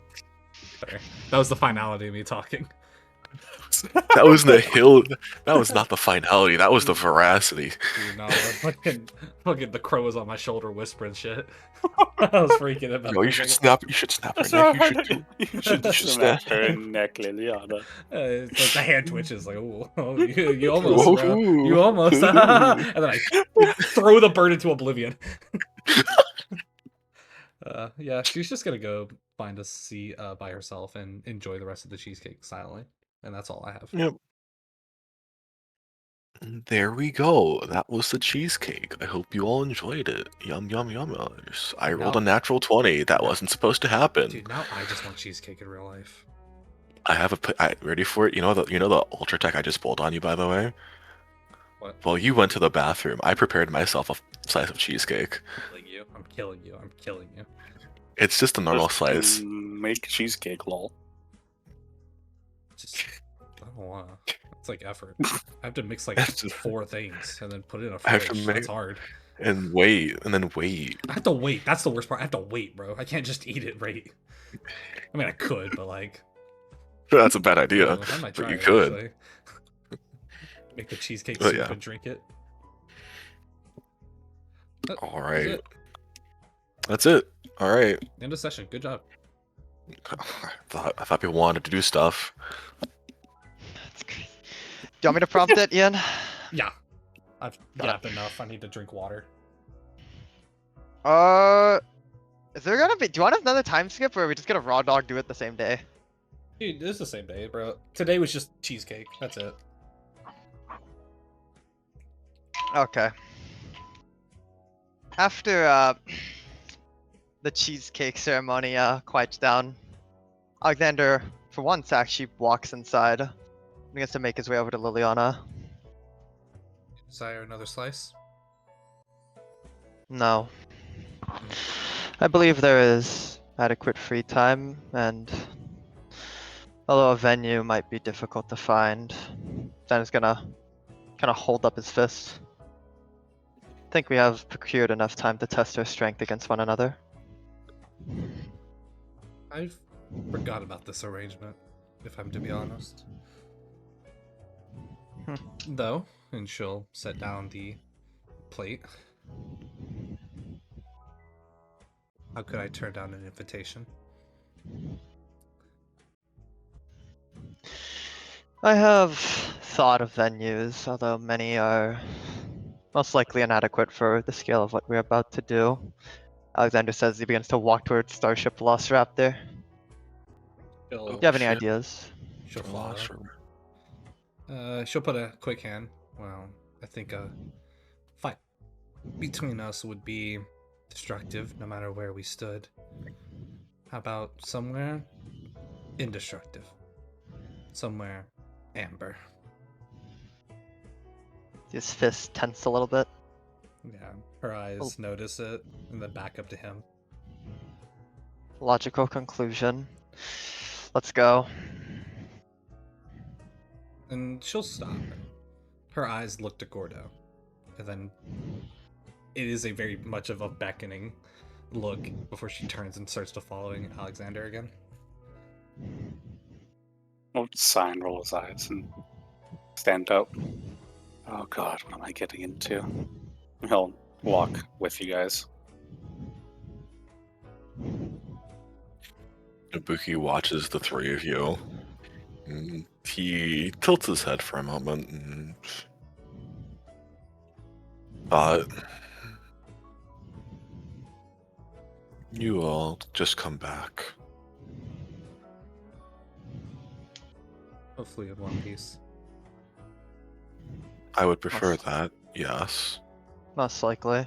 Sorry. That was the finality of me talking. That was the hill. That was not the finality. That was the veracity. Dude, no, fucking the crow was on my shoulder whispering shit. I was freaking about. Yo, you should snap. You should snap her neck. You should snap. Snap her neck, Liliana. It's like the hand twitches, like, oh, you almost, bro. Ooh. You almost. And then I throw the bird into oblivion. Yeah, she's just gonna go find a seat by herself and enjoy the rest of the cheesecake silently, and that's all I have. Yep. There we go. That was the cheesecake. I hope you all enjoyed it. Yum yum yum. I rolled a natural 20. That wasn't supposed to happen. Dude, now I just want cheesecake in real life. I have ready for it. You know the ultra tech I just pulled on you, by the way. What? While you went to the bathroom, I prepared myself a slice of cheesecake. I'm killing you. I'm killing you. It's just a normal Just slice. Make cheesecake, lol. Just, I don't wanna. It's like effort. I have to mix like It's just- 4 things and then put it in a I have to fridge. make- That's hard. And then wait. I have to wait. That's the worst part. I have to wait, bro. I can't just eat it right. I mean, I could, but like. That's a bad idea. I might But try you it, could. actually. Make the cheesecake But soup yeah. and drink it. All That's right. it. That's it. All right. End of session. Good job. I thought people wanted to do stuff. That's crazy. Do you want me to prompt it, Ian? Yeah. I've yapped enough. I need to drink water. Is there gonna be? Do you want another time skip, or are we just gonna raw dog do it the same day? Dude, this is the same day, bro. Today was just cheesecake. That's it. Okay. After the cheesecake ceremony quiets down, Alexander, for once, actually walks inside. He begins to make his way over to Liliana. Desire another slice? No. I believe there is adequate free time, and although a venue might be difficult to find, Dan is gonna kind of hold up his fist. I think we have procured enough time to test our strength against one another. I forgot about this arrangement, if I'm to be honest. Though, and she'll set down the plate. How could I turn down an invitation? I have thought of venues, although many are most likely inadequate for the scale of what we're about to do. Alexander says he begins to walk towards Starship Velociraptor. Do you have any shit. ideas? She'll follow. She'll put a quick hand. Well, I think a fight between us would be destructive no matter where we stood. How about somewhere indestructive? Somewhere amber. His fists tense a little bit. Yeah, her eyes notice it and then back up to him. Logical conclusion. Let's go. And she'll stop. Her eyes look to Gordo. And then it is a very much of a beckoning look before she turns and starts to following Alexander again. I'll sigh and roll his eyes and stand up. Oh god, what am I getting into? He'll walk with you guys. Ibuki watches the three of you. And he tilts his head for a moment and thought, you all just come back. Hopefully in one piece. I would prefer that, yes. Most likely.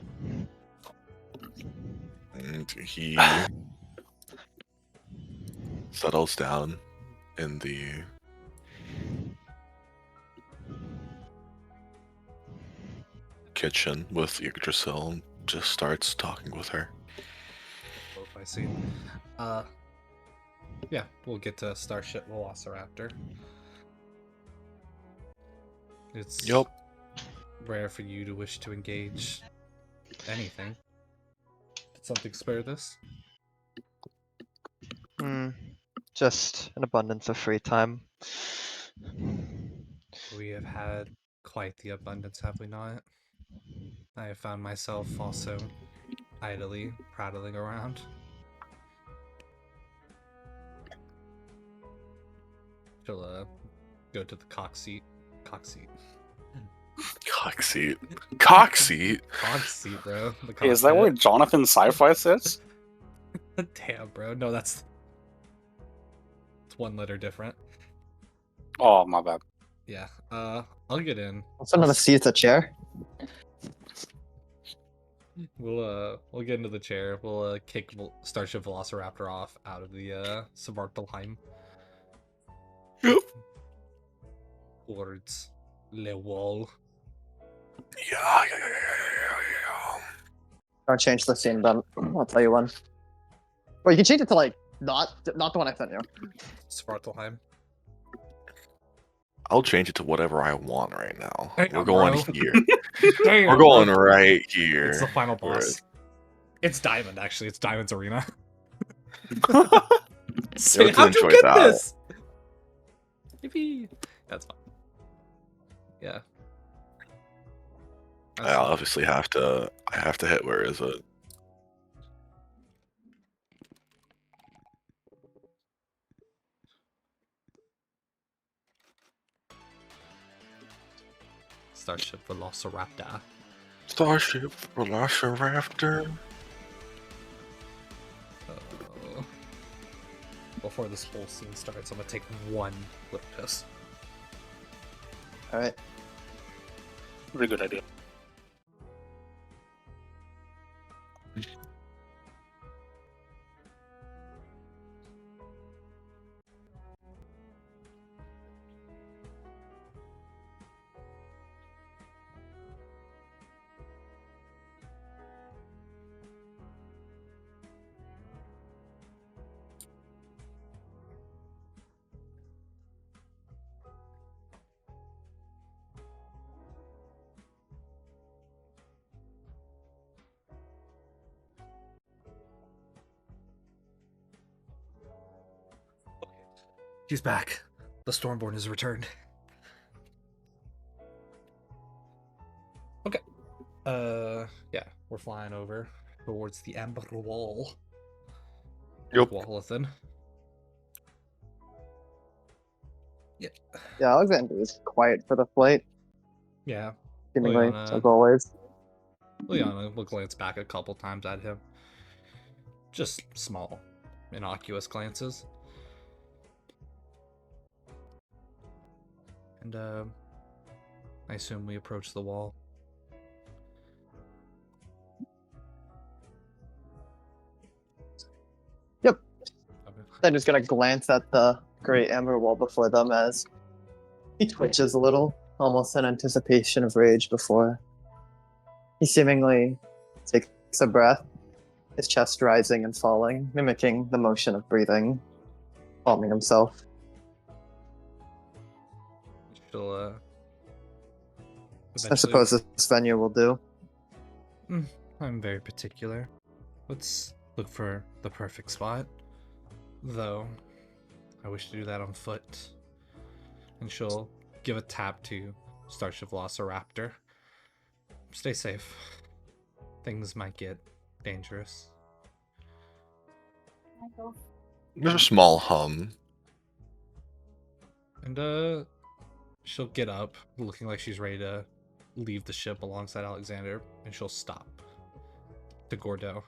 And he settles down in the kitchen with Yggdrassil and just starts talking with her. Both I see. Yeah, we'll get to Starship Velociraptor. It's Yup. rare for you to wish to engage anything. Did something spur this? Just an abundance of free time. We have had quite the abundance, have we not? I have found myself also idly prattling around. She'll go to the cock seat. Cock seat. Cock seat. Cock seat? Cock seat, bro. The Hey, is that cockpit. where Jonathan Sci-Fi sits? Damn, bro. No, it's one letter different. Oh, my bad. Yeah. I'll get in. Also, another see it's a chair. We'll get into the chair. We'll kick Starship Velociraptor off out of the Svartalfheim Yep. towards Le Wall. Yeah. Don't change the scene, but I'll tell you one. Well, you can change it to like not the one I sent you. Svartalfheim. I'll change it to whatever I want right now. Damn, We're going bro. here. Damn, We're going bro. right here. It's the final Whereas- boss. It's Diamond, actually. It's Diamond's arena. let's How'd you enjoy get that. this? Yippee. That's fine. Yeah. I obviously have to. I have to hit. Where is it? Starship Velociraptor. Starship Velociraptor. Before this whole scene starts, I'm gonna take one lip piss. All right. Pretty good idea. He's back. The Stormborn has returned. Okay. Yeah, we're flying over towards the Amber Wall. Yep. Wallathan. Yeah. Yeah, Alexander is quiet for the flight, Yeah. seemingly Liana. as always. Liana will glance back a couple times at him. Just small, innocuous glances. And, I assume we approach the wall. Yep. Okay. Then he's gonna glance at the great amber wall before them as he twitches a little, almost in anticipation of rage before he seemingly takes a breath, his chest rising and falling, mimicking the motion of breathing, calming himself. She'll, I suppose this venue will do. I'm very particular. Let's look for the perfect spot. Though, I wish to do that on foot. And she'll give a tap to Starship Velociraptor. Stay safe. Things might get dangerous. There's a small hum. And, she'll get up, looking like she's ready to leave the ship alongside Alexander, and she'll stop to Gordo.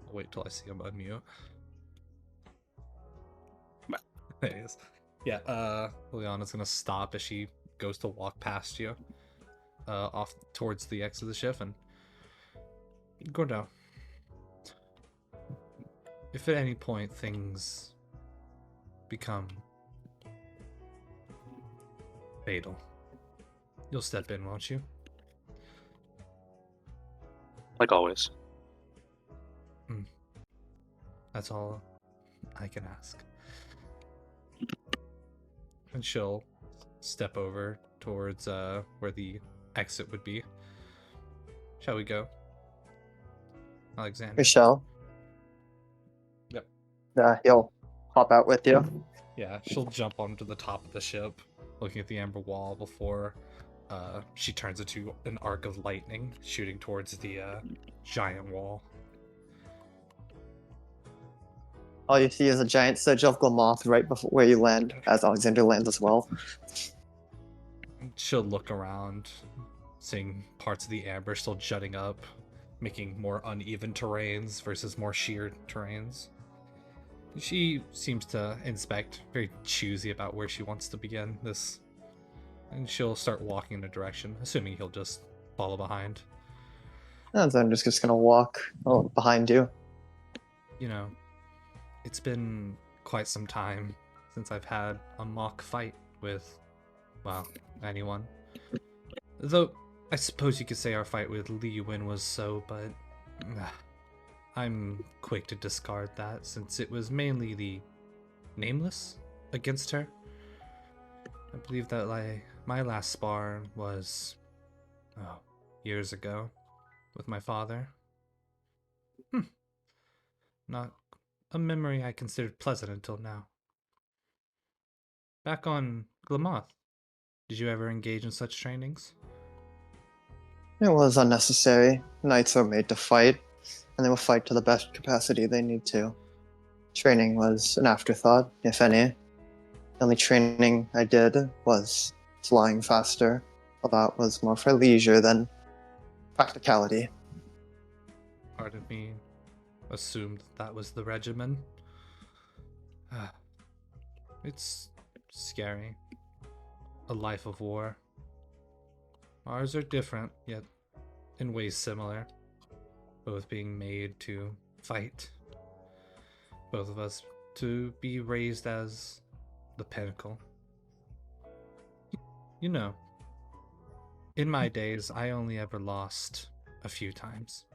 I'll wait till I see him unmute. There he is. Yeah, Liana's gonna stop as she goes to walk past you, off towards the exit of the ship, and Gordo. If at any point things become fatal, you'll step in, won't you? Like always. That's all I can ask. And she'll step over towards where the exit would be. Shall we go, Alexander? Michelle. Yep. He'll hop out with you. Yeah, she'll jump onto the top of the ship, looking at the amber wall before she turns into an arc of lightning shooting towards the giant wall. All you see is a giant sedge of Glamoth right before where you land, as Alexander lands as well. She'll look around, seeing parts of the amber still jutting up, making more uneven terrains versus more sheer terrains. She seems to inspect, very choosy about where she wants to begin this, and she'll start walking in a direction, assuming he'll just follow behind. And then I'm just gonna walk behind you. You know, it's been quite some time since I've had a mock fight with, well, anyone. Though, I suppose you could say our fight with Li Yuan was so, but I'm quick to discard that since it was mainly the Nameless against her. I believe that my last spar was years ago with my father. Not a memory I considered pleasant until now. Back on Glamoth, did you ever engage in such trainings? It was unnecessary. Knights are made to fight, and they will fight to the best capacity they need to. Training was an afterthought, if any. The only training I did was flying faster. Well, that was more for leisure than practicality. Part of me assumed that was the regimen. It's scary. A life of war. Ours are different, yet in ways similar. Both being made to fight. Both of us to be raised as the pinnacle. You know, in my days, I only ever lost a few times.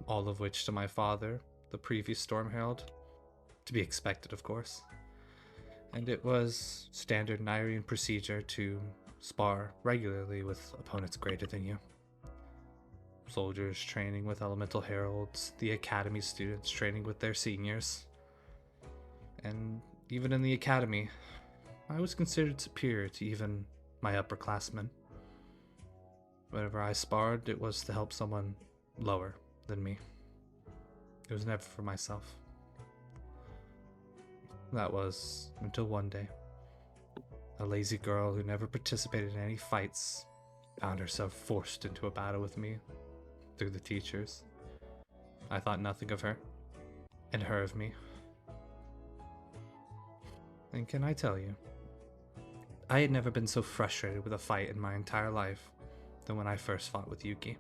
All of which to my father, the previous Storm Herald. To be expected, of course. And it was standard Nyrian procedure to spar regularly with opponents greater than you. Soldiers training with elemental heralds, the academy students training with their seniors. And even in the academy, I was considered superior to even my upperclassmen. Whenever I sparred, it was to help someone lower than me. It was never for myself. That was until one day, a lazy girl who never participated in any fights found herself forced into a battle with me through the teachers. I thought nothing of her, and her of me. And can I tell you, I had never been so frustrated with a fight in my entire life than when I first fought with Yuki.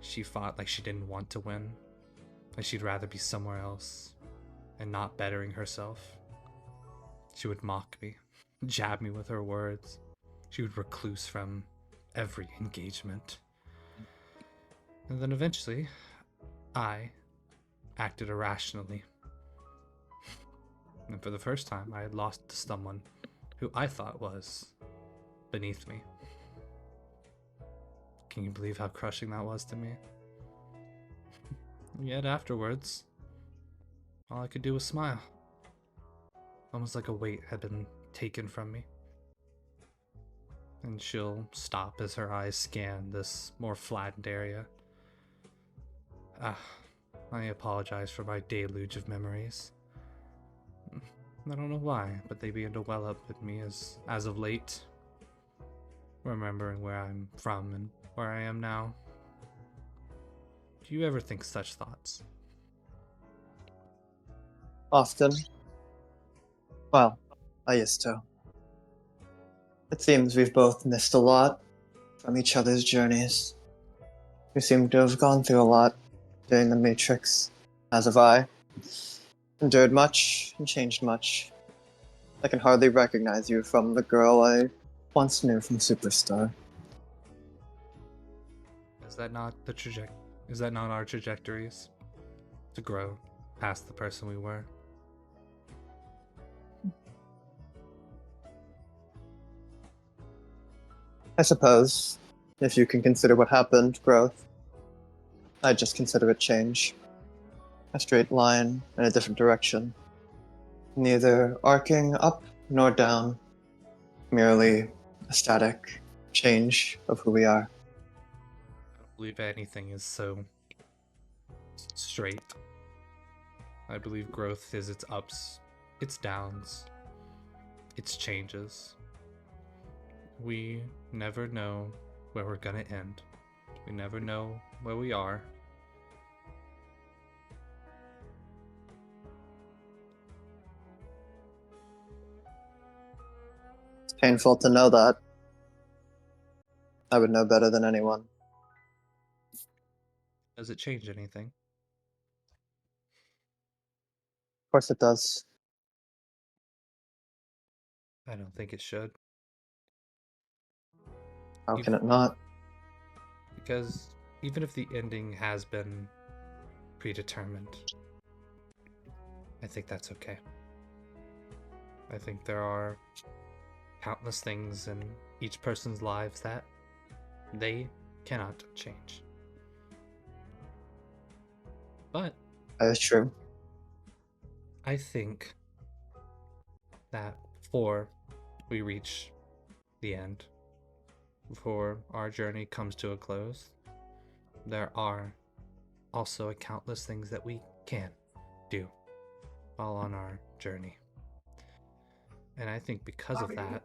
She fought like she didn't want to win, like she'd rather be somewhere else, and not bettering herself. She would mock me, jab me with her words. She would recluse from every engagement. And then eventually, I acted irrationally. And for the first time, I had lost to someone who I thought was beneath me. Can you believe how crushing that was to me? Yet afterwards, all I could do was smile. Almost like a weight had been taken from me. And she'll stop as her eyes scan this more flattened area. I apologize for my deluge of memories. I don't know why, but they begin to well up with me as of late. Remembering where I'm from and where I am now. Do you ever think such thoughts? Often. Well, I used to. It seems we've both missed a lot from each other's journeys. We seem to have gone through a lot during the Matrix, as have I. Endured much and changed much. I can hardly recognize you from the girl I once knew from Superstar. Is that not Is that not our trajectories? To grow past the person we were? I suppose, if you can consider what happened growth, I'd just consider it change. A straight line in a different direction. Neither arcing up nor down, merely a static change of who we are. I don't believe anything is so straight. I believe growth is its ups, its downs, its changes. We never know where we're gonna end. We never know where we are. Painful to know that. I would know better than anyone. Does it change anything? Of course it does. I don't think it should. How You've- can it not? Because even if the ending has been predetermined, I think that's okay. I think there are countless things in each person's lives that they cannot change. But That is true. I think that before we reach the end, before our journey comes to a close, there are also countless things that we can do while on our journey. And I think because of that,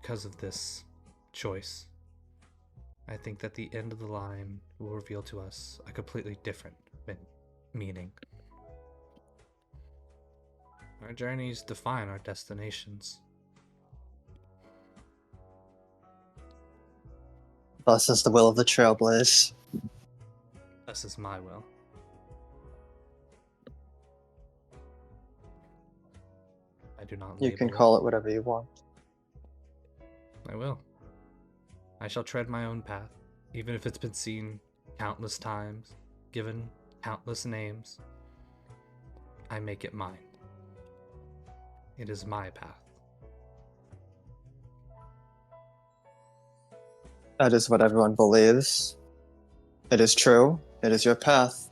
because of this choice, I think that the end of the line will reveal to us a completely different meaning. Our journeys define our destinations. Thus is the will of the Trailblaze. This is my will. I do not You can label call it whatever you want. I will. I shall tread my own path, even if it's been seen countless times, given countless names. I make it mine. It is my path. That is what everyone believes. It is true. It is your path.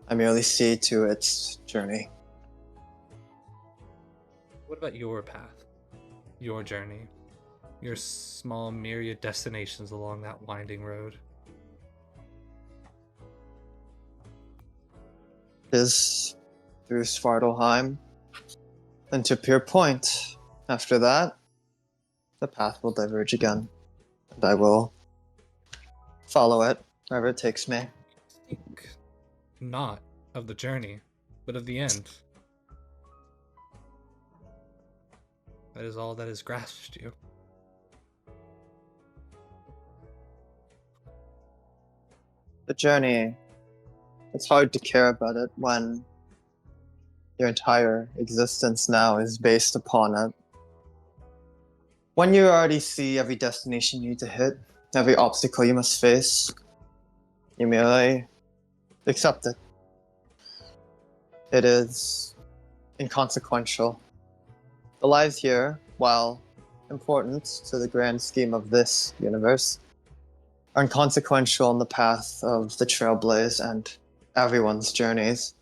I merely see to its journey. What about your path? Your journey? Your small myriad destinations along that winding road? It is through Svartalfheim and to Pure Point. After that, the path will diverge again, and I will follow it wherever it takes me. Think not of the journey, but of the end. That is all that has grasped you. The journey, it's hard to care about it when your entire existence now is based upon it. When you already see every destination you need to hit, every obstacle you must face, you merely accept it. It is inconsequential. The lives here, while important to the grand scheme of this universe, are inconsequential in the path of the Trailblaze and everyone's journeys.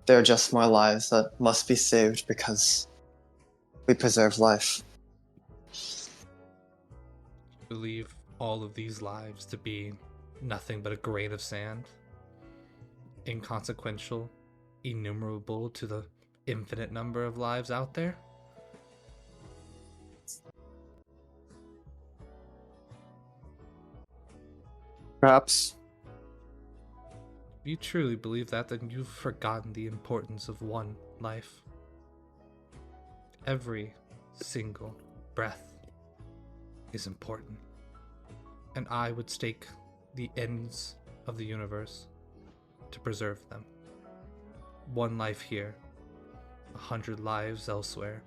They're just more lives that must be saved because we preserve life. Believe all of these lives to be nothing but a grain of sand, inconsequential, innumerable to the infinite number of lives out there? Perhaps. If you truly believe that, then you've forgotten the importance of one life. Every single breath is important. And I would stake the ends of the universe to preserve them. One life here, 100 lives elsewhere,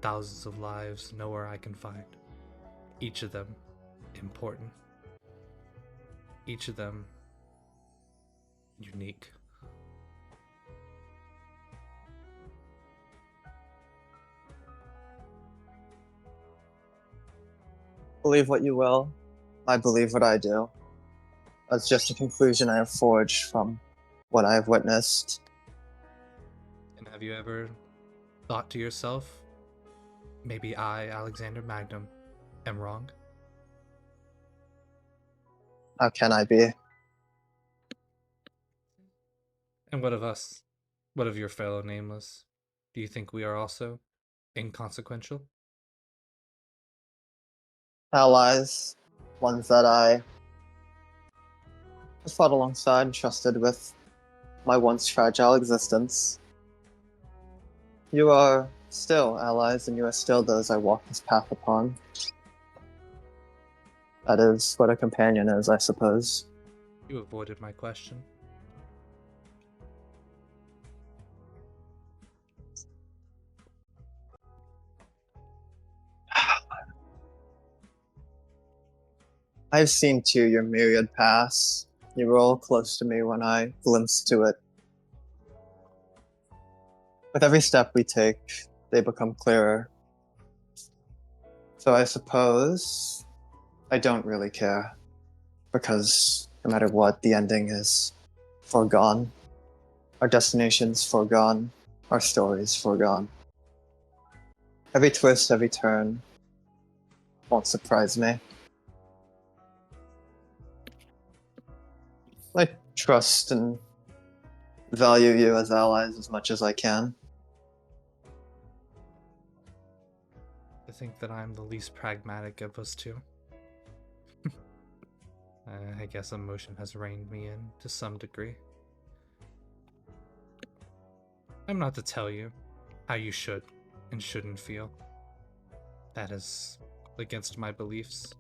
thousands of lives nowhere I can find. Each of them important. Each of them unique. Believe what you will. I believe what I do. That's just a conclusion I have forged from what I have witnessed. And have you ever thought to yourself, maybe I, Alexander Magnum, am wrong? How can I be? And what of us? What of your fellow Nameless? Do you think we are also inconsequential? Allies, ones that I have fought alongside and trusted with my once fragile existence. You are still allies, and you are still those I walk this path upon. That is what a companion is, I suppose. You avoided my question. I've seen too your myriad paths. You were all close to me when I glimpsed to it. With every step we take, they become clearer. So I suppose I don't really care. Because no matter what, the ending is foregone. Our destination's foregone. Our story's foregone. Every twist, every turn won't surprise me. I trust and value you as allies as much as I can. I think that I'm the least pragmatic of us two. I guess emotion has reined me in to some degree. I'm not to tell you how you should and shouldn't feel. That is against my beliefs.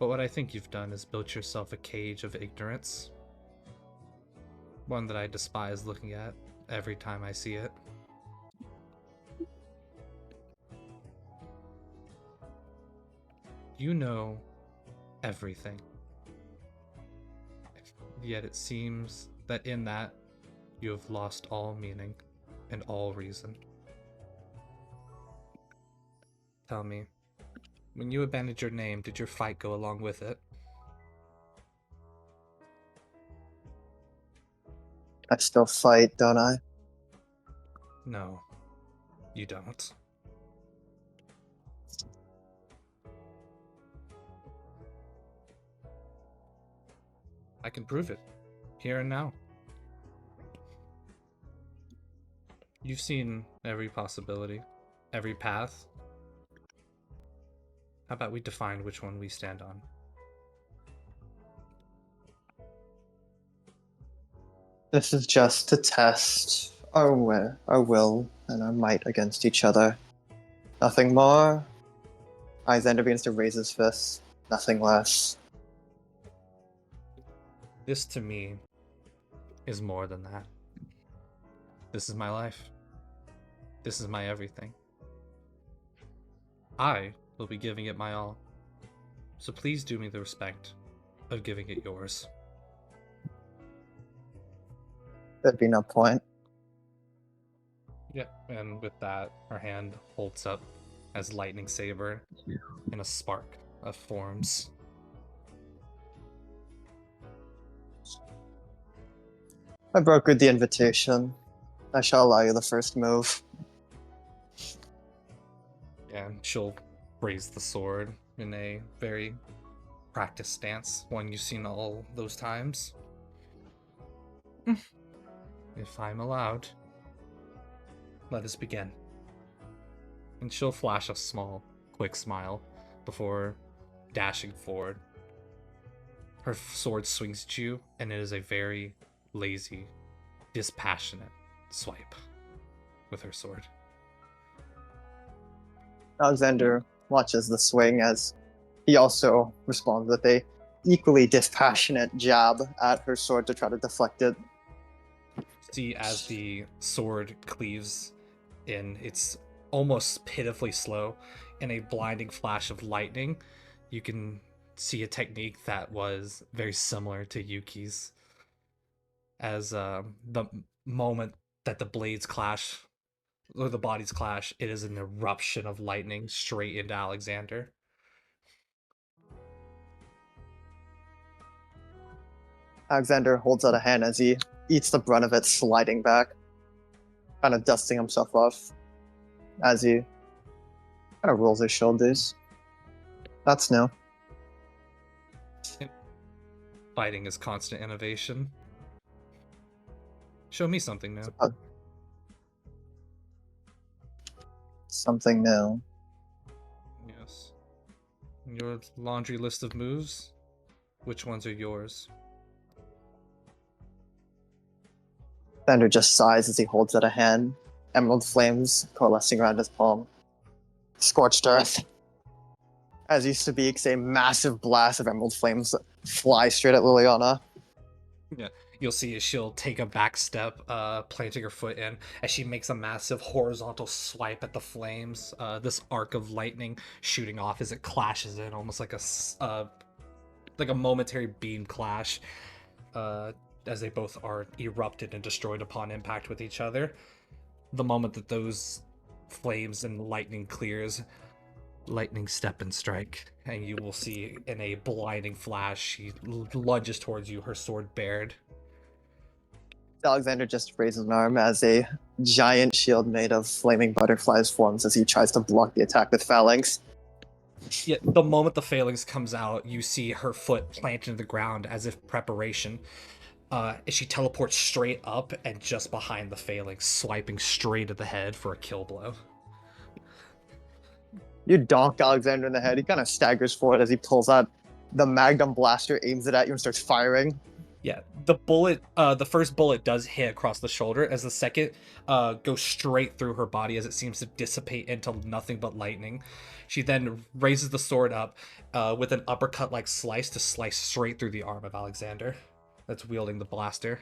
But what I think you've done is built yourself a cage of ignorance. One that I despise looking at every time I see it. You know everything. Yet it seems that in that, you have lost all meaning and all reason. Tell me, when you abandoned your name, did your fight go along with it? I still fight, don't I? No, you don't. I can prove it, here and now. You've seen every possibility, every path. How about we define which one we stand on? This is just to test our will and our might against each other. Nothing more. Alexander begins to raise his fist. Nothing less. This to me is more than that. This is my life. This is my everything. I will be giving it my all. So please do me the respect of giving it yours. There'd be no point. Yeah, and with that, her hand holds up as lightning saber and a spark forms. I brokered the invitation. I shall allow you the first move. And she'll raise the sword in a very practiced stance, one you've seen all those times. If I'm allowed, let us begin. And she'll flash a small, quick smile before dashing forward. Her sword swings at you, and it is a very lazy, dispassionate swipe with her sword. Alexander watches the swing as he also responds with a equally dispassionate jab at her sword to try to deflect it. See, as the sword cleaves in, it's almost pitifully slow. In a blinding flash of lightning, you can see a technique that was very similar to Yuki's. As the moment that the blades clash, or the bodies clash, it is an eruption of lightning straight into Alexander. Alexander holds out a hand as he eats the brunt of it, sliding back, kind of dusting himself off as he kind of rolls his shoulders. That's new. Fighting is constant innovation. Show me something new. Something new. Yes. Your laundry list of moves? Which ones are yours? Alexander just sighs as he holds out a hand. emerald flames coalescing around his palm. Scorched earth. As he speaks, a massive blast of emerald flames fly straight at Liliana. Yeah, you'll see as she'll take a back step, planting her foot in, as she makes a massive horizontal swipe at the flames. This arc of lightning shooting off as it clashes in, almost like a momentary beam clash, as they both are erupted and destroyed upon impact with each other. The moment that those flames and lightning clears, lightning step and strike, and you will see in a blinding flash she lunges towards you, her sword bared. Alexander just raises an arm as a giant shield made of flaming butterflies forms as he tries to block the attack with phalanx. Yeah, the moment the phalanx comes out, you see her foot planted in the ground as if preparation. She teleports straight up and just behind the phalanx, swiping straight at the head for a kill blow. You donk Alexander in the head. He kind of staggers forward as he pulls out the Magnum blaster, aims it at you, and starts firing. Yeah, the first bullet does hit across the shoulder, as the second goes straight through her body as it seems to dissipate into nothing but lightning. She then raises the sword up with an uppercut-like slice to slice straight through the arm of Alexander that's wielding the blaster.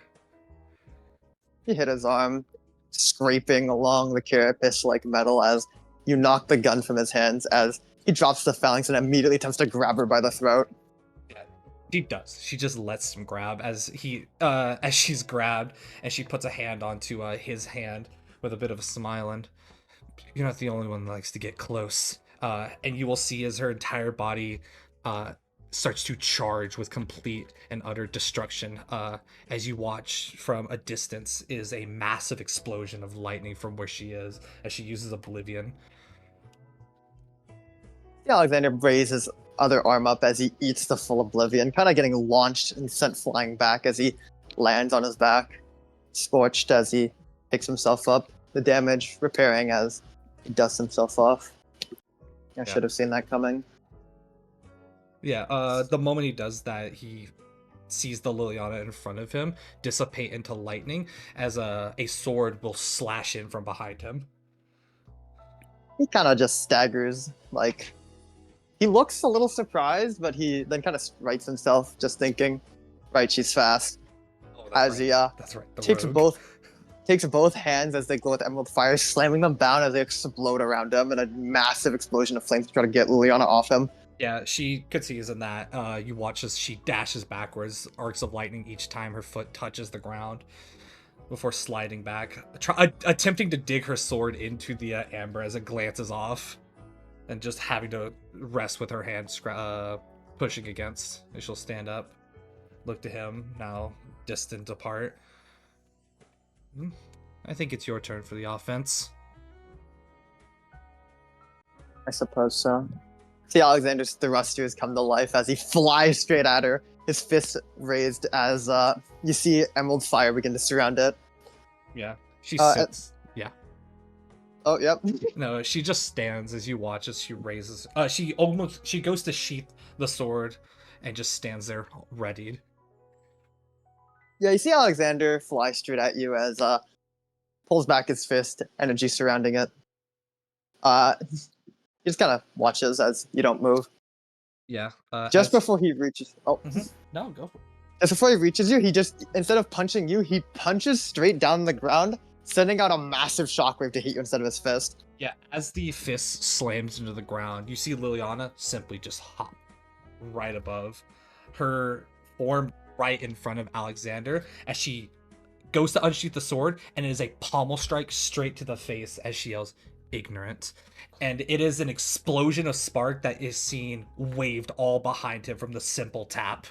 You hit his arm, scraping along the carapace like metal as you knock the gun from his hands as he drops the phalanx and immediately attempts to grab her by the throat. Yeah, she does. She just lets him grab as she's grabbed, and she puts a hand onto his hand with a bit of a smile, and you're not the only one that likes to get close. And you will see as her entire body starts to charge with complete and utter destruction. As you watch from a distance is a massive explosion of lightning from where she is as she uses Oblivion. Alexander raises his other arm up as he eats the full Oblivion, kind of getting launched and sent flying back as he lands on his back, scorched as he picks himself up, the damage repairing as he dusts himself off. I should have seen that coming. Yeah, the moment he does that, he sees the Liliana in front of him dissipate into lightning as a sword will slash in from behind him. He kind of just staggers, like, he looks a little surprised, but he then kind of rights himself, just thinking, right, she's fast. As he that's right, takes both hands as they glow with emerald fire, slamming them down as they explode around him in a massive explosion of flames to try to get Liliana off him. Yeah, she concedes in that. You watch as she dashes backwards, arcs of lightning each time her foot touches the ground before sliding back, attempting to dig her sword into the amber as it glances off, and just having to rest with her hand pushing against. And she'll stand up, look to him, now distant apart. I think it's your turn for the offense. I suppose so. See Alexander's thrusters come to life as he flies straight at her, his fists raised as you see emerald fire begin to surround it. Yeah, she sits. Yeah. Oh, yep. No, she just stands as you watch as she raises. She goes to sheath the sword and just stands there readied. Yeah, you see Alexander fly straight at you as pulls back his fist, energy surrounding it. He just kind of watches as you don't move. Yeah. Just before he reaches... Oh. Mm-hmm. No, go for it. Just before he reaches you, he just, instead of punching you, he punches straight down the ground, sending out a massive shockwave to hit you instead of his fist. Yeah, as the fist slams into the ground, you see Liliana simply just hop right above. Her form right in front of Alexander as she goes to unsheath the sword, and it is a pommel strike straight to the face as she yells, "Ignorant." And it is an explosion of spark that is seen waved all behind him from the simple tap.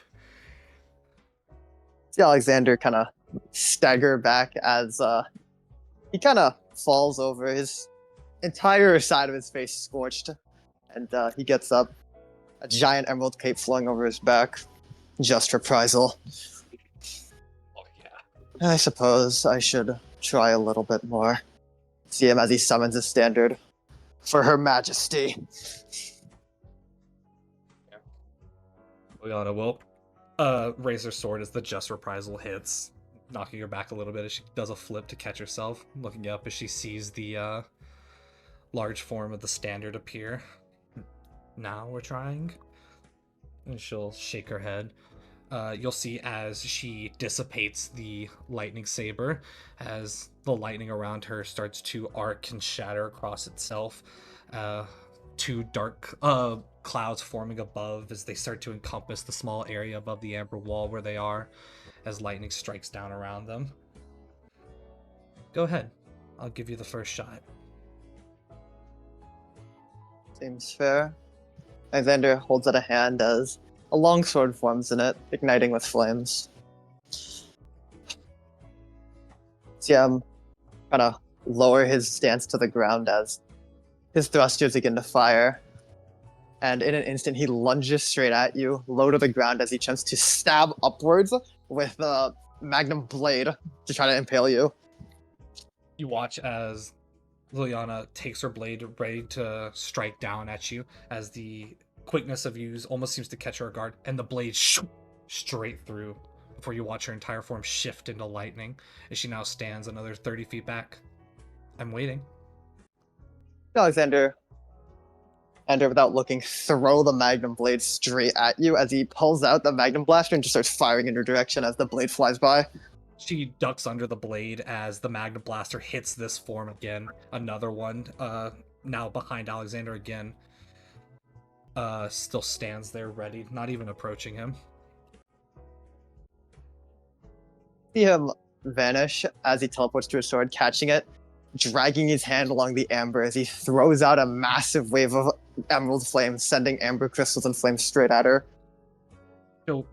See Alexander kind of stagger back as he kind of falls over, his entire side of his face scorched, and he gets up, a giant emerald cape flowing over his back. Just reprisal. Oh yeah. I suppose I should try a little bit more. See him as he summons his standard. For Her Majesty. Liliana will raise her sword as the just reprisal hits. knocking her back a little bit as she does a flip to catch herself, looking up as she sees the large form of the standard appear. Now we're trying. And she'll shake her head. You'll see as she dissipates the lightning saber, as the lightning around her starts to arc and shatter across itself. Two dark clouds forming above as they start to encompass the small area above the amber wall where they are, as lightning strikes down around them. Go ahead. I'll give you the first shot. Seems fair. Alexander holds out a hand as a long sword forms in it, igniting with flames. See him kind of lower his stance to the ground as his thrusters begin to fire. And in an instant, he lunges straight at you, low to the ground as he attempts to stab upwards with a magnum blade to try to impale you. You watch as Liliana takes her blade ready to strike down at you, as the quickness of use almost seems to catch her guard, and the blade straight through before you watch her entire form shift into lightning as she now stands another 30 feet back. I'm waiting. Alexander, without looking, throw the magnum blade straight at you as he pulls out the magnum blaster and just starts firing in your direction as the blade flies by. She ducks under the blade as the magnum blaster hits this form again. Another one, now behind Alexander again, still stands there ready, not even approaching him. See him vanish as he teleports to his sword, catching it, dragging his hand along the amber as he throws out a massive wave of emerald flames, sending amber crystals and flames straight at her. She'll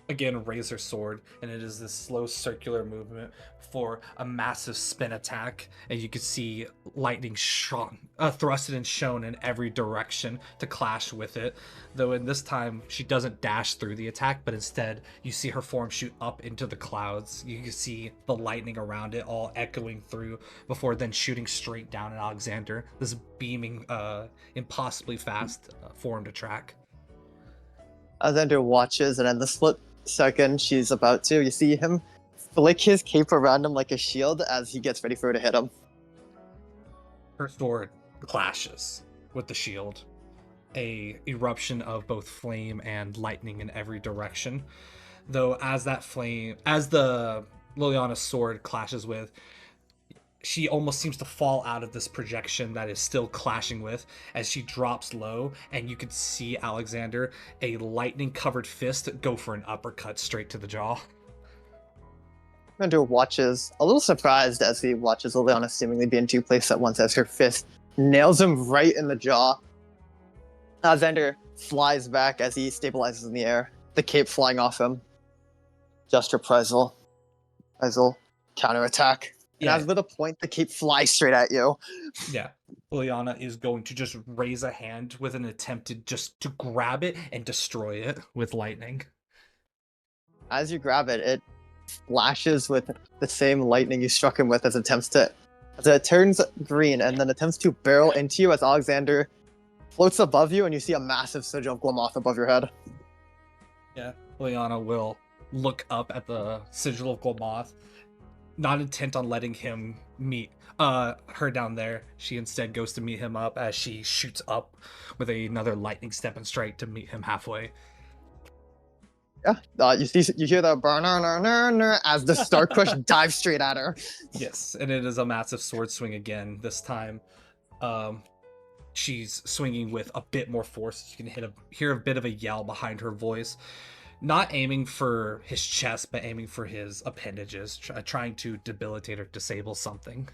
again raise her sword, and it is this slow circular movement for a massive spin attack, and you can see lightning thrusted and shown in every direction to clash with it, though in this time she doesn't dash through the attack, but instead you see her form shoot up into the clouds. You can see the lightning around it all echoing through before then shooting straight down at Alexander, this beaming impossibly fast form to track. Alexander watches, and in the split second she's about to, you see him flick his cape around him like a shield as he gets ready for her to hit him. Her sword clashes with the shield, a eruption of both flame and lightning in every direction. Though as the Liliana's sword clashes with, she almost seems to fall out of this projection that is still clashing with as she drops low, and you can see Alexander, a lightning covered fist, go for an uppercut straight to the jaw. Alexander watches, a little surprised as he watches Liliana seemingly be in two places at once as her fist nails him right in the jaw. Alexander flies back as he stabilizes in the air, the cape flying off him. Just reprisal. Counterattack. And Yeah. as with a point, the cape flies straight at you. Yeah. Liliana is going to just raise a hand with an attempt to grab it and destroy it with lightning. As you grab it, it flashes with the same lightning you struck him with as it turns green and then attempts to barrel into you as Alexander floats above you and you see a massive sigil of Glamoth above your head. Yeah. Liliana will look up at the sigil of Glamoth, not intent on letting him meet her down there. She instead goes to meet him up as she shoots up with another lightning step and strike to meet him halfway. Yeah, you hear the burn as the Star Crush dives straight at her. Yes, and it is a massive sword swing again. This time, she's swinging with a bit more force. You can hear a bit of a yell behind her voice. Not aiming for his chest, but aiming for his appendages, trying to debilitate or disable something.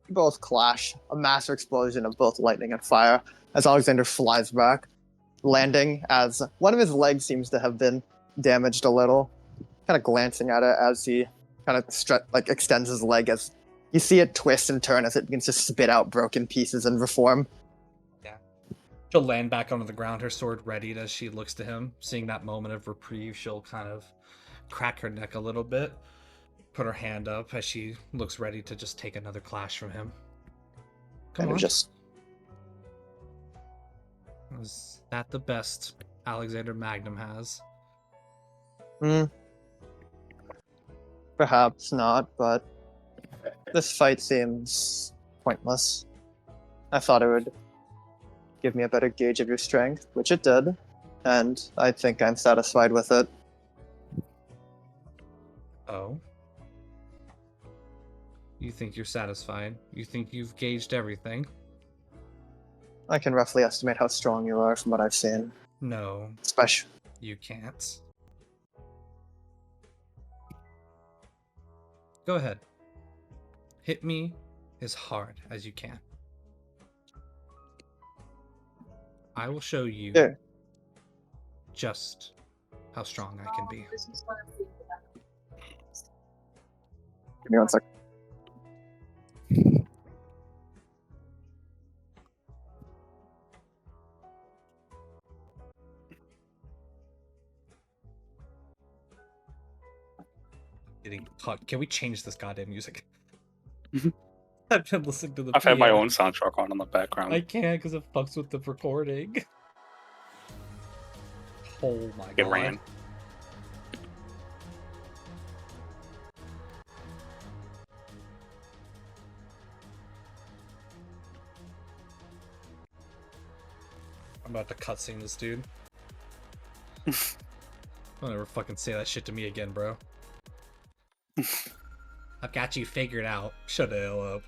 Both clash, a massive explosion of both lightning and fire as Alexander flies back, landing as one of his legs seems to have been damaged a little, kind of glancing at it as he kind of extends his leg as you see it twist and turn as it begins to spit out broken pieces and reform. She'll land back onto the ground, her sword readied as she looks to him. Seeing that moment of reprieve, she'll kind of crack her neck a little bit, put her hand up as she looks ready to just take another clash from him. Come on. Is that the best Alexander Magnum has? Perhaps not, but this fight seems pointless. I thought it would give me a better gauge of your strength, which it did, and I think I'm satisfied with it. Oh? You think you're satisfied? You think you've gauged everything? I can roughly estimate how strong you are from what I've seen. No, Especially. you can't. Go ahead. Hit me as hard as you can. I will show you Here. just how strong I can be. Give me 1 sec. Getting caught. Can we change this goddamn music? I've been listening to the I've had my piano. own soundtrack on in the background. I can't because it fucks with the recording. Oh my It god. ran. I'm about to cutscene this dude. Don't ever fucking say that shit to me again, bro. I've got you figured out. Shut the hell up.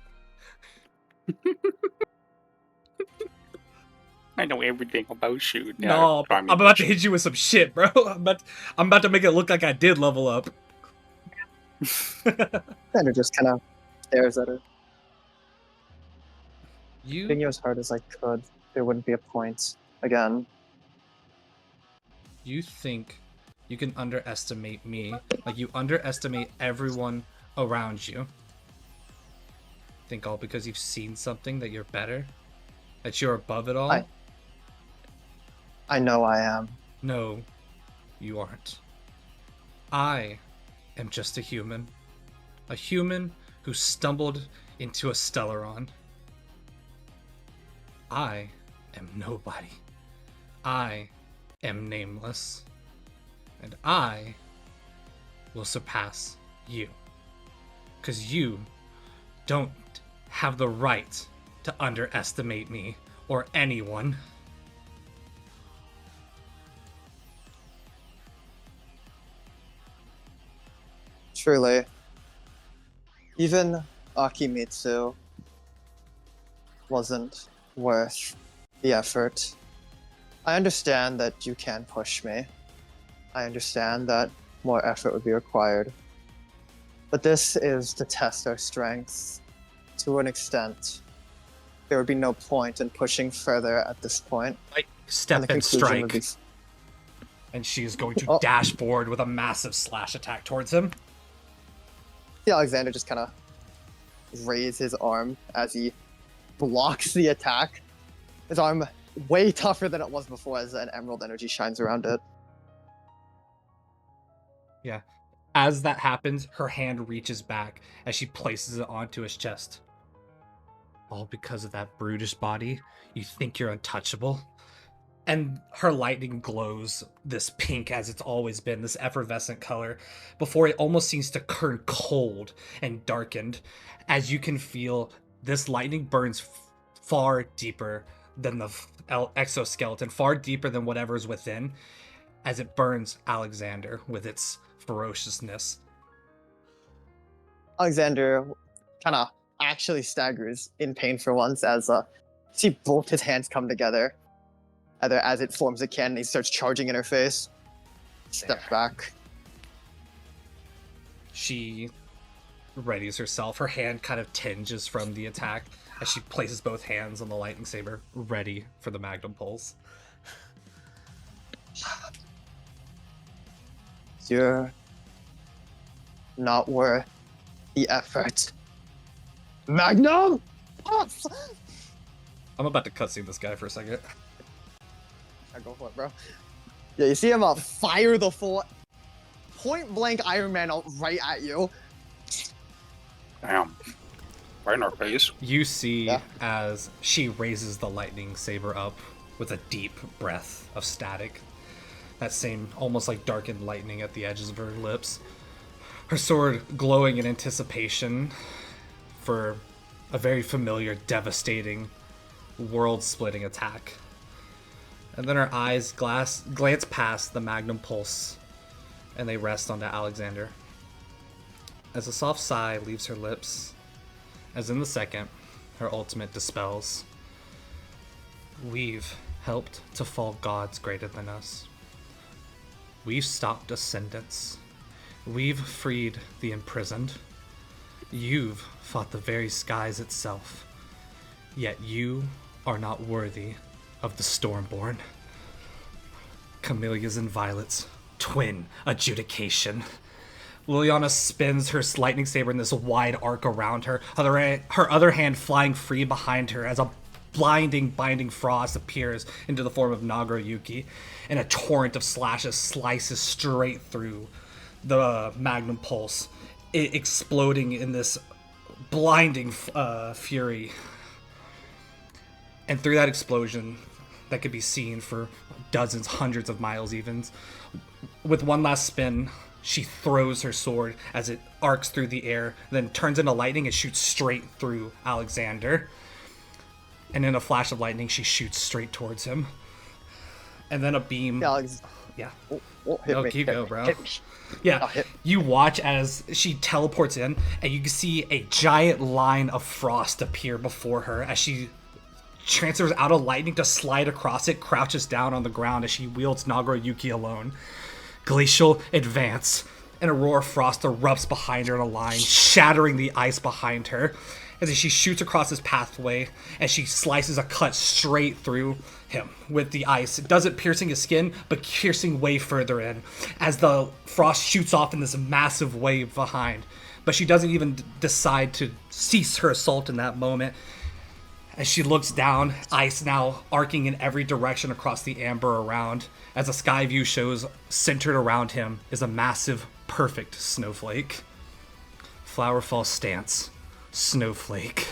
I know everything about you. No, I I'm mean, about to hit you with some shit, bro. I'm about to make it look like I did level up. Xander just kind of stares at her. Hitting You you as hard as I could, there wouldn't be a point. Again, think you can underestimate me, like you underestimate everyone around you. Think all because you've seen something that you're better? That you're above it all? I know I am. No, you aren't. I am just a human. A human who stumbled into a Stellaron. I am nobody. I am nameless. And I will surpass you. 'Cause you don't have the right to underestimate me or anyone. Truly. Even Akimitsu wasn't worth the effort. I understand that you can push me. I understand that more effort would be required. But this is to test our strengths to an extent. There would be no point in pushing further at this point. Like, step and conclusion would strike. be And she is going to Oh. dash forward with a massive slash attack towards him. See Alexander just kind of raise his arm as he blocks the attack. His arm way tougher than it was before as an emerald energy shines around it. Yeah. As that happens, her hand reaches back as she places it onto his chest. All because of that brutish body? You think you're untouchable? And her lightning glows this pink as it's always been, this effervescent color, before it almost seems to turn cold and darkened. As you can feel, this lightning burns far deeper than the exoskeleton, far deeper than whatever's within, as it burns Alexander with its ferociousness. Alexander kind of actually staggers in pain for once as see both his hands come together. Either as it forms a cannon, he starts charging in her face. Step back. She readies herself. Her hand kind of tinges from the attack as she places both hands on the lightning saber, ready for the magnum pulse. You're not worth the effort. Magnum! Pulse! I'm about to cutscene this guy for a second. I go for it, bro. Yeah, you see him fire the full point blank Iron Man out right at you. Damn. Right in our face. You see Yeah. as she raises the lightning saber up with a deep breath of static. That same almost like darkened lightning at the edges of her lips. her sword glowing in anticipation for a very familiar, devastating, world-splitting attack. And then her eyes glance past the magnum pulse, and they rest onto Alexander. As a soft sigh leaves her lips, as in the second, her ultimate dispels. We've helped to fall gods greater than us. We've stopped ascendants. We've freed the imprisoned. You've fought the very skies itself. Yet you are not worthy of the Stormborn. Camellias and Violets, twin adjudication. Liliana spins her lightning saber in this wide arc around her, her other hand flying free behind her as a blinding, binding frost appears into the form of Nagaruyuki, and a torrent of slashes slices straight through the magnum pulse, exploding in this blinding fury. And through that explosion that could be seen for dozens, hundreds of miles even, with one last spin, she throws her sword as it arcs through the air, then turns into lightning and shoots straight through Alexander. And in a flash of lightning, she shoots straight towards him. And then a beam... Yeah. Keep going, bro. Yeah, you watch as she teleports in, and you can see a giant line of frost appear before her as she transfers out of lightning to slide across it, crouches down on the ground as she wields Nagaruyuki alone. Glacial advance, and a roar of frost erupts behind her in a line, shattering the ice behind her. As she shoots across his pathway, and she slices a cut straight through him with the ice. It doesn't piercing his skin, but piercing way further in, as the frost shoots off in this massive wave behind. But she doesn't even decide to cease her assault in that moment. As she looks down, ice now arcing in every direction across the amber around, as a sky view shows centered around him is a massive, perfect snowflake. Flowerfall stance. Snowflake.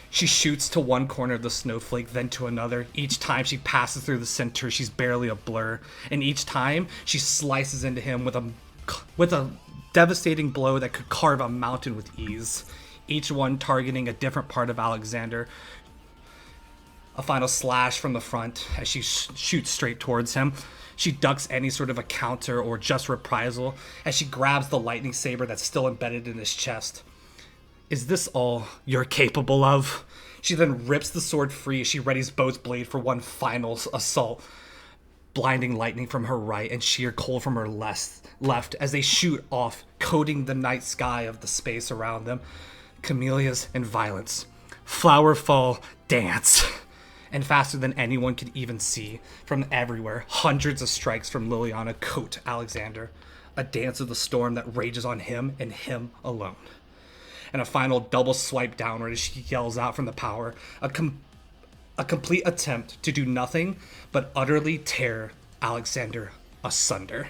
She shoots to one corner of the snowflake, then to another. Each time she passes through the center, she's barely a blur. And each time, she slices into him with a devastating blow that could carve a mountain with ease. Each one targeting a different part of Alexander. A final slash from the front as she shoots straight towards him. She ducks any sort of a counter or just reprisal as she grabs the lightning saber that's still embedded in his chest. Is this all you're capable of? She then rips the sword free as she readies both blade for one final assault. Blinding lightning from her right and sheer cold from her left as they shoot off, coating the night sky of the space around them. Camellias and Violets. Flower fall dance. And faster than anyone could even see, from everywhere, hundreds of strikes from Liliana coat Alexander. A dance of the storm that rages on him and him alone. And a final double swipe downward as she yells out from the power, a complete attempt to do nothing but utterly tear Alexander asunder.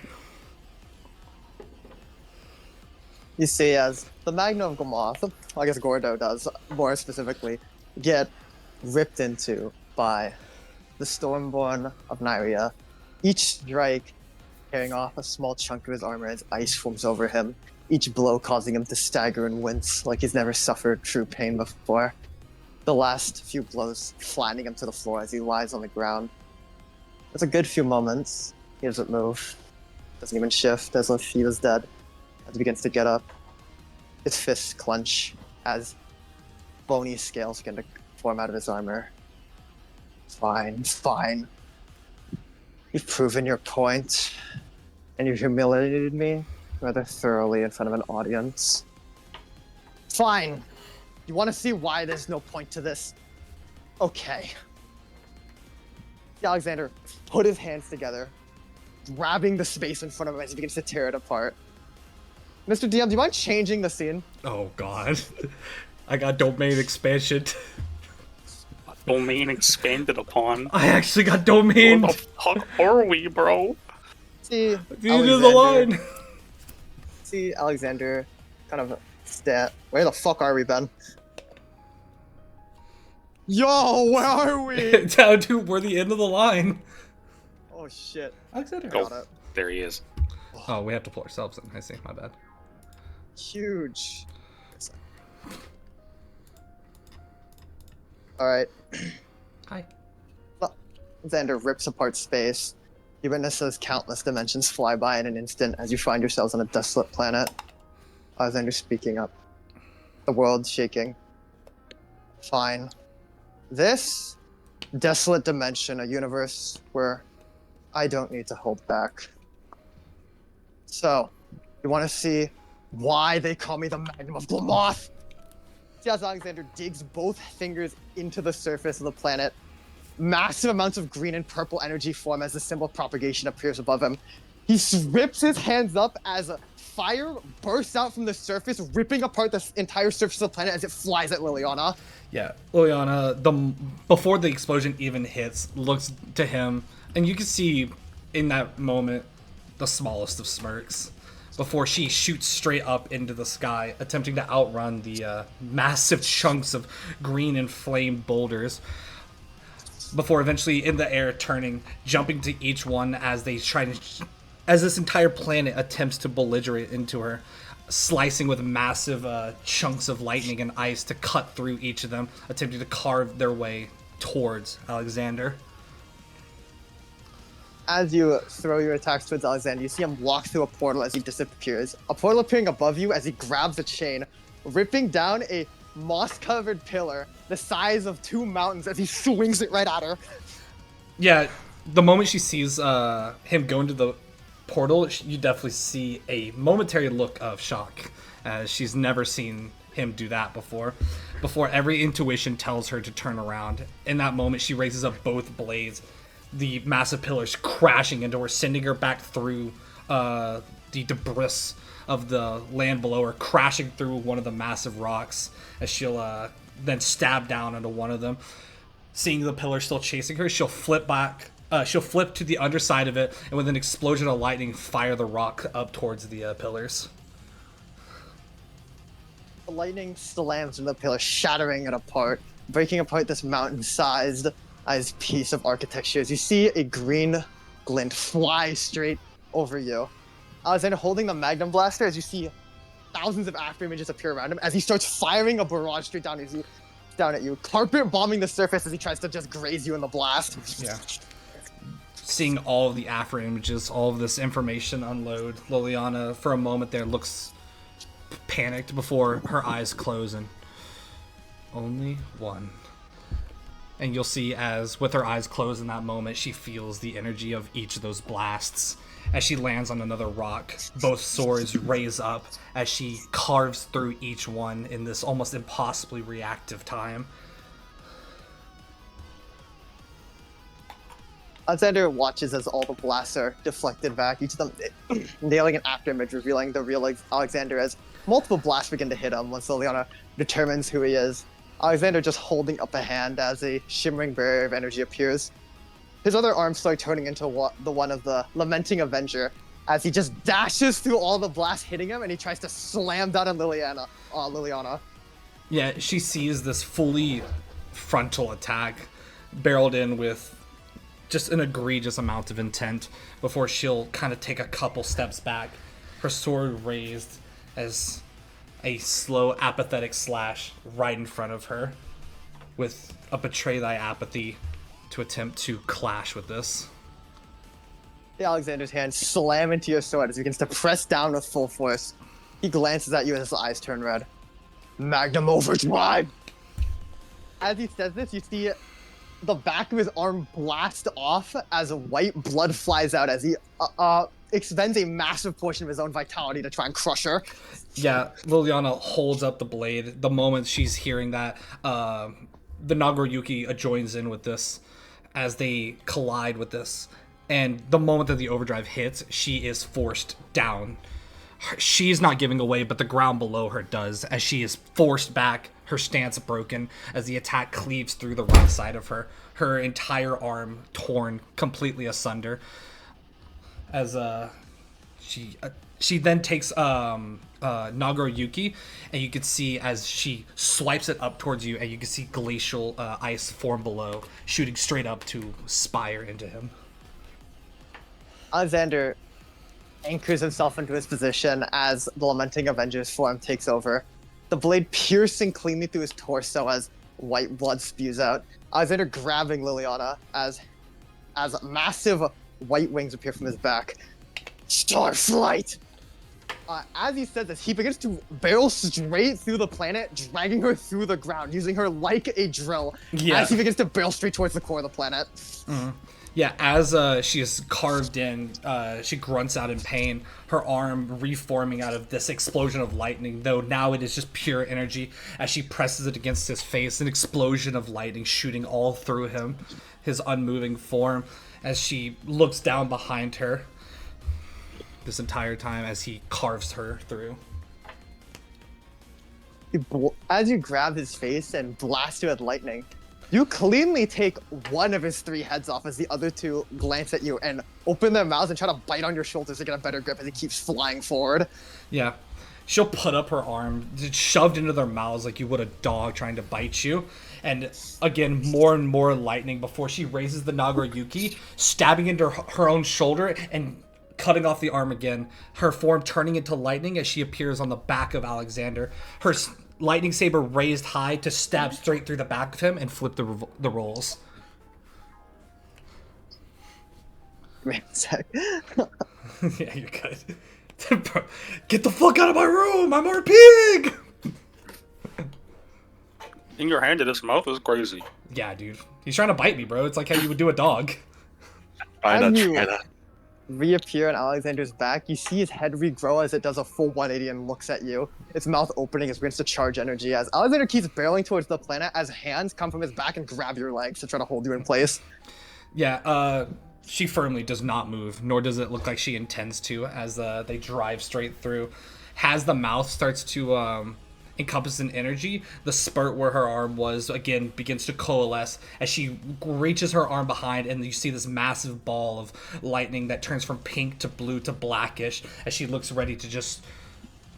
You see, as the Magnum of Gomoth, I guess Gordo does, more specifically, get ripped into by the Stormborn of Nyria. Each strike tearing off a small chunk of his armor as ice forms over him, each blow causing him to stagger and wince like he's never suffered true pain before. The last few blows flattening him to the floor as he lies on the ground. It's a good few moments. He doesn't move, doesn't even shift as if he was dead. As he begins to get up, his fists clench as bony scales begin to form out of his armor. Fine. You've proven your point, and you've humiliated me rather thoroughly in front of an audience. Fine. You want to see why there's no point to this? Okay. Alexander put his hands together, grabbing the space in front of him as he begins to tear it apart. Mr. DM, do you mind changing the scene? Oh god. I got domain expansion. Domain expanded upon. I actually got domain. Where the fuck are we, bro? See, The end of the line. See Alexander kind of where the fuck are we, Ben? Yo, where are we? Down to we're the end of the line. Oh shit. Alexander. Oh, there he is. Oh, we have to pull ourselves in. I see, my bad. huge. Alright. Hi. Xander rips apart space. You witness as countless dimensions fly by in an instant as you find yourselves on a desolate planet. Xander speaking up. The world's shaking. Fine. This desolate dimension, a universe where I don't need to hold back. So, you want to see why they call me the Magnum of Glamoth? See as Alexander digs both fingers into the surface of the planet. Massive amounts of green and purple energy form as the symbol of propagation appears above him. He rips his hands up as a fire bursts out from the surface, ripping apart the entire surface of the planet as it flies at Liliana. Yeah, Liliana, before the explosion even hits, looks to him, and you can see in that moment the smallest of smirks before she shoots straight up into the sky, attempting to outrun the massive chunks of green and flame boulders, before eventually in the air turning, jumping to each one as they try to, as this entire planet attempts to belligerate into her, slicing with massive chunks of lightning and ice to cut through each of them, attempting to carve their way towards Alexander. As you throw your attacks towards Alexander, you see him walk through a portal as he disappears. A portal appearing above you as he grabs a chain, ripping down a moss-covered pillar the size of 2 mountains as he swings it right at her. Yeah, the moment she sees him go into the portal, you definitely see a momentary look of shock, as she's never seen him do that before every intuition tells her to turn around. In that moment, she raises up both blades, the massive pillars crashing into her, sending her back through the debris of the land below her, crashing through one of the massive rocks as she'll then stab down into one of them. Seeing the pillar still chasing her, she'll flip back. She'll flip to the underside of it, and with an explosion of lightning, fire the rock up towards the pillars. The lightning slams into the pillar, shattering it apart, breaking apart this mountain-sized piece of architecture. As you see a green glint fly straight over you. Alexander holding the Magnum Blaster as you see thousands of after images appear around him as he starts firing a barrage straight down at you, carpet bombing the surface as he tries to just graze you in the blast. Yeah. Seeing all of the after images, all of this information unload, Liliana for a moment there looks panicked before her eyes close, and only one. And you'll see as with her eyes closed in that moment, she feels the energy of each of those blasts. As she lands on another rock, both swords raise up as she carves through each one in this almost impossibly reactive time. Alexander watches as all the blasts are deflected back, each of them nailing an afterimage, revealing the real Alexander as multiple blasts begin to hit him once Liliana determines who he is. Alexander just holding up a hand as a shimmering barrier of energy appears. His other arms start turning into the one of the Lamenting Avenger as he just dashes through all the blasts hitting him, and he tries to slam down on Liliana. Yeah, she sees this fully frontal attack barreled in with just an egregious amount of intent before she'll kind of take a couple steps back, her sword raised as a slow, apathetic slash right in front of her with a Betray Thy Apathy to attempt to clash with this. The Alexander's hands slam into your sword as he begins to press down with full force. He glances at you as his eyes turn red. Magnum Overdrive! As he says this, you see the back of his arm blast off as white blood flies out as he expends a massive portion of his own vitality to try and crush her. Yeah, Liliana holds up the blade. The moment she's hearing that, the Nagoriyuki joins in with this as they collide with this. And the moment that the overdrive hits, she is forced down. She's not giving away, but the ground below her does, as she is forced back, her stance broken, as the attack cleaves through the right side of her, her entire arm torn completely asunder. As she then takes Nagoriyuki, and you can see as she swipes it up towards you, and you can see glacial ice form below, shooting straight up to spire into him. Alexander anchors himself into his position as the Lamenting Avenger's form takes over. The blade piercing cleanly through his torso as white blood spews out. Alexander grabbing Liliana as massive white wings appear from his back. Starflight! As he says this, he begins to barrel straight through the planet, dragging her through the ground, using her like a drill. Yeah. As he begins to barrel straight towards the core of the planet. Yeah, as she is carved in, she grunts out in pain, her arm reforming out of this explosion of lightning, though now it is just pure energy. As she presses it against his face, an explosion of lightning shooting all through him, his unmoving form, as she looks down behind her this entire time as he carves her through. As you grab his face and blast him with lightning, you cleanly take one of his 3 heads off as the other 2 glance at you and open their mouths and try to bite on your shoulders to get a better grip as he keeps flying forward. Yeah. She'll put up her arm, shoved into their mouths like you would a dog trying to bite you. And again, more and more lightning before she raises the Nagoriyuki, stabbing into her own shoulder and cutting off the arm again. Her form turning into lightning as she appears on the back of Alexander. Her lightning saber raised high to stab straight through the back of him and flip the rolls. Wait a sec. Yeah, you're good. Get the fuck out of my room! I'm our pig! In your hand in his mouth is crazy. Yeah, dude. He's trying to bite me, bro. It's like how you would do a dog. Try you that. reappear on Alexander's back, you see his head regrow as it does a full 180 and looks at you. Its mouth opening as it begins to charge energy as Alexander keeps barreling towards the planet as hands come from his back and grab your legs to try to hold you in place. Yeah, she firmly does not move, nor does it look like she intends to as they drive straight through. As the mouth starts to encompass an energy, the spurt where her arm was, again, begins to coalesce as she reaches her arm behind, and you see this massive ball of lightning that turns from pink to blue to blackish as she looks ready to just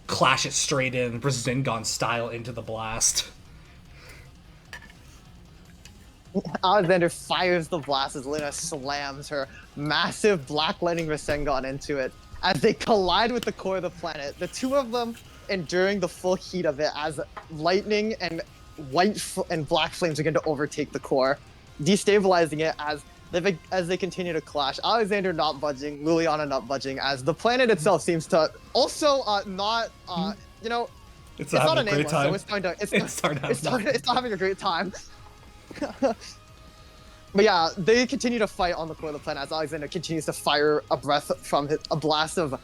clash it straight in, Rasengan style, into the blast. Alexander fires the blast as Lena slams her massive black lightning Rasengan into it. As they collide with the core of the planet, the 2 of them enduring the full heat of it as lightning and and black flames begin to overtake the core, destabilizing it as they continue to clash. Alexander not budging, Liliana not budging, as the planet itself seems to also not, you know, It's not a having a great Nameless, time. so it's kind of It's not having a great time. But yeah, they continue to fight on the core of the planet as Alexander continues to fire a blast of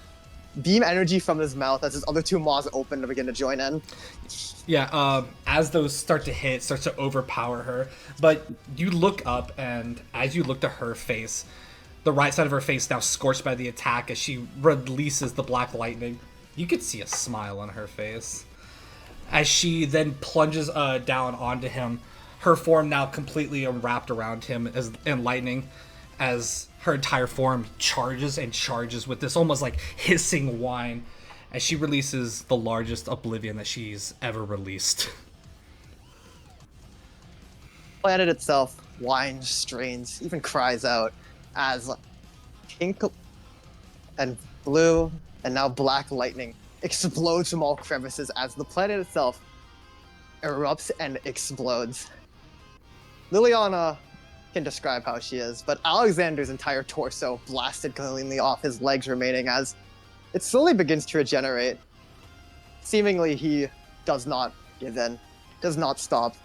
beam energy from his mouth as his other 2 maws open to begin to join in. Yeah, as those start to hit, it starts to overpower her. But you look up, and as you look to her face, the right side of her face now scorched by the attack as she releases the black lightning. You could see a smile on her face. As she then plunges down onto him, her form now completely wrapped around him in lightning, as her entire form charges and charges with this almost like hissing whine as she releases the largest oblivion that she's ever released. The planet itself whines, strains, even cries out as pink and blue and now black lightning explodes from all crevices as the planet itself erupts and explodes. Liliana can describe how she is, but Alexander's entire torso blasted cleanly off, his legs remaining as it slowly begins to regenerate. Seemingly he does not give in, does not stop,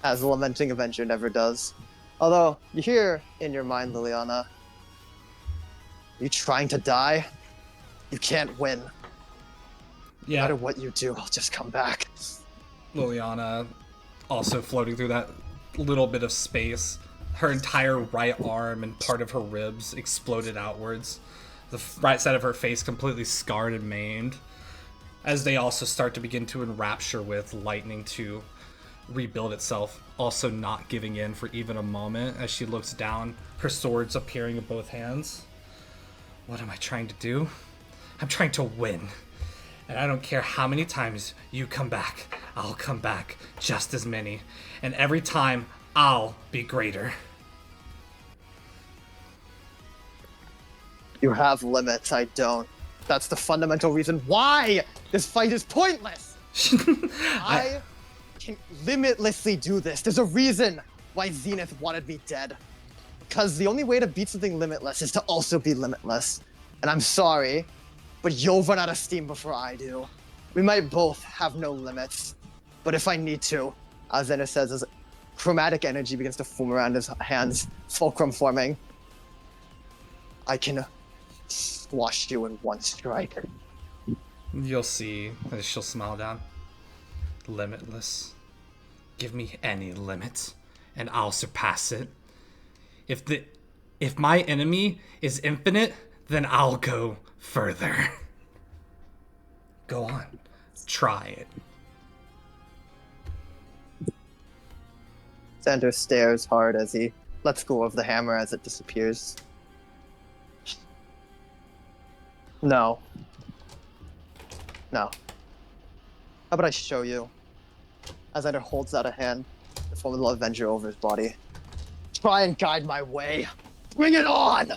as the Lamenting Avenger never does. Although, you hear in your mind, Liliana, are you trying to die? You can't win. No Yeah, matter what you do, I'll just come back. Liliana also floating through that little bit of space. Her entire right arm and part of her ribs exploded outwards. The right side of her face completely scarred and maimed. As they also start to begin to enrapture with lightning to rebuild itself, also not giving in for even a moment as she looks down, her swords appearing in both hands. What am I trying to do? I'm trying to win. And I don't care how many times you come back, I'll come back just as many. And every time, I'll be greater. You have limits, I don't. That's the fundamental reason why this fight is pointless. I can limitlessly do this. There's a reason why Zenith wanted me dead. Because the only way to beat something limitless is to also be limitless. And I'm sorry, but you'll run out of steam before I do. We might both have no limits. But if I need to, as Zenith says, as chromatic energy begins to form around his hands, fulcrum forming, I can squash you in one strike. You'll see as she'll smile down. Limitless. Give me any limit, and I'll surpass it. If my enemy is infinite, then I'll go further. Go on. Try it. Xander stares hard as he lets go of the hammer as it disappears. No. How about I show you? As Xander holds out a hand, the form of the Avenger over his body. Try and guide my way. Bring it on!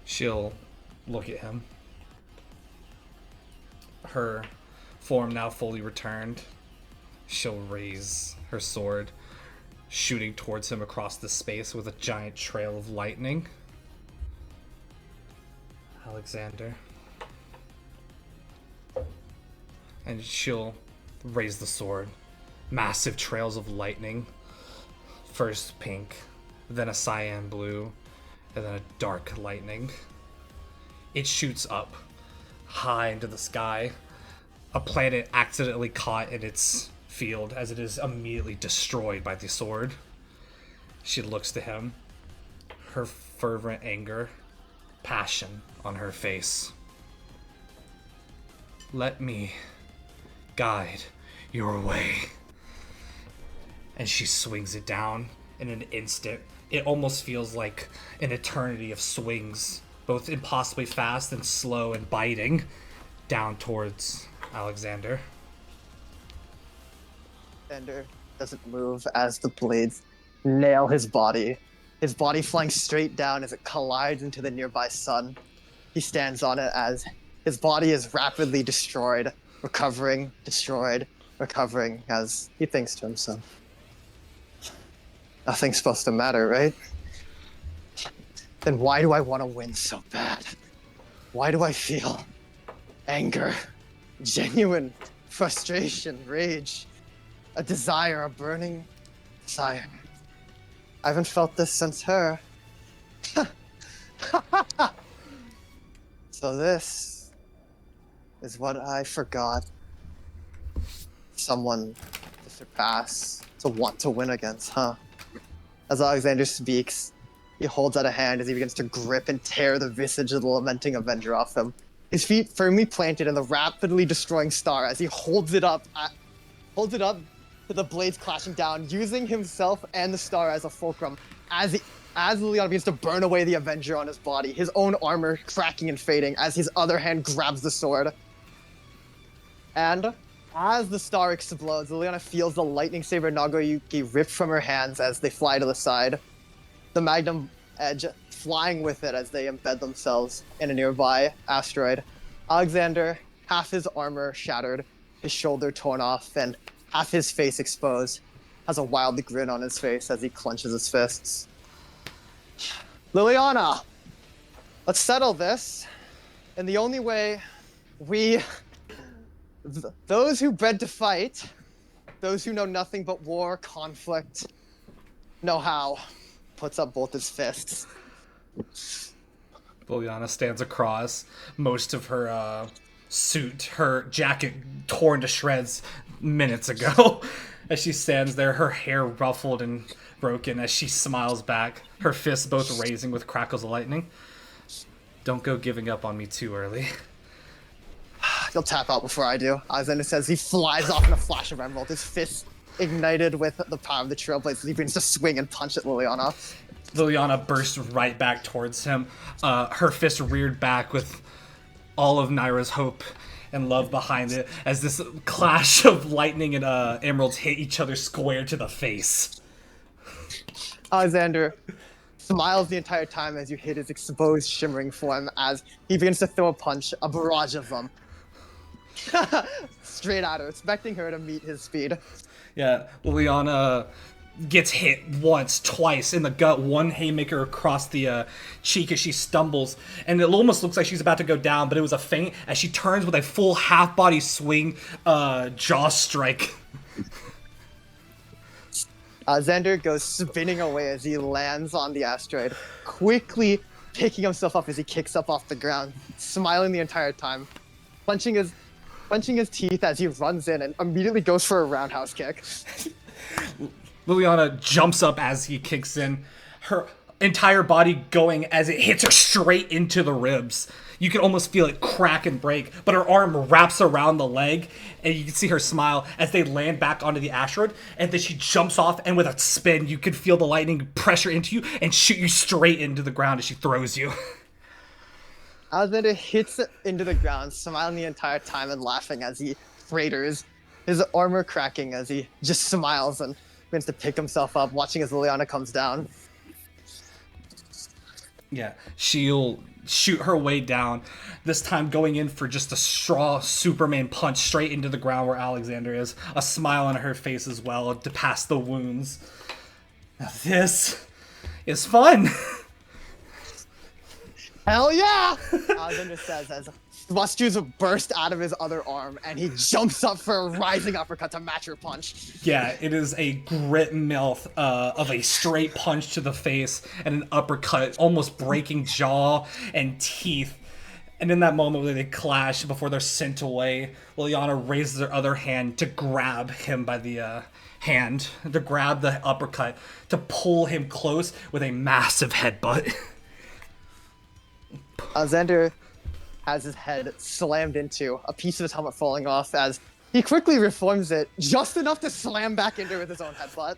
She'll look at him. Her form now fully returned. She'll raise her sword, shooting towards him across the space with a giant trail of lightning. Alexander. And she'll raise the sword. Massive trails of lightning. First pink, then a cyan blue, and then a dark lightning. It shoots up high into the sky. A planet accidentally caught in its field as it is immediately destroyed by the sword. She looks to him, her fervent anger, passion on her face. Let me guide your way. And she swings it down in an instant. It almost feels like an eternity of swings, both impossibly fast and slow and biting, down towards Alexander. Xander doesn't move as the blades nail his body flying straight down as it collides into the nearby sun. He stands on it as his body is rapidly destroyed, recovering, destroyed, recovering, as he thinks to himself. Nothing's supposed to matter, right? Then why do I want to win so bad? Why do I feel anger, genuine frustration, rage, a desire, a burning desire? I haven't felt this since her. So this is what I forgot someone to surpass, to want to win against, huh? As Alexander speaks, he holds out a hand as he begins to grip and tear the visage of the lamenting Avenger off him. His feet firmly planted in the rapidly destroying star as he holds it up to the blades clashing down, using himself and the star as a fulcrum. As Liliana begins to burn away the Avenger on his body, his own armor cracking and fading as his other hand grabs the sword. And as the star explodes, Liliana feels the lightning saber Nagayuki ripped from her hands as they fly to the side. The magnum edge flying with it as they embed themselves in a nearby asteroid. Alexander, half his armor shattered, his shoulder torn off, and half his face exposed, has a wild grin on his face as he clenches his fists. Liliana, let's settle this. And the only way those who bred to fight, those who know nothing but war, conflict, know how. Puts up both his fists. Liliana stands across, most of her suit, her jacket torn to shreds minutes ago. As she stands there, her hair ruffled and broken as she smiles back, her fists both raising with crackles of lightning. Don't go giving up on me too early. He'll tap out before I do. Alexander says he flies off in a flash of emerald, his fists ignited with the power of the Trailblazers. He begins to swing and punch at Liliana. Liliana bursts right back towards him, her fist reared back with all of Naira's hope and love behind it as this clash of lightning and emeralds hit each other square to the face. Alexander smiles the entire time as you hit his exposed, shimmering form as he begins to throw a punch, a barrage of them. Straight at her, expecting her to meet his speed. Yeah, Liliana gets hit once, twice in the gut, one haymaker across the cheek as she stumbles, and it almost looks like she's about to go down, but it was a feint as she turns with a full half-body swing jaw strike. Xander goes spinning away as he lands on the asteroid, quickly picking himself up as he kicks up off the ground, smiling the entire time, punching his teeth as he runs in and immediately goes for a roundhouse kick. Liliana jumps up as he kicks in, her entire body going as it hits her straight into the ribs. You can almost feel it crack and break, but her arm wraps around the leg, and you can see her smile as they land back onto the asteroid, and then she jumps off, and with a spin, you can feel the lightning pressure into you and shoot you straight into the ground as she throws you. Alexander hits into the ground, smiling the entire time and laughing as he freighters, his armor cracking as he just smiles and begins to pick himself up, watching as Liliana comes down. Yeah, she'll shoot her way down, this time going in for just a straw Superman punch straight into the ground where Alexander is, a smile on her face as well to pass the wounds. Now this is fun! Hell yeah! Alexander says as thrusters burst out of his other arm, and he jumps up for a rising uppercut to match her punch. Yeah, it is a grit mouth of a straight punch to the face and an uppercut, almost breaking jaw and teeth. And in that moment where they clash before they're sent away, Liliana raises her other hand to grab him by the hand, to grab the uppercut, to pull him close with a massive headbutt. Xander has his head slammed into, a piece of his helmet falling off as he quickly reforms it just enough to slam back into with his own headbutt.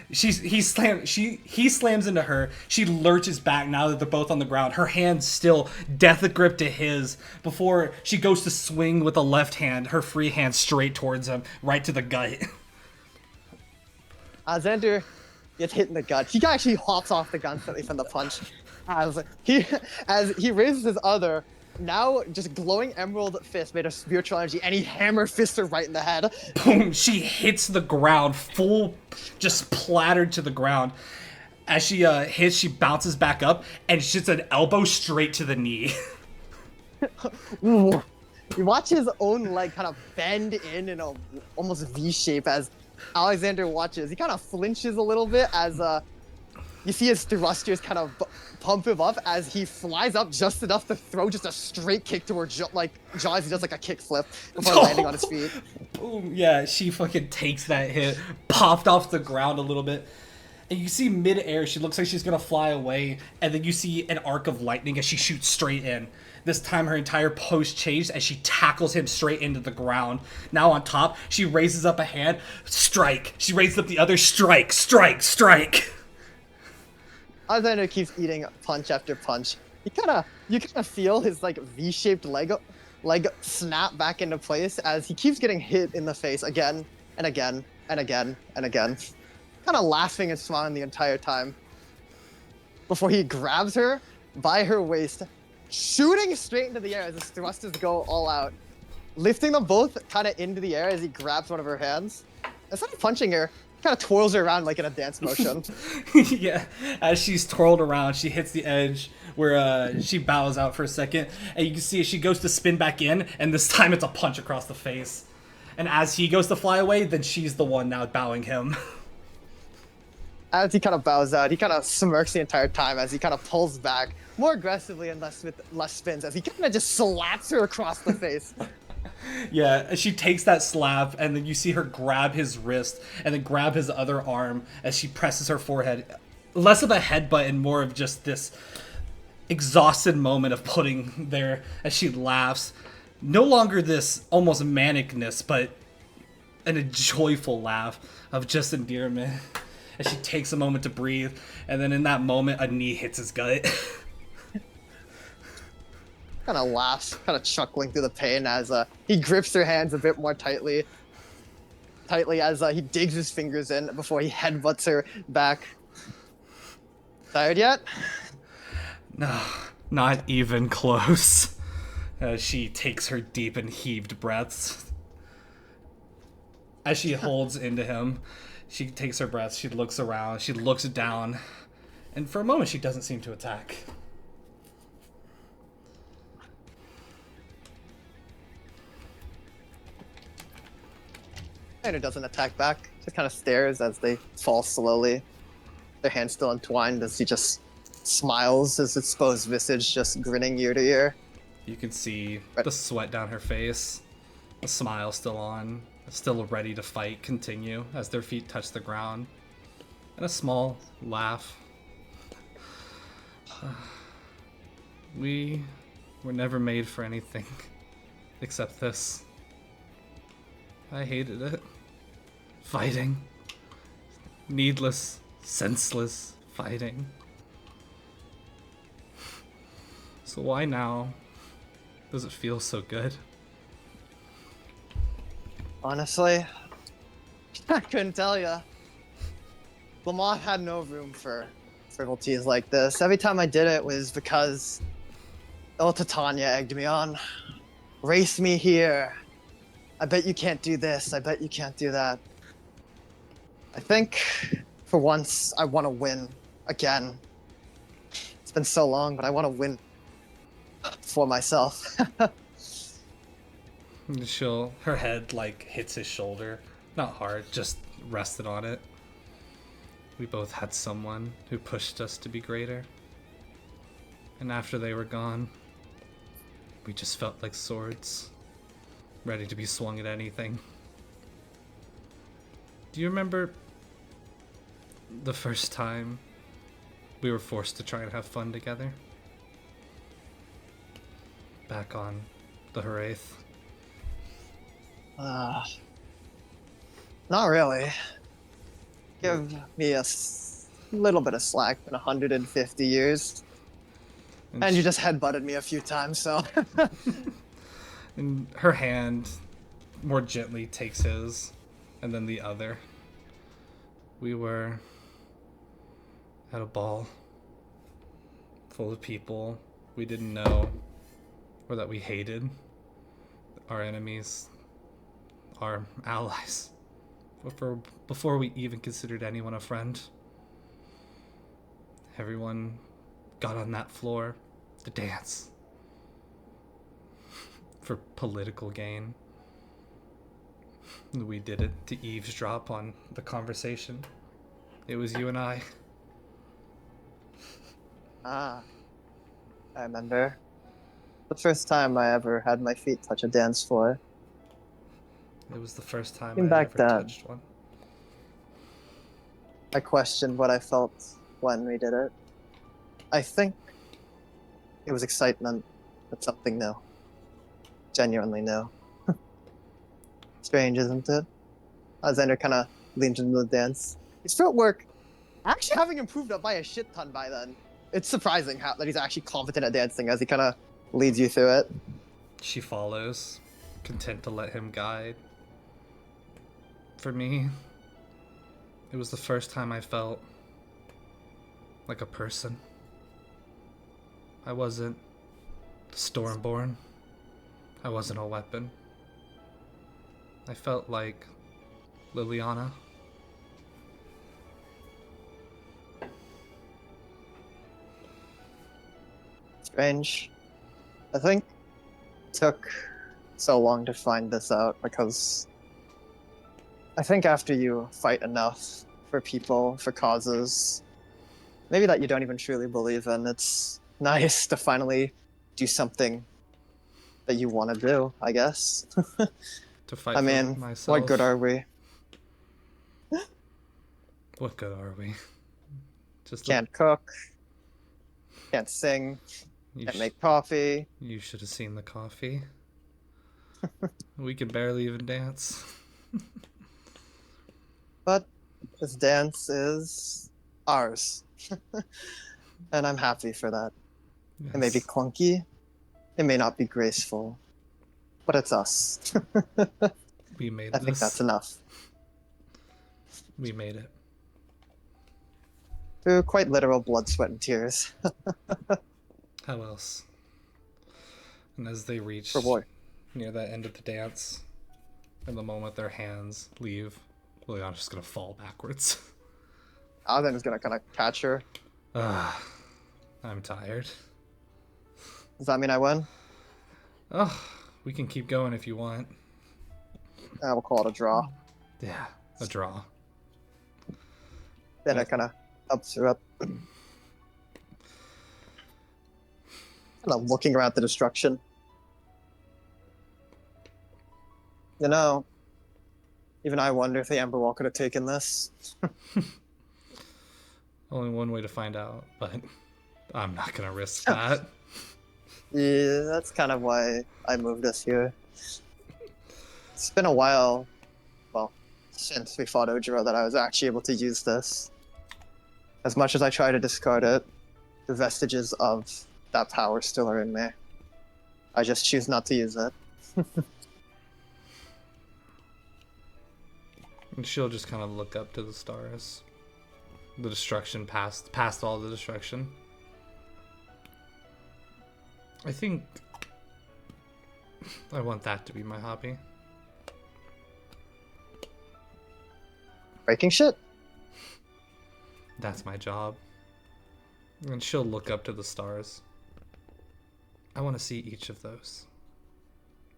He slams into her. She lurches back now that they're both on the ground. Her hand still death grip to his before she goes to swing with the left hand, her free hand straight towards him, right to the gut. Xander gets hit in the gut. He actually hops off the gun slightly from the punch. As he raises his other, now just glowing emerald fist made of spiritual energy, and he hammer fists her right in the head. Boom! She hits the ground, full, just plattered to the ground. As she hits, she bounces back up, and she hits an elbow straight to the knee. Ooh. You watch his own leg kind of bend in a almost V shape as Alexander watches. He kind of flinches a little bit as you see his thrusters kind of pump him up as he flies up just enough to throw just a straight kick towards jaw as he does like a kick flip before landing on his feet. Ooh, yeah, she fucking takes that hit, popped off the ground a little bit. And you see mid-air, she looks like she's gonna fly away, and then you see an arc of lightning as she shoots straight in. This time her entire pose changed as she tackles him straight into the ground. Now on top, she raises up a hand, strike. She raises up the other, strike, strike, strike. Alexander keeps eating punch after punch. You kind of feel his like V-shaped leg snap back into place as he keeps getting hit in the face again and again and again and again, kind of laughing and smiling the entire time. Before he grabs her by her waist, shooting straight into the air as his thrusters go all out, lifting them both kind of into the air as he grabs one of her hands. Instead of punching her, kind of twirls her around like in a dance motion. Yeah, as she's twirled around, she hits the edge where she bows out for a second, and you can see she goes to spin back in, and this time it's a punch across the face. And as he goes to fly away, then she's the one now bowing him. As he kind of bows out, he kind of smirks the entire time as he kind of pulls back more aggressively and with less spins as he kind of just slaps her across the face. Yeah, she takes that slap, and then you see her grab his wrist and then grab his other arm as she presses her forehead. Less of a headbutt and more of just this exhausted moment of putting there as she laughs. No longer this almost manicness, but a joyful laugh of just endearment. As she takes a moment to breathe, and then in that moment, a knee hits his gut. Kind of laughs, kind of chuckling through the pain as he grips her hands a bit more tightly as he digs his fingers in before he headbutts her back. Tired yet? No, not even close. As she takes her deep and heaved breaths. As she holds into him, she takes her breath, she looks around, she looks down, and for a moment she doesn't seem to attack. Tanner doesn't attack back, just kind of stares as they fall slowly. Their hands still entwined as he just smiles, his exposed visage just grinning ear to ear. You can see the sweat down her face, the smile still on, still ready to fight continue as their feet touch the ground, and a small laugh. We were never made for anything except this. I hated it. Fighting. Needless, senseless fighting. So why now does it feel so good? Honestly, I couldn't tell ya. Lamont had no room for frivolities like this. Every time I did it was because old Titania egged me on. Race me here. I bet you can't do this. I bet you can't do that. I think, for once, I want to win again. It's been so long, but I want to win for myself. Her head like hits his shoulder. Not hard, just rested on it. We both had someone who pushed us to be greater. And after they were gone, we just felt like swords, ready to be swung at anything. Do you remember the first time we were forced to try and have fun together? Back on the Heraith. Not really. Give me a little bit of slack in 150 years. And you just headbutted me a few times, so. And her hand more gently takes his, and then the other. We were at a ball full of people we didn't know or that we hated. Our enemies, our allies. Before we even considered anyone a friend. Everyone got on that floor to dance. For political gain. We did it to eavesdrop on the conversation. It was you and I. I remember. The first time I ever had my feet touch a dance floor. It was the first time Even I back ever then. touched one. I questioned what I felt when we did it. I think it was excitement at something new. Genuinely new. Strange, isn't it? Alexander kind of leans into the dance. His footwork actually having improved up by a shit ton by then. It's surprising that he's actually competent at dancing as he kind of leads you through it. She follows, content to let him guide. For me, it was the first time I felt like a person. I wasn't Stormborn. I wasn't a weapon. I felt like Liliana. Strange. I think it took so long to find this out because I think after you fight enough for people, for causes, maybe that you don't even truly believe in, it's nice to finally do something that you want to do, I guess. To fight I for mean, myself. what good are we? What good are we? Just Can't cook, can't sing, can't make coffee. You should have seen the coffee. We can barely even dance. But this dance is ours. And I'm happy for that. Yes. It may be clunky, it may not be graceful, but it's us. We made I think this. that's enough. We made it. Through quite literal blood, sweat, and tears. How else? And as they reach For boy. near the end of the dance, and the moment their hands leave, Liliana's just gonna fall backwards. Alexander's gonna kind of catch her. I'm tired. Does that mean I win? Oh, we can keep going if you want. We'll call it a draw. Yeah, a draw. Then it kind of ups her up. Kind of looking around the destruction. You know, even I wonder if the Emberwall could have taken this. Only one way to find out, but I'm not gonna risk that. Yeah, that's kind of why I moved us here. It's been a while, well, since we fought Ojiro, that I was actually able to use this. As much as I try to discard it, the vestiges of that power still are in me. I just choose not to use it. And she'll just kind of look up to the stars. The destruction past all the destruction. I think I want that to be my hobby. Breaking shit? That's my job. And she'll look up to the stars. I want to see each of those.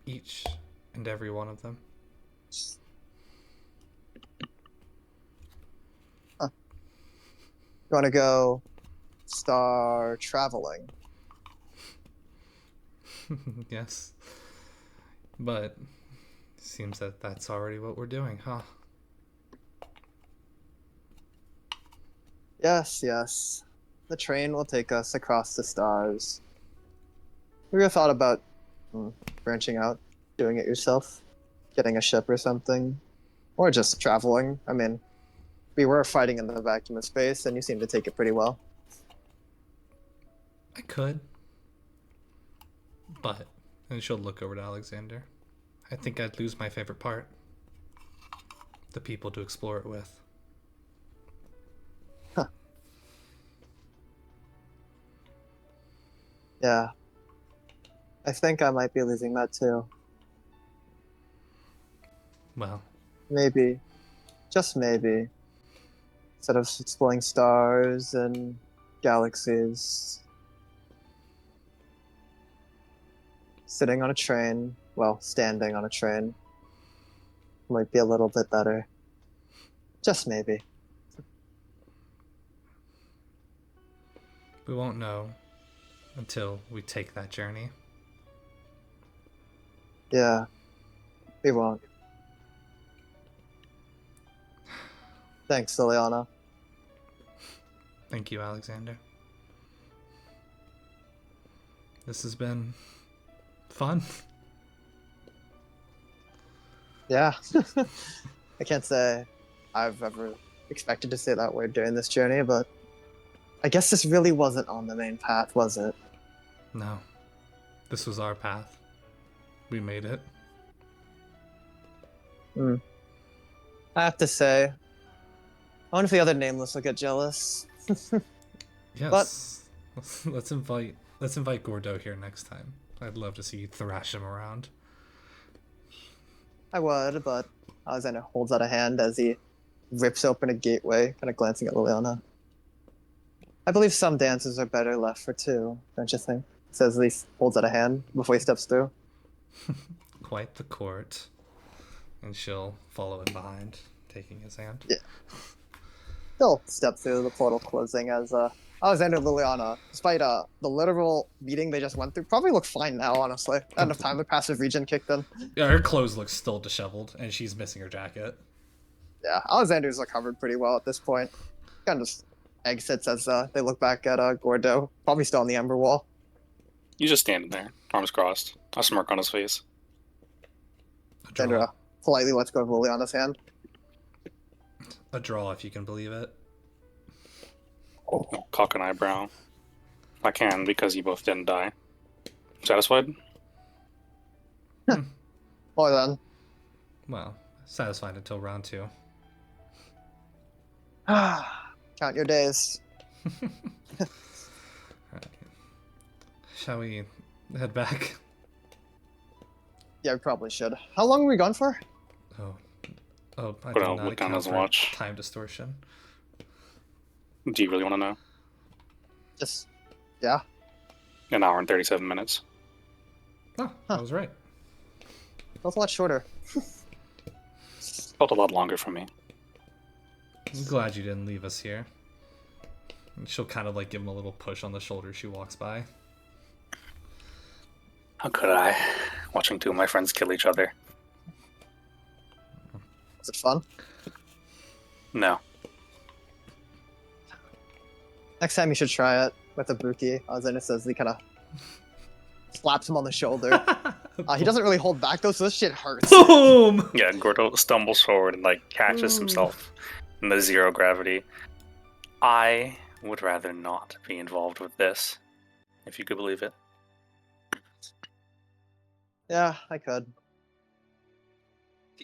Each and every one of them. You want to go star traveling? Yes. But seems that that's already what we're doing, huh? Yes, yes. The train will take us across the stars. Have you ever thought about branching out, doing it yourself? Getting a ship or something? Or just traveling? I mean, we were fighting in the vacuum of space, and you seem to take it pretty well. I could. But, and she'll look over to Alexander. I think I'd lose my favorite part. The people to explore it with. Huh. Yeah. I think I might be losing that too. Well, Maybe. Just maybe. Instead of exploring stars and galaxies, sitting on a train, well, standing on a train, might be a little bit better. Just maybe. we won't know until we take that journey. Yeah, we won't. Thanks, Liliana. Thank you, Alexander. This has been fun. Yeah. I can't say I've ever expected to say that word during this journey, but I guess this really wasn't on the main path, was it? No. This was our path. We made it. I have to say, I wonder if the other Nameless will get jealous. Yes. Let's invite Gordo here next time. I'd love to see you thrash him around. I would, but Alexander holds out a hand as he rips open a gateway, kind of glancing at Liliana. I believe some dances are better left for two, don't you think? Says he holds out a hand before he steps through. Quite the court. And she'll follow him behind, taking his hand. Yeah. He'll step through the portal closing as Alexander and Liliana, despite the literal beating they just went through, probably look fine now, honestly. Not enough time the passive region kicked in. Yeah, her clothes look still disheveled, and she's missing her jacket. Yeah, Alexander's recovered pretty well at this point. Kind of just exits as they look back at Gordo, probably still on the Ember Wall. He's just standing there, arms crossed, a smirk on his face. Alexander politely lets go of Liliana's hand. A draw, if you can believe it. Cock an eyebrow. I can, because you both didn't die. Satisfied? More then. Well, satisfied until round 2. Count your days. Alright. Shall we head back? Yeah, we probably should. How long are we gone for? Oh, I Put did on- not look down account his for watch. time distortion. Do you really want to know? Just, yeah. An hour and 37 minutes. Oh, I was right. That's a lot shorter. Felt a lot longer for me. I'm glad you didn't leave us here. And she'll kind of like give him a little push on the shoulder as she walks by. How could I? Watching two of my friends kill each other. Was it fun? No. Next time you should try it with Ibuki. As in it says he kind of slaps him on the shoulder. He doesn't really hold back though, so this shit hurts. Boom! Yeah, Gordo stumbles forward and like catches Ooh. himself in the zero gravity. I would rather not be involved with this, if you could believe it. Yeah, I could.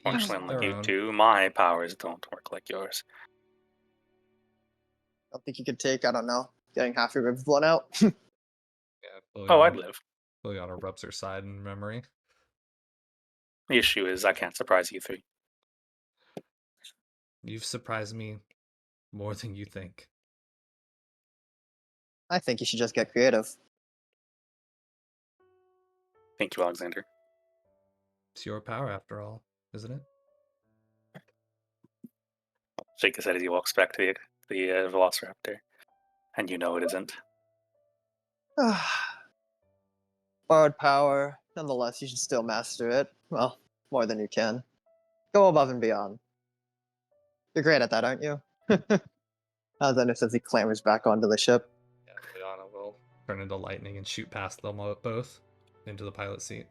Fortunately, Their unlike you own. two, my powers don't work like yours. I don't think you could take, I don't know, getting half your ribs blown out. Yeah, Oh, I'd live. Liliana rubs her side in memory. The issue is I can't surprise you three. You've surprised me more than you think. I think you should just get creative. Thank you, Alexander. It's your power after all, isn't it? Shake his head as he walks back to the Velociraptor. And you know it isn't. Borrowed power. Nonetheless, you should still master it. Well, more than you can. Go above and beyond. You're great at that, aren't you? Then it says he clambers back onto the ship. Yeah, Liliana will turn into lightning and shoot past them both into the pilot seat.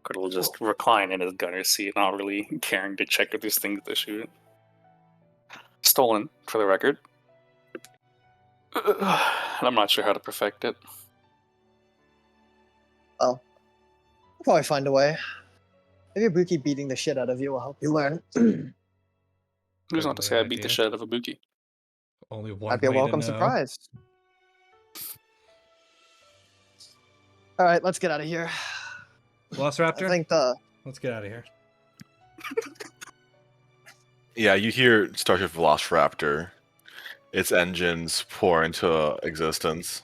Gordo will just recline in his gunner's seat, not really caring to check if there's things to shoot. Stolen, for the record. And I'm not sure how to perfect it. Well, we'll probably find a way. Maybe Ibuki beating the shit out of you will help you learn. Who's not to say I beat the shit out of Ibuki? Only one That'd be a way to welcome know. surprise. All right, let's get out of here. Velociraptor, I think let's get out of here. Yeah, you hear Starship Velociraptor. Its engines pour into existence.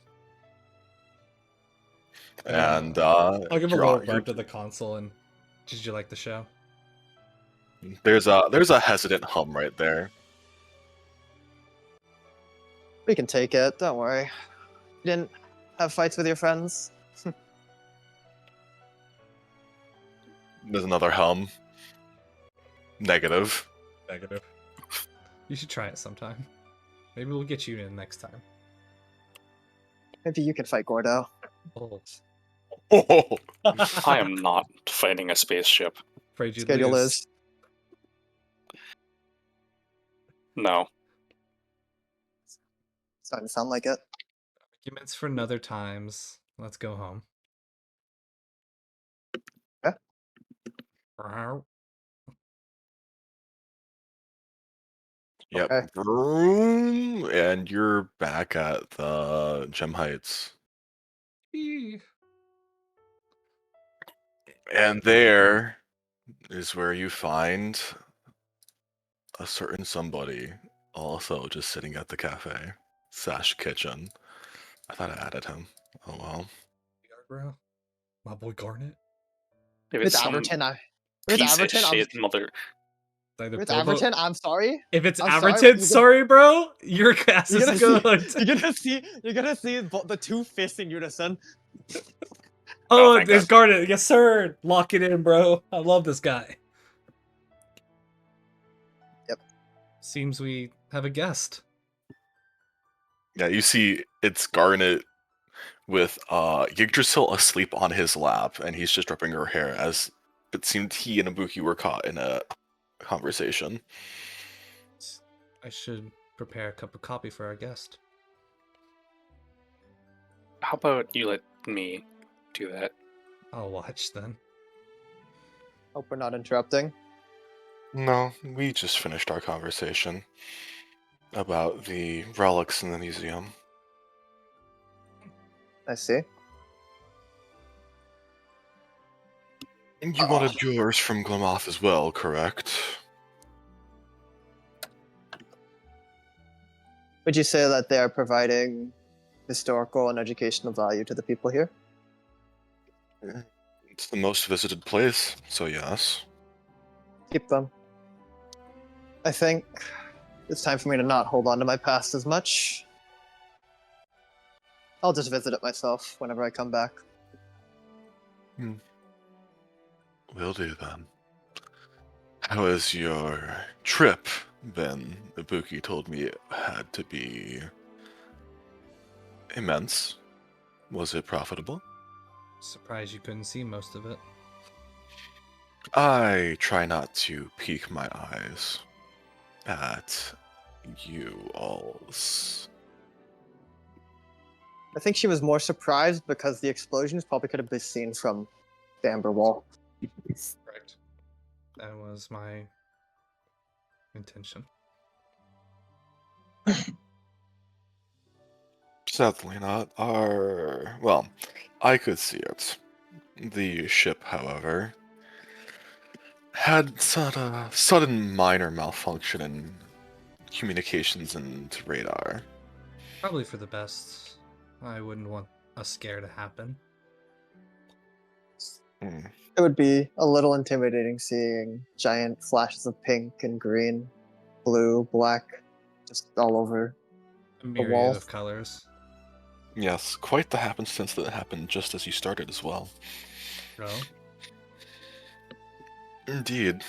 And I'll give a you're little on- you're- rub to the console and did you like the show? there's a hesitant hum right there. we can take it. Don't worry. You didn't have fights with your friends? There's another hum. Negative. Negative. You should try it sometime. Maybe we'll get you in next time. Maybe you can fight Gordo. Oh, Oh, I am not fighting a spaceship. afraid you'd Schedule lose. is. No. Starting to sound like it. Arguments for another times. Let's go home. Yeah. Meow. yep. Okay. Vroom, and you're back at the Gem Heights. Eee. And there is where you find a certain somebody also just sitting at the cafe / kitchen. I thought I added him. Oh well. Bro, my boy Garnet. If With it's some Avertin, with piece of Avertin, shit mother... Either with Bobo- Avertin, I'm sorry. If it's I'm sorry, Avertin, you're gonna- sorry, bro, your ass You're is gonna good. You're gonna see the two fists in unison. Oh, Oh, thank there's God. Garnet. Yes, sir. Lock it in, bro. I love this guy. Yep. Seems we have a guest. Yeah, you see it's Garnet with Yggdrasil asleep on his lap, and he's just ripping her hair as it seemed he and Ibuki were caught in a conversation. I should prepare a cup of coffee for our guest. How about you let me do that? I'll watch then. Hope we're not interrupting. No, we just finished our conversation. about the relics in the museum. I see. And you wanted yours from Glamoth as well, correct? Would you say that they are providing historical and educational value to the people here? It's the most visited place, so yes. Keep them. I think it's time for me to not hold on to my past as much. I'll just visit it myself whenever I come back. Will do then. How has your trip been? Ibuki told me it had to be immense. Was it profitable? Surprised you couldn't see most of it. I try not to peek my eyes at you all's. I think she was more surprised because the explosions probably could have been seen from the Amber Wall. Correct. That was my intention. Sadly not. Well, I could see it. The ship, however, had sudden minor malfunction in communications and radar. Probably for the best. I wouldn't want a scare to happen. It would be a little intimidating seeing giant flashes of pink and green, blue, black, just all over. A myriad wall. of colors. Yes, quite the happenstance that happened just as you started as well. No? Indeed.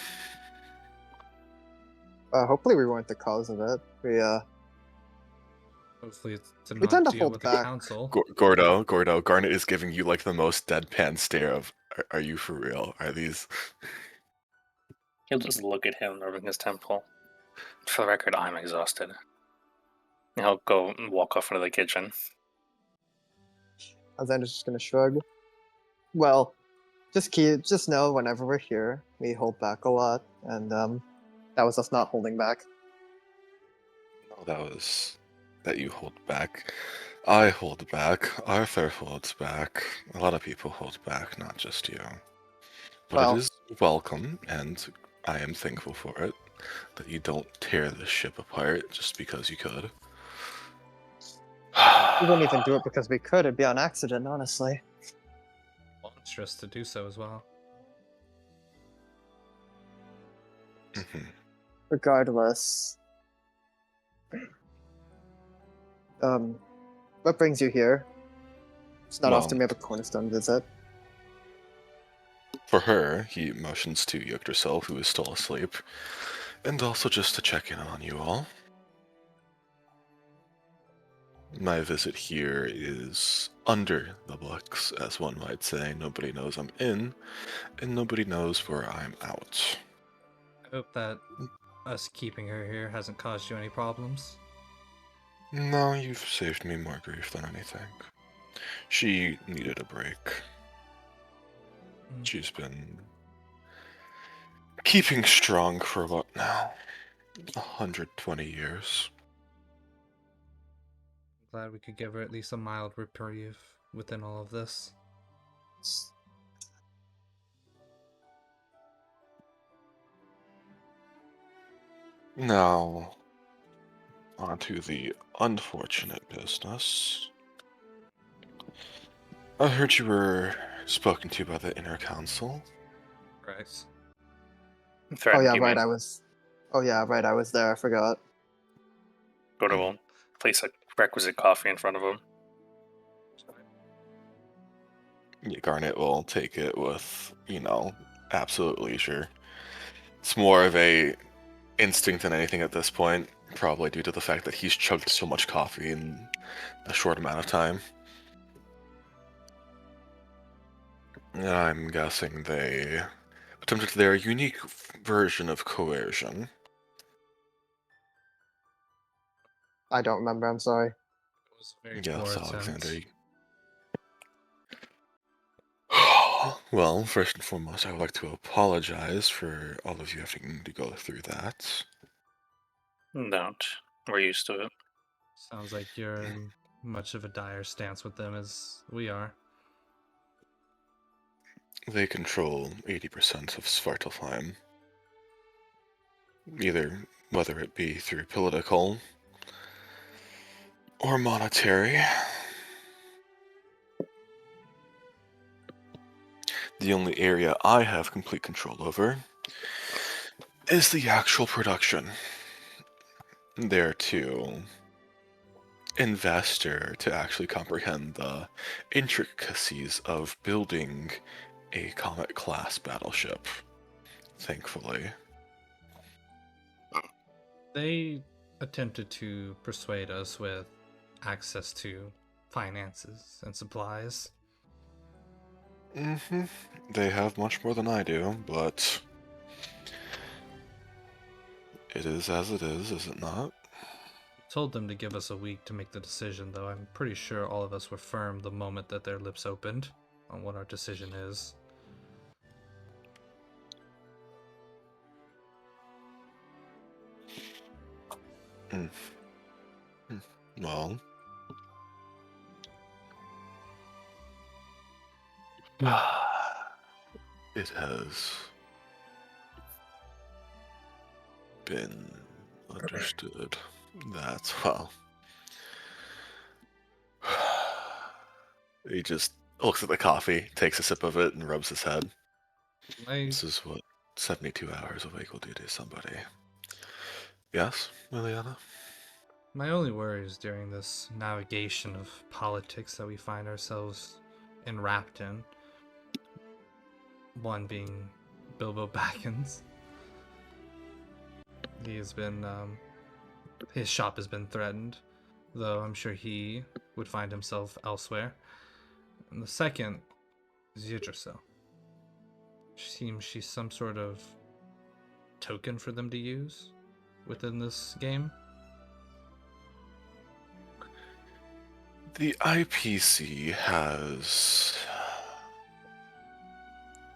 Hopefully we weren't the cause of it. Hopefully it's to We not tend to deal hold with back. the council. Gordo, Garnet is giving you like the most deadpan stare of, are you for real? Are these? He'll just look at him rubbing his temple. For the record, I'm exhausted. He'll go and walk off into the kitchen. Alexander's just gonna shrug. Well, just know whenever we're here, we hold back a lot, and that was us not holding back. No, that you hold back. I hold back. Arthur holds back. A lot of people hold back, not just you. But Well- it is welcome, and I am thankful for it. That you don't tear the ship apart just because you could. We wouldn't even do it because we could. It'd be on accident, honestly. Monstrous to do so as well. Mhm. Regardless, what brings you here? It's not Well- often we have a cornerstone visit. For her, he motions to Yggdrassil, who is still asleep, and also just to check in on you all. My visit here is under the books, as one might say. Nobody knows I'm in, and nobody knows where I'm out. I hope that us keeping her here hasn't caused you any problems. No, you've saved me more grief than anything. She needed a break. She's been keeping strong for what now? 120 years. Glad we could give her at least a mild reprieve within all of this. Now, on to the unfortunate business. I heard you were spoken to by the Inner Council. Right. Oh yeah, right. I was there. I forgot. Go to him, place a requisite coffee in front of him. Yeah, Garnet will take it with, absolute leisure. It's more of a instinct than anything at this point, probably due to the fact that he's chugged so much coffee in a short amount of time. And I'm guessing they attempted their unique version of coercion. I don't remember. I'm sorry. It was a very Yes, poor Alexander. attempt. Well, first and foremost, I would like to apologize for all of you having to go through that. Don't. We're used to it. Sounds like you're in much of a dire stance with them as we are. They control 80% of Svartalfheim. Either whether it be through political or monetary. The only area I have complete control over is the actual production. There to invest or to actually comprehend the intricacies of building a Comet-class battleship, thankfully. They attempted to persuade us with access to finances and supplies. They have much more than I do, but it is as it is it not? Told them to give us a week to make the decision, though I'm pretty sure all of us were firm the moment that their lips opened on what our decision is. Well, it has been understood that, well, he just looks at the coffee, takes a sip of it, and rubs his head. This is what 72 hours awake will do to somebody. Yes, Liliana? My only worries during this navigation of politics that we find ourselves enwrapped in, one being Bilbo Baggins. He has been, his shop has been threatened, though I'm sure he would find himself elsewhere. And the second is Yggdrassil. Seems she's some sort of token for them to use within this game. The IPC has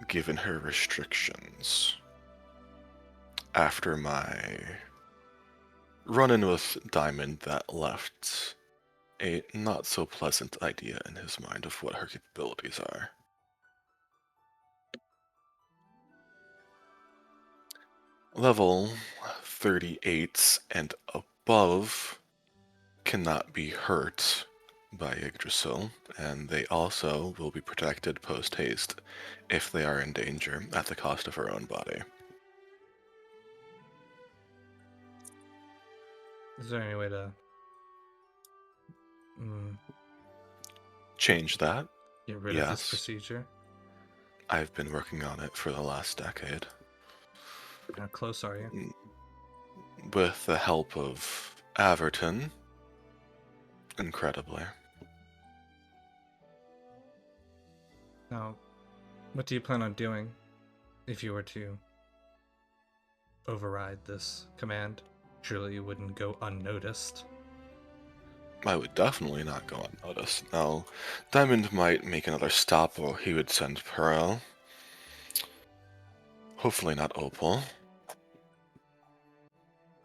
given her restrictions after my run-in with Diamond that left a not so pleasant idea in his mind of what her capabilities are. Level 38 and above cannot be hurt by Yggdrasil, and they also will be protected post-haste if they are in danger at the cost of her own body. Is there any way to Change that? get rid of this procedure? I've been working on it for the last decade. How close are you? With the help of Avertin, incredibly. Now, what do you plan on doing if you were to override this command? Surely you wouldn't go unnoticed. I would definitely not go unnoticed. Now, Diamond might make another stop, or he would send Pearl. Hopefully not Opal.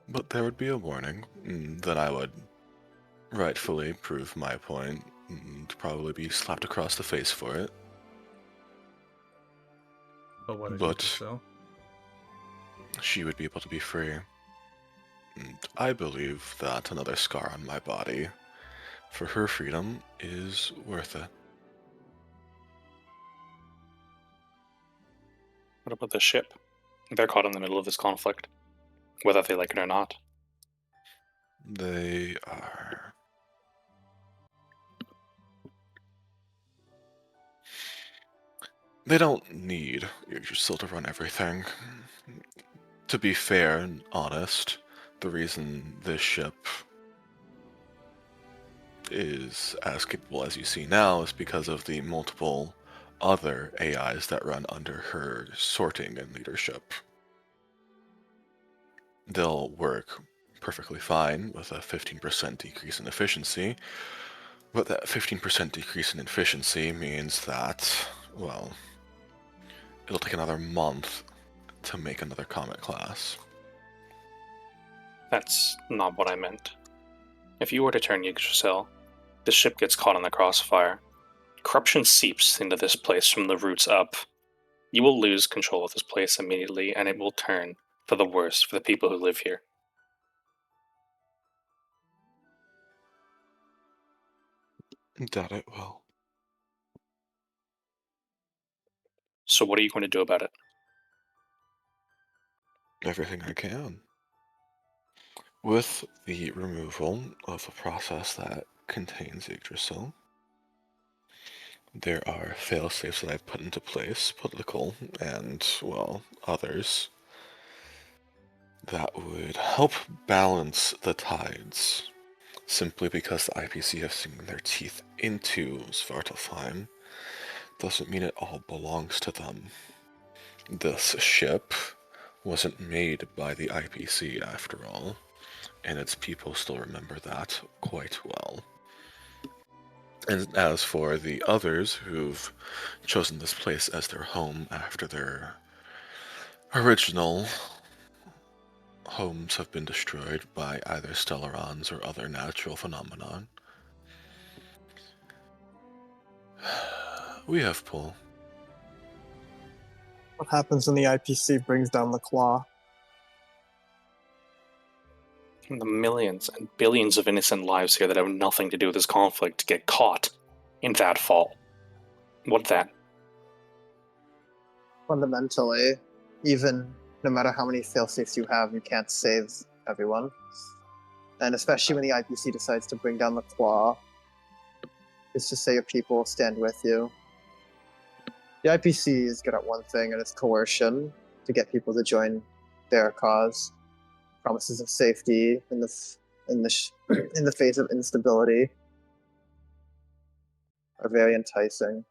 But there would be a warning. Then I would rightfully prove my point, and probably be slapped across the face for it. But what if But you do so? she would be able to be free. And I believe that another scar on my body for her freedom is worth it. What about the ship? They're caught in the middle of this conflict, whether they like it or not. They are... They don't need Yggdrasil to run everything. To be fair and honest, the reason this ship is as capable as you see now is because of the multiple other AIs that run under her sorting and leadership. They'll work perfectly fine with a 15% decrease in efficiency, but that 15% decrease in efficiency means that, well, it'll take another month to make another Comet class. That's not what I meant. If you were to turn Yggdrassil, the ship gets caught in the crossfire. Corruption seeps into this place from the roots up. You will lose control of this place immediately, and it will turn for the worse for the people who live here. That it will. So what are you going to do about it? Everything I can. With the removal of a process that contains Yggdrasil, there are fail-safes that I've put into place, political and, well, others, that would help balance the tides. Simply because the IPC have sunk their teeth into Svartalfheim doesn't mean it all belongs to them. This ship wasn't made by the IPC after all, and its people still remember that quite well. And as for the others who've chosen this place as their home after their original homes have been destroyed by either stellarons or other natural phenomenon, we have pull. What happens when the IPC brings down the claw? The millions and billions of innocent lives here that have nothing to do with this conflict get caught in that fall. What then? Fundamentally, even no matter how many failsafes you have, you can't save everyone. And especially when the IPC decides to bring down the claw, it's to say your people stand with you. The IPC is good at one thing, and it's coercion to get people to join their cause. Promises of safety in the face of instability are very enticing,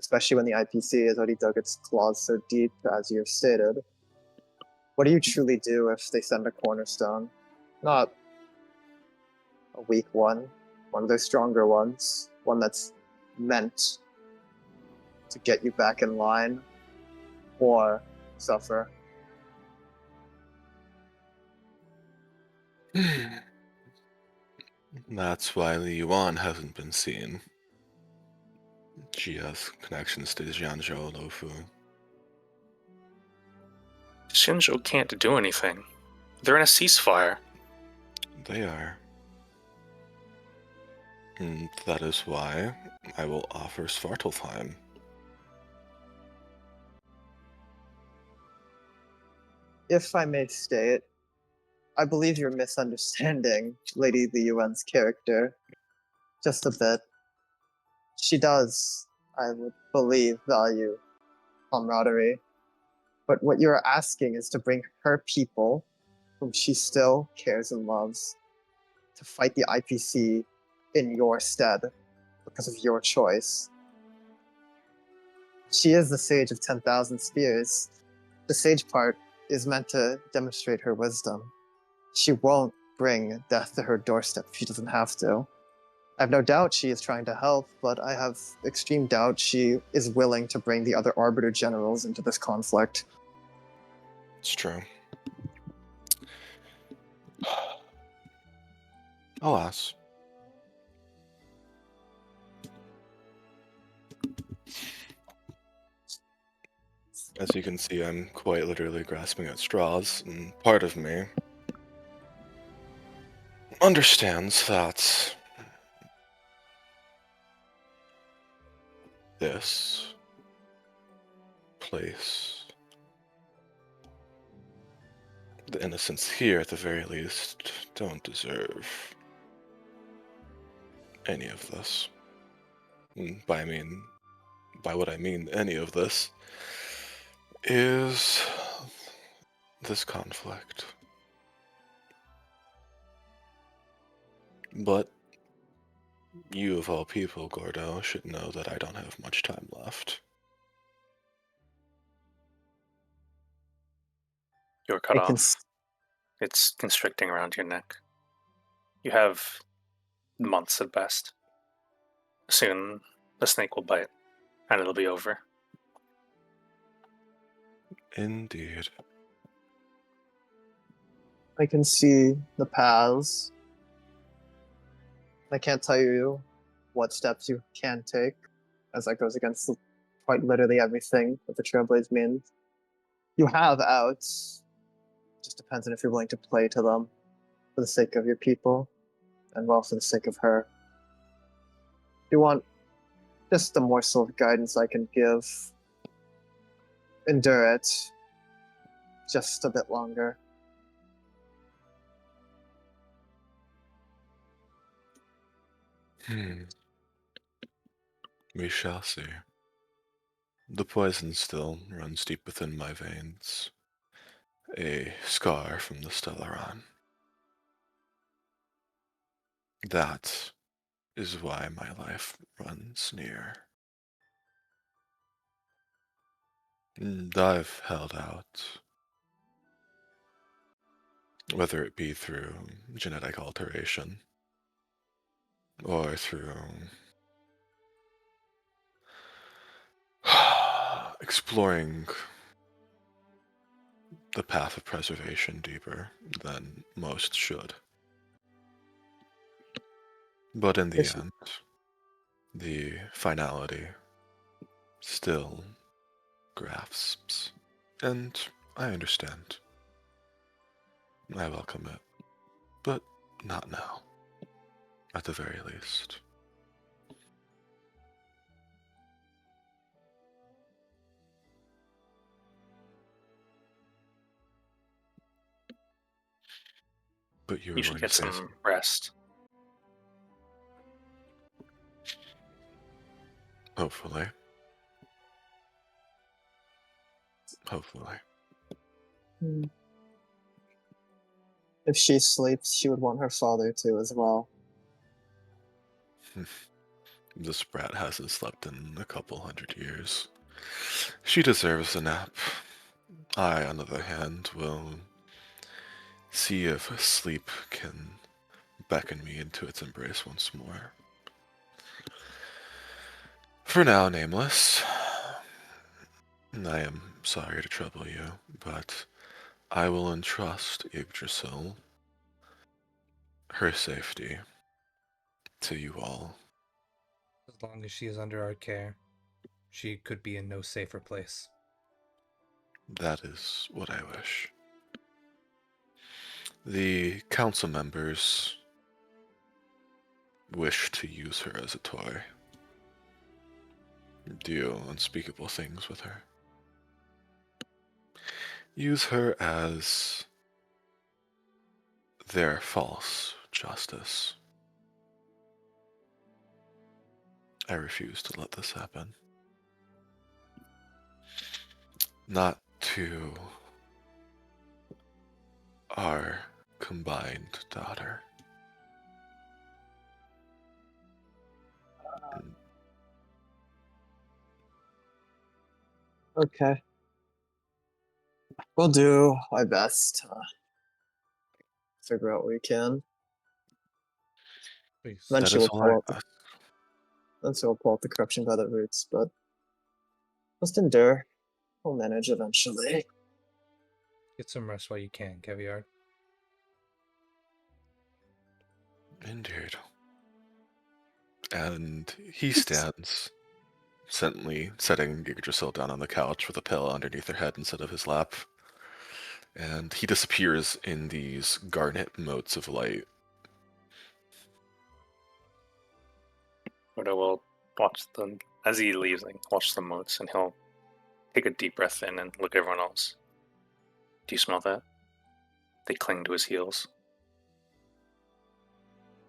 especially when the IPC has already dug its claws so deep, as you've stated. What do you truly do if they send a cornerstone? Not a weak one of their stronger ones, one that's meant to get you back in line, or suffer. That's why Li Yuan hasn't been seen. She has connections to Jianzhou Luofu. Shinjo can't do anything. They're in a ceasefire. They are. And that is why I will offer Svartalfheim. If I may state, I believe you're misunderstanding Lady Li Yuan's character just a bit. She does, I would believe, value camaraderie. But what you're asking is to bring her people, whom she still cares and loves, to fight the IPC in your stead because of your choice. She is the Sage of 10,000 Spears. The Sage part is meant to demonstrate her wisdom. She won't bring death to her doorstep if she doesn't have to. I have no doubt she is trying to help, but I have extreme doubt she is willing to bring the other Arbiter Generals into this conflict. It's true. Alas. As you can see, I'm quite literally grasping at straws, and part of me understands that this place, the innocents here at the very least, don't deserve any of this. And by what I mean any of this, is this conflict. But you of all people, Gordo, should know that I don't have much time left. You're cut I can off. It's constricting around your neck. You have months at best. Soon, the snake will bite, and it'll be over. Indeed. I can see the paths. I can't tell you what steps you can take, as that goes against quite literally everything that the Trailblaze means. You have outs. Just depends on if you're willing to play to them for the sake of your people, and well, for the sake of her. If you want just a morsel of guidance I can give, endure it just a bit longer. We shall see. The poison still runs deep within my veins. A scar from the Stellaron. That is why my life runs near. And I've held out. Whether it be through genetic alteration or through exploring the path of preservation deeper than most should. But in the Yes. end, the finality still grasps, and I understand. I welcome it, but not now, at the very least. But you were You should going to get say some rest. hopefully. Hopefully. If she sleeps, she would want her father to as well. This brat hasn't slept in a couple 100 years. She deserves a nap. I, on the other hand, will see if sleep can beckon me into its embrace once more. For now, Nameless, I am sorry to trouble you, but I will entrust Yggdrasil, her safety, to you all. As long as she is under our care, she could be in no safer place. That is what I wish. The council members wish to use her as a toy. Do unspeakable things with her. Use her as their false justice. I refuse to let this happen. Not to our combined daughter. Okay. We'll do our best to figure out what we can. Please. That Eventually is we'll all I pull up. ask. Eventually we'll pull up the corruption by the roots, but just endure. We'll manage eventually. Get some rest while you can, Caviar. Indeed. And he stands, gently setting Yggdrasil down on the couch with a pillow underneath her head instead of his lap. And he disappears in these garnet motes of light. Odo will watch them as he leaves, like, watch the motes, and he'll take a deep breath in and look at everyone else. Do you smell that? They cling to his heels.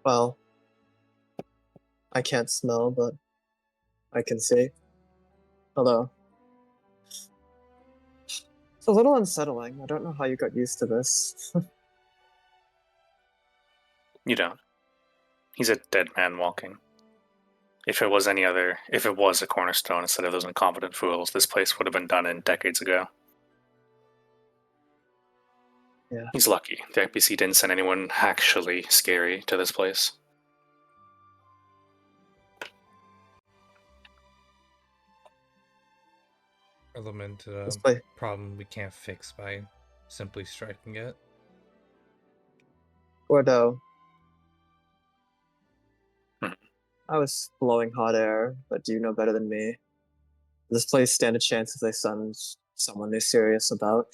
Well, I can't smell, but I can see. Hello. It's a little unsettling. I don't know how you got used to this. You don't. He's a dead man walking. If it was a cornerstone instead of those incompetent fools, this place would have been done in decades ago. Yeah. He's lucky. The IPC didn't send anyone actually scary to this place. Element This place, problem we can't fix by simply striking it. Gordo. Hmm. I was blowing hot air, but do you know better than me? Does this place stand a chance if they send someone they're serious about?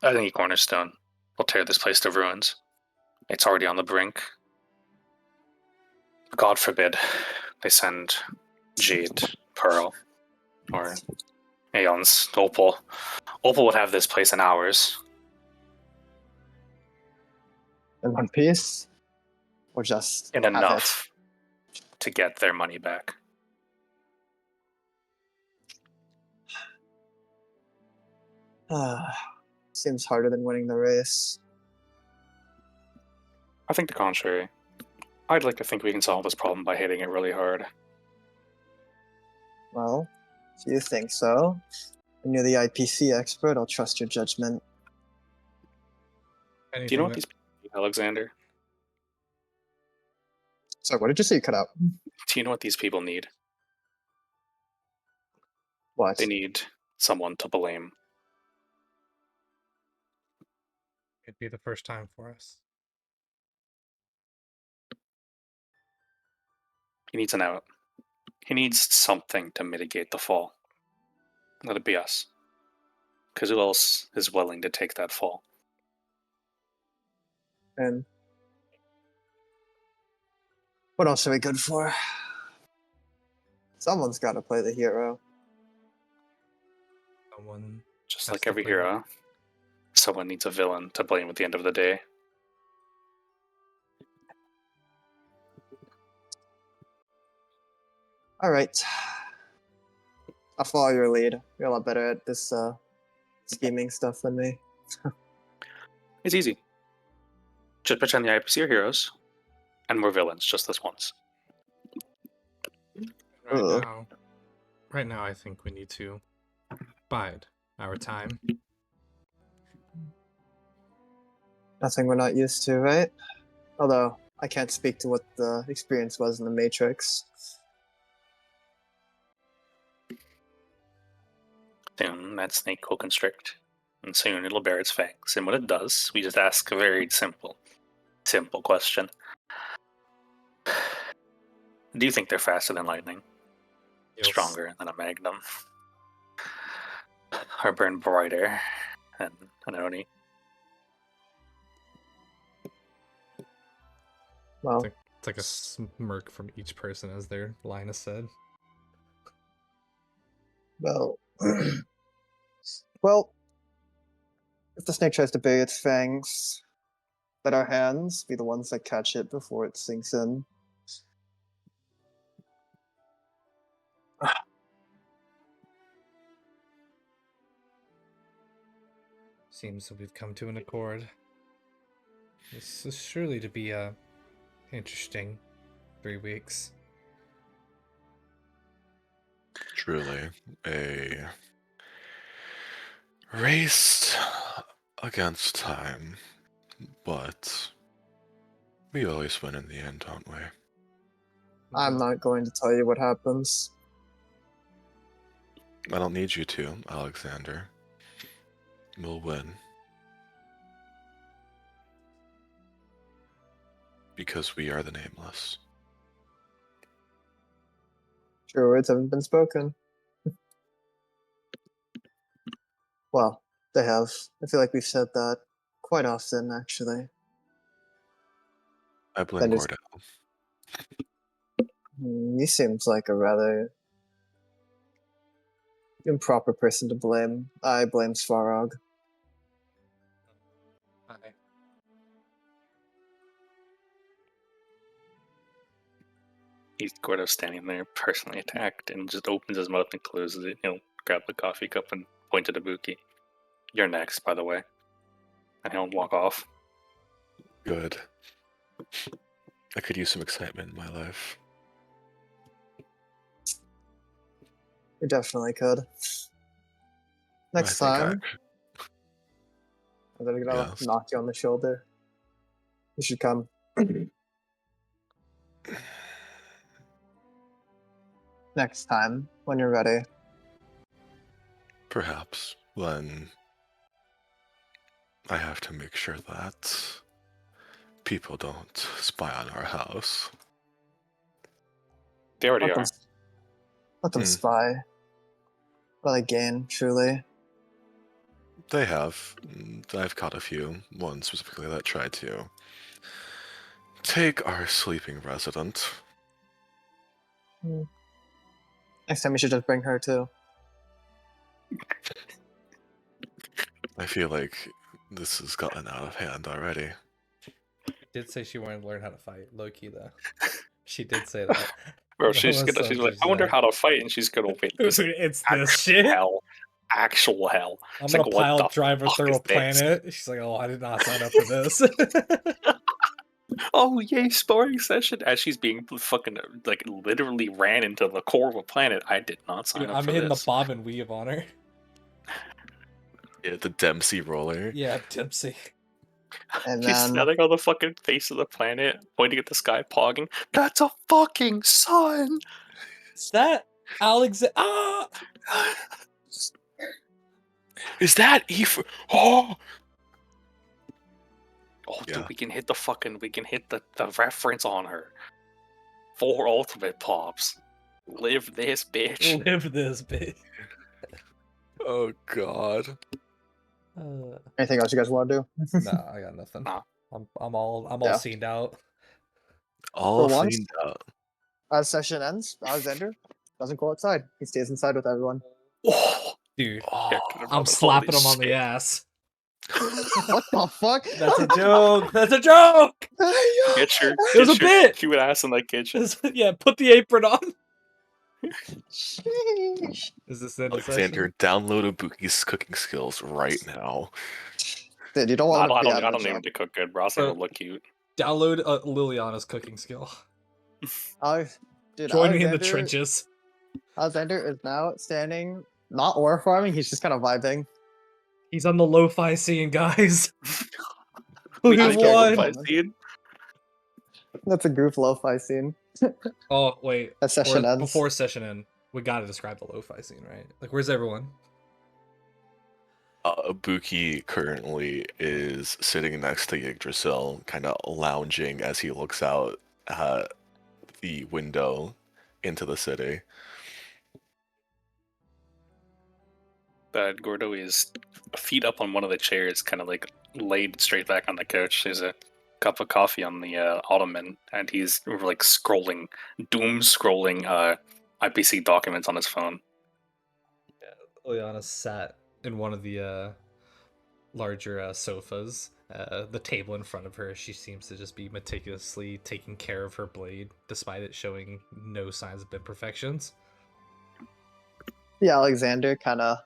I think Cornerstone will tear this place to ruins. It's already on the brink. God forbid they send Jade, Pearl, or Aeon's Opal. Opal would have this place in hours. In one piece? Or just In have enough to get their money back. it? Seems harder than winning the race. I think the contrary. I'd like to think we can solve this problem by hitting it really hard. Well, if you think so, and you're the IPC expert, I'll trust your judgment. Anything Do you know what that- these people need, Alexander? So, what did you say you cut out? Do you know what these people need? What? They need someone to blame. It'd be the first time for us. He needs an out. He needs something to mitigate the fall. Let it be us. Because who else is willing to take that fall? And what else are we good for? Someone's got to play the hero. Someone Just has like to every play- hero, someone needs a villain to blame at the end of the day. All right. I'll follow your lead. You're a lot better at this scheming stuff than me. It's easy. Just pretend the IPC are heroes, and we're villains just this once. Right now, I think we need to bide our time. Nothing we're not used to, right? Although, I can't speak to what the experience was in the Matrix. Soon that snake will constrict, and soon it'll bear its fangs. And when it does, we just ask a very simple question. Do you think they're faster than lightning? Yes. Stronger than a magnum? Or burn brighter than an Oni? Well, It's like a smirk from each person as their line is said. well, well, if the snake tries to bury its fangs, let our hands be the ones that catch it before it sinks in. Seems that we've come to an accord. This is surely to be a interesting 3 weeks. Truly a race against time, but we always win in the end, don't we? I'm not going to tell you what happens. I don't need you to, Alexander. We'll win. Because we are the Nameless. True words haven't been spoken. Well, they have. I feel like we've said that quite often, actually. I blame That is- Gordo. He seems like a rather improper person to blame. I blame Svarog. Hi. He's Gordo standing there, personally attacked, and just opens his mouth and closes it. He'll grab the coffee cup and point at Ibuki. You're next, by the way. And he'll walk off. Good. I could use some excitement in my life. You definitely could. Next I think time, I'm gonna Yes. knock you on the shoulder. You should come. Next time, when you're ready. perhaps when I have to make sure that People don't spy on our house. They already Let them, are. let them Hmm. spy. What they gain, truly. They have. I've caught a few. One specifically that tried to take our sleeping resident. Next time we should just bring her too. I feel like this has gotten out of hand already. Did say she wanted to learn how to fight. Low key though. She did say that. Bro, That she's was gonna. She's something like, she I wonder said. how to fight, and she's gonna witness Dude, it's this actual shit. hell. Actual hell. I'm It's gonna like, what pile the driver fuck through is a planet. She's like, oh, I did not sign up for this. Oh yay, sparring session! As she's being fucking like literally ran into the core of a planet. I did not sign Dude, up I'm for hitting this. the bob and weave on her. Yeah, the Dempsey roller. Yeah, Dempsey. And She's then standing on the fucking face of the planet, pointing at the sky, pogging. That's a fucking sun! Is that Alexander? Ah! Is that Oh! Oh, Yeah. dude, we can hit the reference on her. 4 ultimate pops. Live this, bitch. Live this bitch. Oh god. anything else you guys want to do? Nah, I got nothing. Nah. I'm all Yeah. scened out. All For once? cleaned out. As session ends, Alexander doesn't go outside. He stays inside with everyone. Oh, Dude, yeah, Oh, I'm slapping him holy on the shit. ass. What the fuck? That's a joke. That's a joke. Get your, It was get a your bit. cute ass in the kitchen. Yeah, put the apron on. Sheesh. Is this the end of Alexander, session? download Ibuki's cooking skills right now. Dude, you don't want to I be don't, out I of don't a need job. him to cook good, bro. I'll say Bro. it'll look cute. Download Liliana's cooking skill. Dude, Join me in the Alexander- trenches. Alexander is now standing, not ore farming, he's just kind of vibing. He's on the lo-fi scene, guys. We Who just get won? one. lo-fi scene. That's a group lo-fi scene. Oh wait, That session or ends. before session end, we gotta describe the lo-fi scene, right? Like, where's everyone? Ibuki currently is sitting next to Yggdrasil, kind of lounging as he looks out at the window into the city. Gordo is feet up on one of the chairs, kind of like laid straight back on the couch. There's a cup of coffee on the ottoman, and he's like doom scrolling IPC documents on his phone. Liliana sat in one of the larger sofas. The table in front of her, she seems to just be meticulously taking care of her blade, despite it showing no signs of imperfections. Yeah, Alexander kind of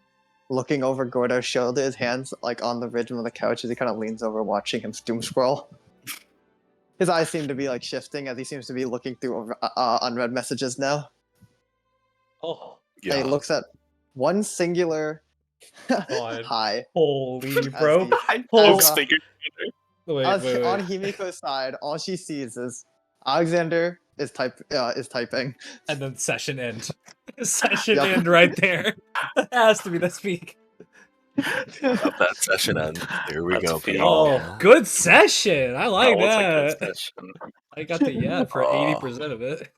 looking over Gordo's shoulder, his hands like on the ridge of the couch as he kind of leans over watching him doom scroll. His eyes seem to be like shifting as he seems to be looking through unread messages now. Oh, And he looks at one singular God. hi. holy bro! As I Oh. was thinking. Wait, On Himiko's side, all she sees is Alexander is typing. and then session end. Session Yep. end right there. That has to be the speak. Of that session end. Here we That's go. peak. Oh, good session. I like Oh, it's a that. good session. I got the yeah for Oh. 80% of it.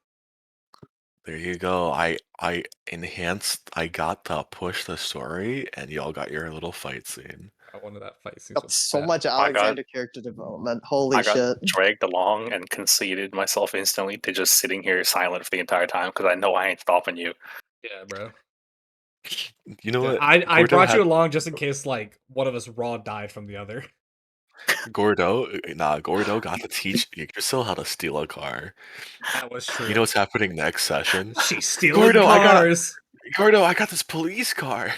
There you go. I enhanced. I got to push the story, and y'all got your little fight scene. I wanted that fight scene. Got so much got- Alexander character development. Holy I got shit. dragged along and conceded myself instantly to just sitting here silent for the entire time because I know I ain't stopping you. Yeah, bro. You know what? I Gordo brought you had- along just in case like one of us raw died from the other. Gordo got to teach Yggdrasil how to steal a car. That was true. You know what's happening next session? She's stealing Gordo, I got- cars. Gordo, I got this police car.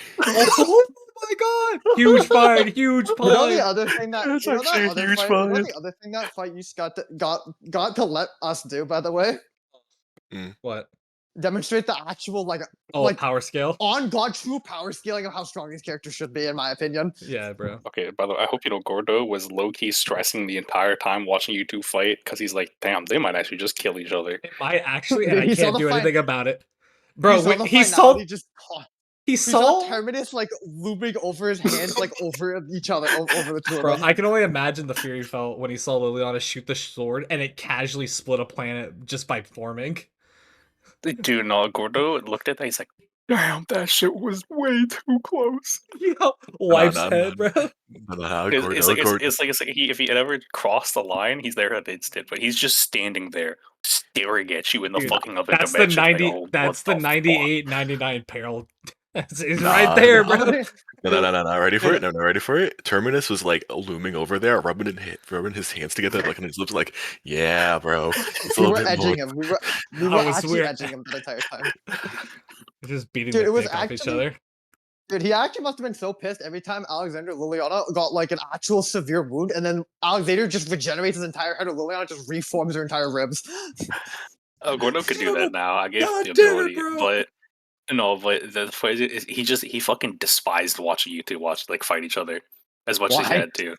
Oh my god! Huge fight, huge You know the fight. other thing that That's you know that actually a other huge fight, you know fight. the other thing that fight you got to let us do, by the way? What? Demonstrate the actual like Power scale. on God true power scaling of how strong these characters should be, in my opinion. Yeah, bro. Okay, by the way, I hope you know Gordo was low-key stressing the entire time watching you two fight because he's like, damn, they might actually just kill each other. It might actually, and I He saw can't the do fight- anything about it. Bro, You saw the he finality saw just He We saw saw. Terminus like looming over his hands, like over each other, over the two of Bro, them. I can only imagine the fear he felt when he saw Liliana shoot the sword and it casually split a planet just by forming. Dude, no, Gordo looked at that. He's like, "Damn, that shit was way too close." Yo, wife's no, head, bro. It's like if he had ever crossed the line, he's there at instant, but he's just standing there staring at you in the Dude, fucking other That's the dimension. 90. Like, oh, That's what the fuck? 98, 99 peril. It's Nah, right there, bro. No. Ready for it? No, ready for it? Terminus was like looming over there, rubbing his hands together, like on his lips, like, yeah, bro. It's a We little were bit edging more. him. We were I was actually weird. edging him the entire time. Just beating Dude, the it was dick off each actually- other. Dude, he actually must have been so pissed every time Alexander Liliana got like an actual severe wound, and then Alexander just regenerates his entire head, and Liliana just reforms her entire ribs. Oh, Gordo could do that now. I gave God the damn it, ability, bro. but no, but the phrase is he fucking despised watching you two like fight each other as much as he Why? had to.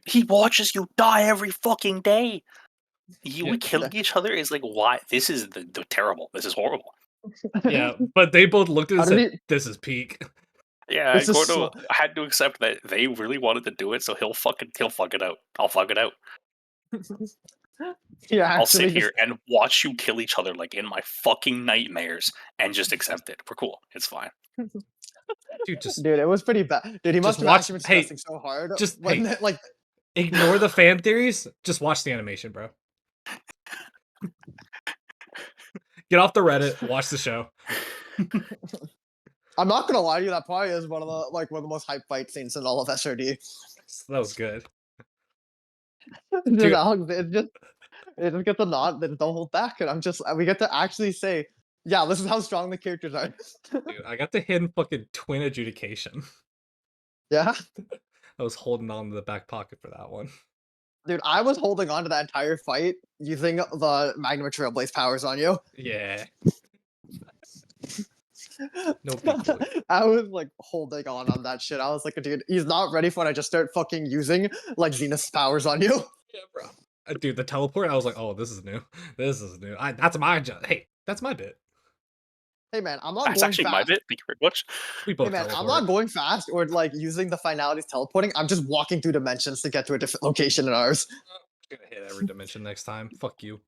He watches you die every fucking day. You Yeah. killing each other is like, why? This is the terrible. This is horrible. Yeah, but they both looked at it How and did said, this is peak. Yeah, This is Gordo so- had to accept that they really wanted to do it, so he'll fuck it out. I'll fuck it out. Yeah, I'll sit actually, here and watch you kill each other like in my fucking nightmares and just accept it. We're cool. It's fine. Dude, just dude, it was pretty bad. Dude, he must have watch- actually been hey, stressing so hard. just- when hey. like ignore the fan theories. Just watch the animation, bro. Get off the Reddit, watch the show. I'm not gonna lie to you, that probably is one of the most hype fight scenes in all of SRD. That was good. Dude, Dude. Alex, it just gets a nod, then don't hold back, and we get to actually say, yeah, this is how strong the characters are. Dude, I got the hidden fucking twin adjudication. Yeah, I was holding on to the back pocket for that one. dude, I was holding on to that entire fight using the Magma Trailblaze powers on you. Yeah. No big deal. I was like holding on that shit. I was like, dude, he's not ready for when I just start fucking using like Zenith's powers on you. Yeah, bro. Dude, the teleport, I was like, oh, this is new. This is new. That's my hey, that's my bit. Hey man, I'm not That's going actually fast. my bit. Thank you very much. We both Hey man, I'm teleport. not going fast or like using the finalities teleporting. I'm just walking through dimensions to get to a different location in ours. I'm gonna hit every dimension next time. Fuck you.